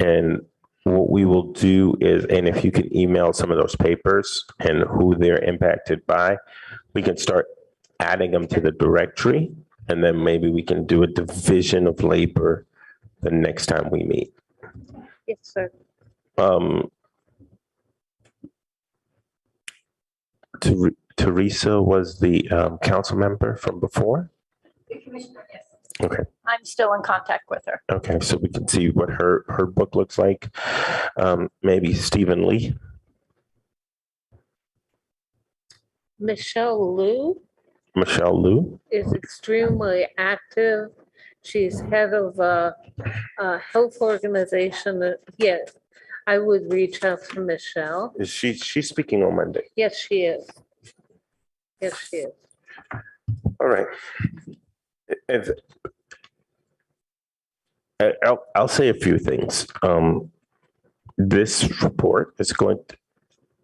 And what we will do is, and if you can email some of those papers and who they're impacted by, we can start adding them to the directory. And then maybe we can do a division of labor the next time we meet.
Yes, sir.
Teresa was the council member from before?
The commissioner, yes.
Okay.
I'm still in contact with her.
Okay, so we can see what her book looks like. Maybe Stephen Lee.
Michelle Liu is extremely active. She's head of a health organization. Yes, I would reach out to Michelle.
Is she's speaking on Monday?
Yes, she is. Yes, she is.
All right. I'll say a few things. This report is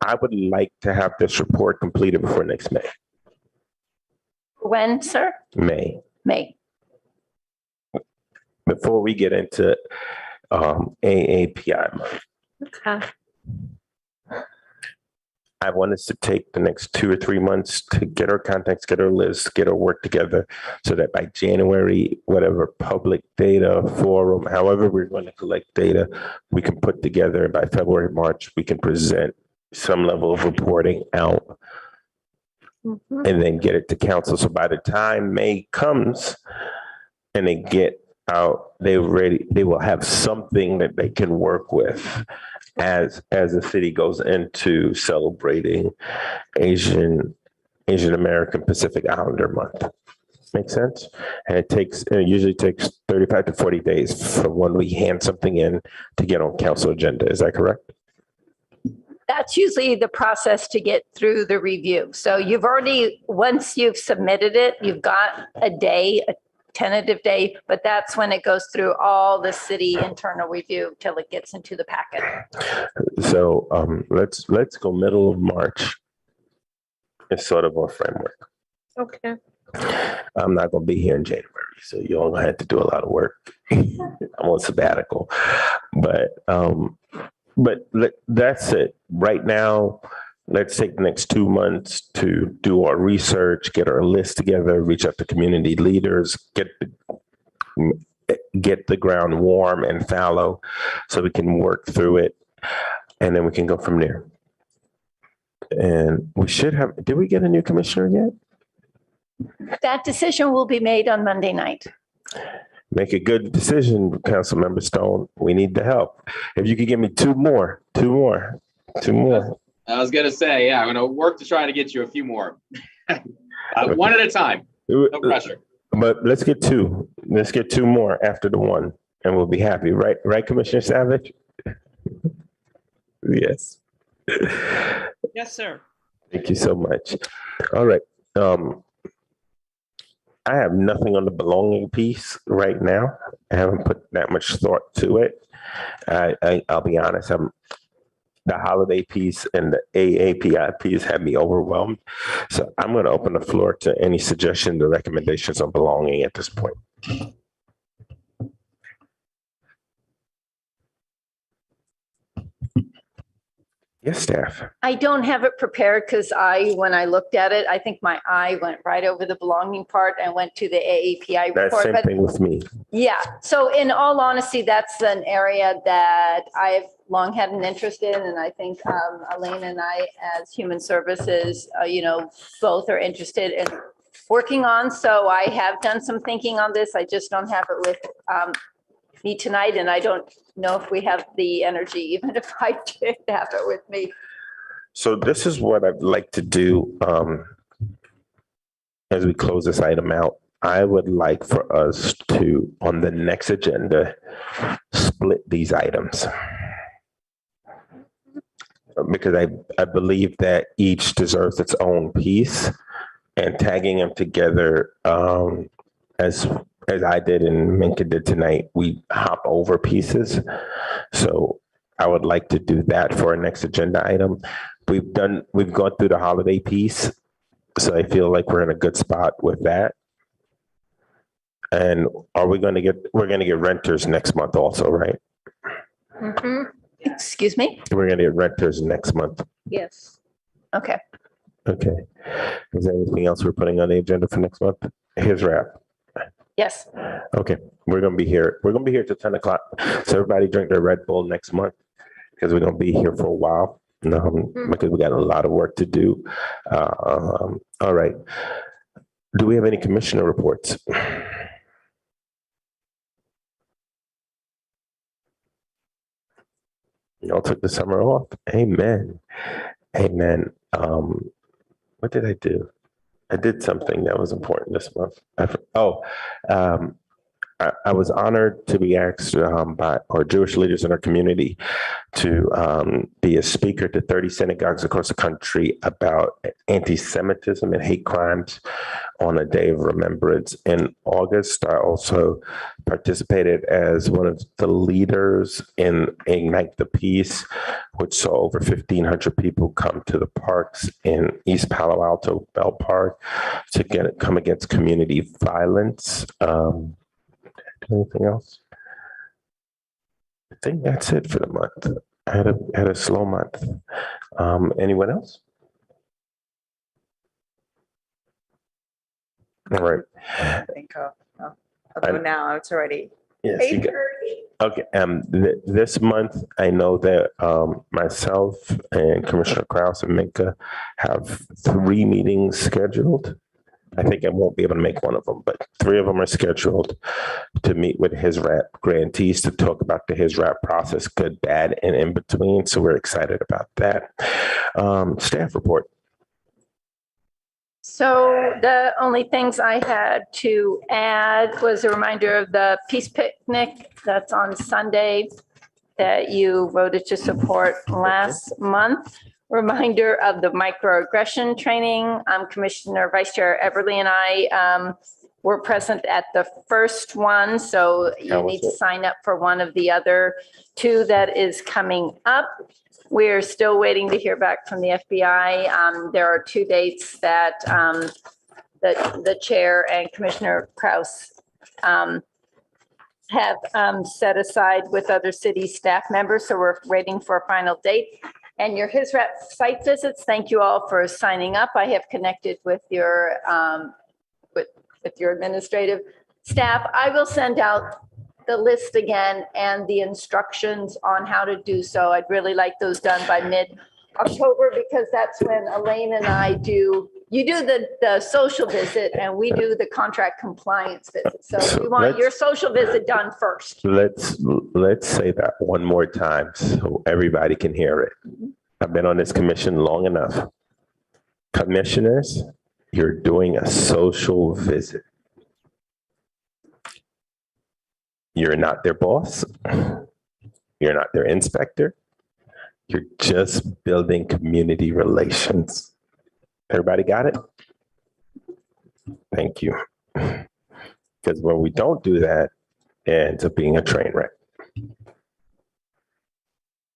I would like to have this report completed before next May.
When, sir?
May. Before we get into AAPI month.
Okay.
I want us to take the next 2 or 3 months to get our contacts, get our lists, get our work together, so that by January, whatever public data forum, however we're going to collect data, we can put together. And by February, March, we can present some level of reporting out and then get it to council. So by the time May comes and they get out, they will have something that they can work with as the city goes into celebrating Asian American Pacific Islander Month. Makes sense. And it usually takes 35 to 40 days from when we hand something in to get on council agenda. Is that correct?
That's usually the process to get through the review. So you've already, once you've submitted it, you've got a day, a tentative day, but that's when it goes through all the city internal review till it gets into the packet.
So let's go middle of March. It's sort of our framework.
Okay.
I'm not going to be here in January, so you all have to do a lot of work. I'm on sabbatical, but that's it. Right now, let's take the next 2 months to do our research, get our list together, reach out to community leaders, get the ground warm and fallow so we can work through it, and then we can go from there. And we should have, did we get a new commissioner yet?
That decision will be made on Monday night.
Make a good decision, Councilmember Stone. We need the help. If you could give me two more.
I was gonna say, yeah, I'm gonna work to try to get you a few more. One at a time. No pressure.
But let's get two. Let's get two more after the one, and we'll be happy. Right, Commissioner Savage? Yes.
Yes, sir.
Thank you so much. All right. I have nothing on the belonging piece right now. I haven't put that much thought to it. I'll be honest. The holiday piece and the AAPI piece have me overwhelmed. So I'm going to open the floor to any suggestions or recommendations on belonging at this point. Yes, staff.
I don't have it prepared because when I looked at it, I think my eye went right over the belonging part and went to the AAPI
That
report.
same thing with me.
Yeah. So in all honesty, that's an area that I've long had an interest in. And I think Elaine and I, as human services, both are interested in working on. So I have done some thinking on this. I just don't have it with me tonight. And I don't know if we have the energy, even if I did have it with me.
So this is what I'd like to do as we close this item out. I would like for us to, on the next agenda, split these items. Because I believe that each deserves its own piece, and tagging them together as I did and Minka did tonight, we hop over pieces. So I would like to do that for our next agenda item. We've gone through the holiday piece, so I feel like we're in a good spot with that. And we're going to get renters next month also, right?
Mm-hmm. Excuse me?
We're going to get renters next month.
Yes. Okay.
Okay. Is there anything else we're putting on the agenda for next month? Here's wrap.
Yes.
Okay. We're going to be here. We're going to be here till 10 o'clock. So everybody drink their Red Bull next month because we're going to be here for a while because we got a lot of work to do. All right. Do we have any commissioner reports? Y'all took the summer off. Amen. Amen. What did I do? I did something that was important this month. I was honored to be asked by our Jewish leaders in our community to be a speaker to 30 synagogues across the country about anti-Semitism and hate crimes on a day of remembrance. In August, I also participated as one of the leaders in Ignite the Peace, which saw over 1,500 people come to the parks in East Palo Alto, Bell Park, to come against community violence. Anything else? I think that's it for the month. I had a slow month. Anyone else? All right.
I think although now it's already
Yes,
8:30.
Okay. This month, I know that myself and Commissioner Krause and Minka have 3 meetings scheduled. I think I won't be able to make one of them, but 3 of them are scheduled to meet with his rap grantees to talk about the his rap process, good, bad, and in between. So we're excited about that. Staff report.
So the only things I had to add was a reminder of the Peace Picnic that's on Sunday that you voted to support last month. Reminder of the microaggression training. Commissioner Vice Chair Everly and I were present at the first one, so you need to sign up for one of the other two that is coming up. We're still waiting to hear back from the FBI. There are 2 dates that the chair and Commissioner Kraus have set aside with other city staff members, so we're waiting for a final date. And your HISRAP site visits, thank you all for signing up. I have connected with your administrative staff. I will send out the list again and the instructions on how to do so. I'd really like those done by mid-October because that's when Elaine and I do, you do the social visit and we do the contract compliance visit. So we want your social visit done first.
Let's say that one more time so everybody can hear it. I've been on this commission long enough. Commissioners, you're doing a social visit. You're not their boss. You're not their inspector. You're just building community relations. Everybody got it? Thank you. Because when we don't do that, it ends up being a train wreck.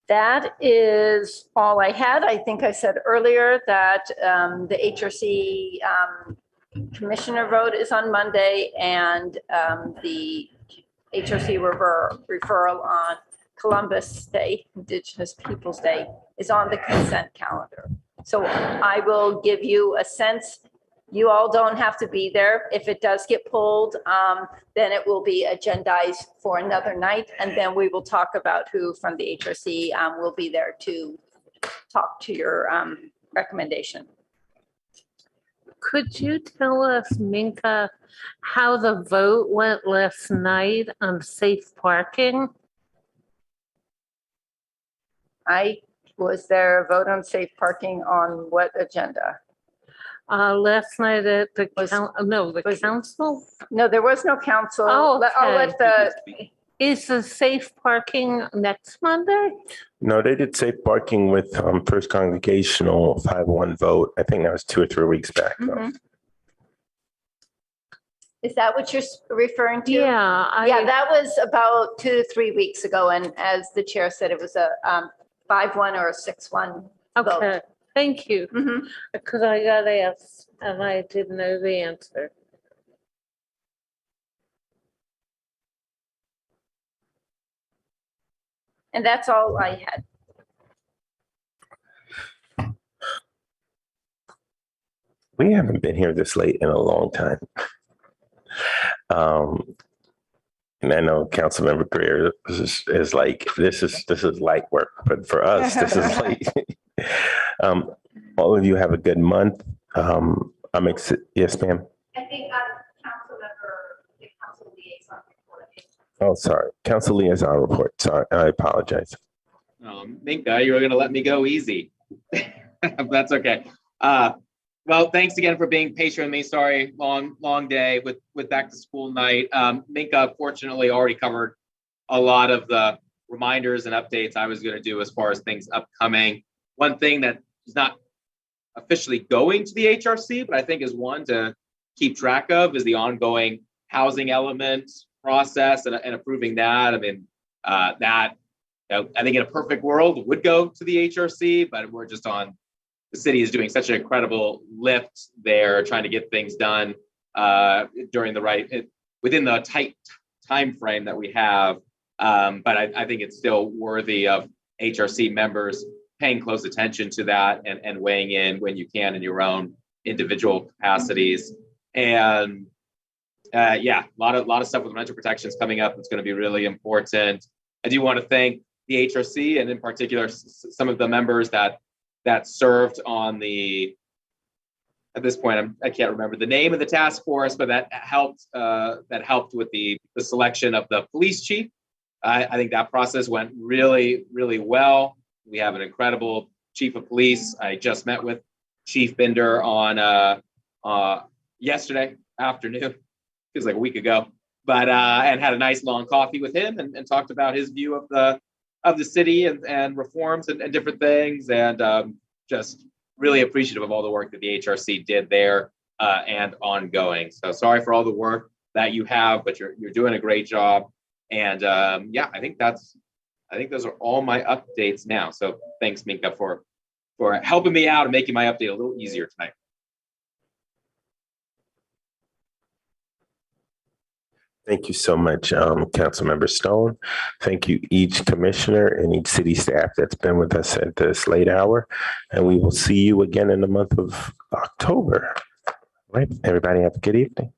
That is all I had. I think I said earlier that the HRC commissioner vote is on Monday and the HRC referral on Columbus Day, Indigenous Peoples Day, is on the consent calendar. So I will give you a sense. You all don't have to be there. If it does get pulled, then it will be agendized for another night. And then we will talk about who from the HRC will be there to talk to your recommendation.
Could you tell us, Minka, how the vote went last night on safe parking?
Was there a vote on safe parking on what agenda?
Last night at the council?
No, there was no council.
Oh,
I'll let the.
Is the safe parking next Monday?
No, they did safe parking with First Congregational 5-1 vote. I think that was 2 or 3 weeks back.
Mm-hmm. Is that what you're referring to?
Yeah.
Yeah, that was about 2 to 3 weeks ago. And as the chair said, it was a 5-1 or a 6-1 vote.
Okay, thank you. Because I got asked and I didn't know the answer.
And that's all I had.
We haven't been here this late in a long time. And I know Councilmember Greer is like, this is light work, but for us, this is like, all of you have a good month. Yes, ma'am.
I think the council liaison report.
Oh, sorry. Council liaison report. Sorry, I apologize.
Minka, you were going to let me go easy. That's okay. Well, thanks again for being patient with me. Sorry, long day with back to school night. Minka fortunately already covered a lot of the reminders and updates I was going to do as far as things upcoming. One thing that is not officially going to the HRC, but I think is one to keep track of is the ongoing housing element process and approving that. I mean, I think in a perfect world would go to the HRC, but we're just on. The city is doing such an incredible lift there, trying to get things done within the tight time frame that we have. But I think it's still worthy of HRC members paying close attention to that and weighing in when you can in your own individual capacities. And a lot of stuff with rental protections coming up. It's going to be really important. I do want to thank the HRC and in particular some of the members that served on at this point, I can't remember the name of the task force, but that helped with the selection of the police chief. I think that process went really, really well. We have an incredible chief of police. I just met with Chief Binder on yesterday afternoon, feels like a week ago, but and had a nice long coffee with him and talked about his view of the city and reforms and different things, and just really appreciative of all the work that the HRC did there and ongoing. So sorry for all the work that you have, but you're doing a great job. And yeah, I think those are all my updates now. So thanks, Minka, for helping me out and making my update a little easier tonight.
Thank you so much, Councilmember Stone. Thank you, each commissioner and each city staff that's been with us at this late hour. And we will see you again in the month of October. All right, everybody have a good evening.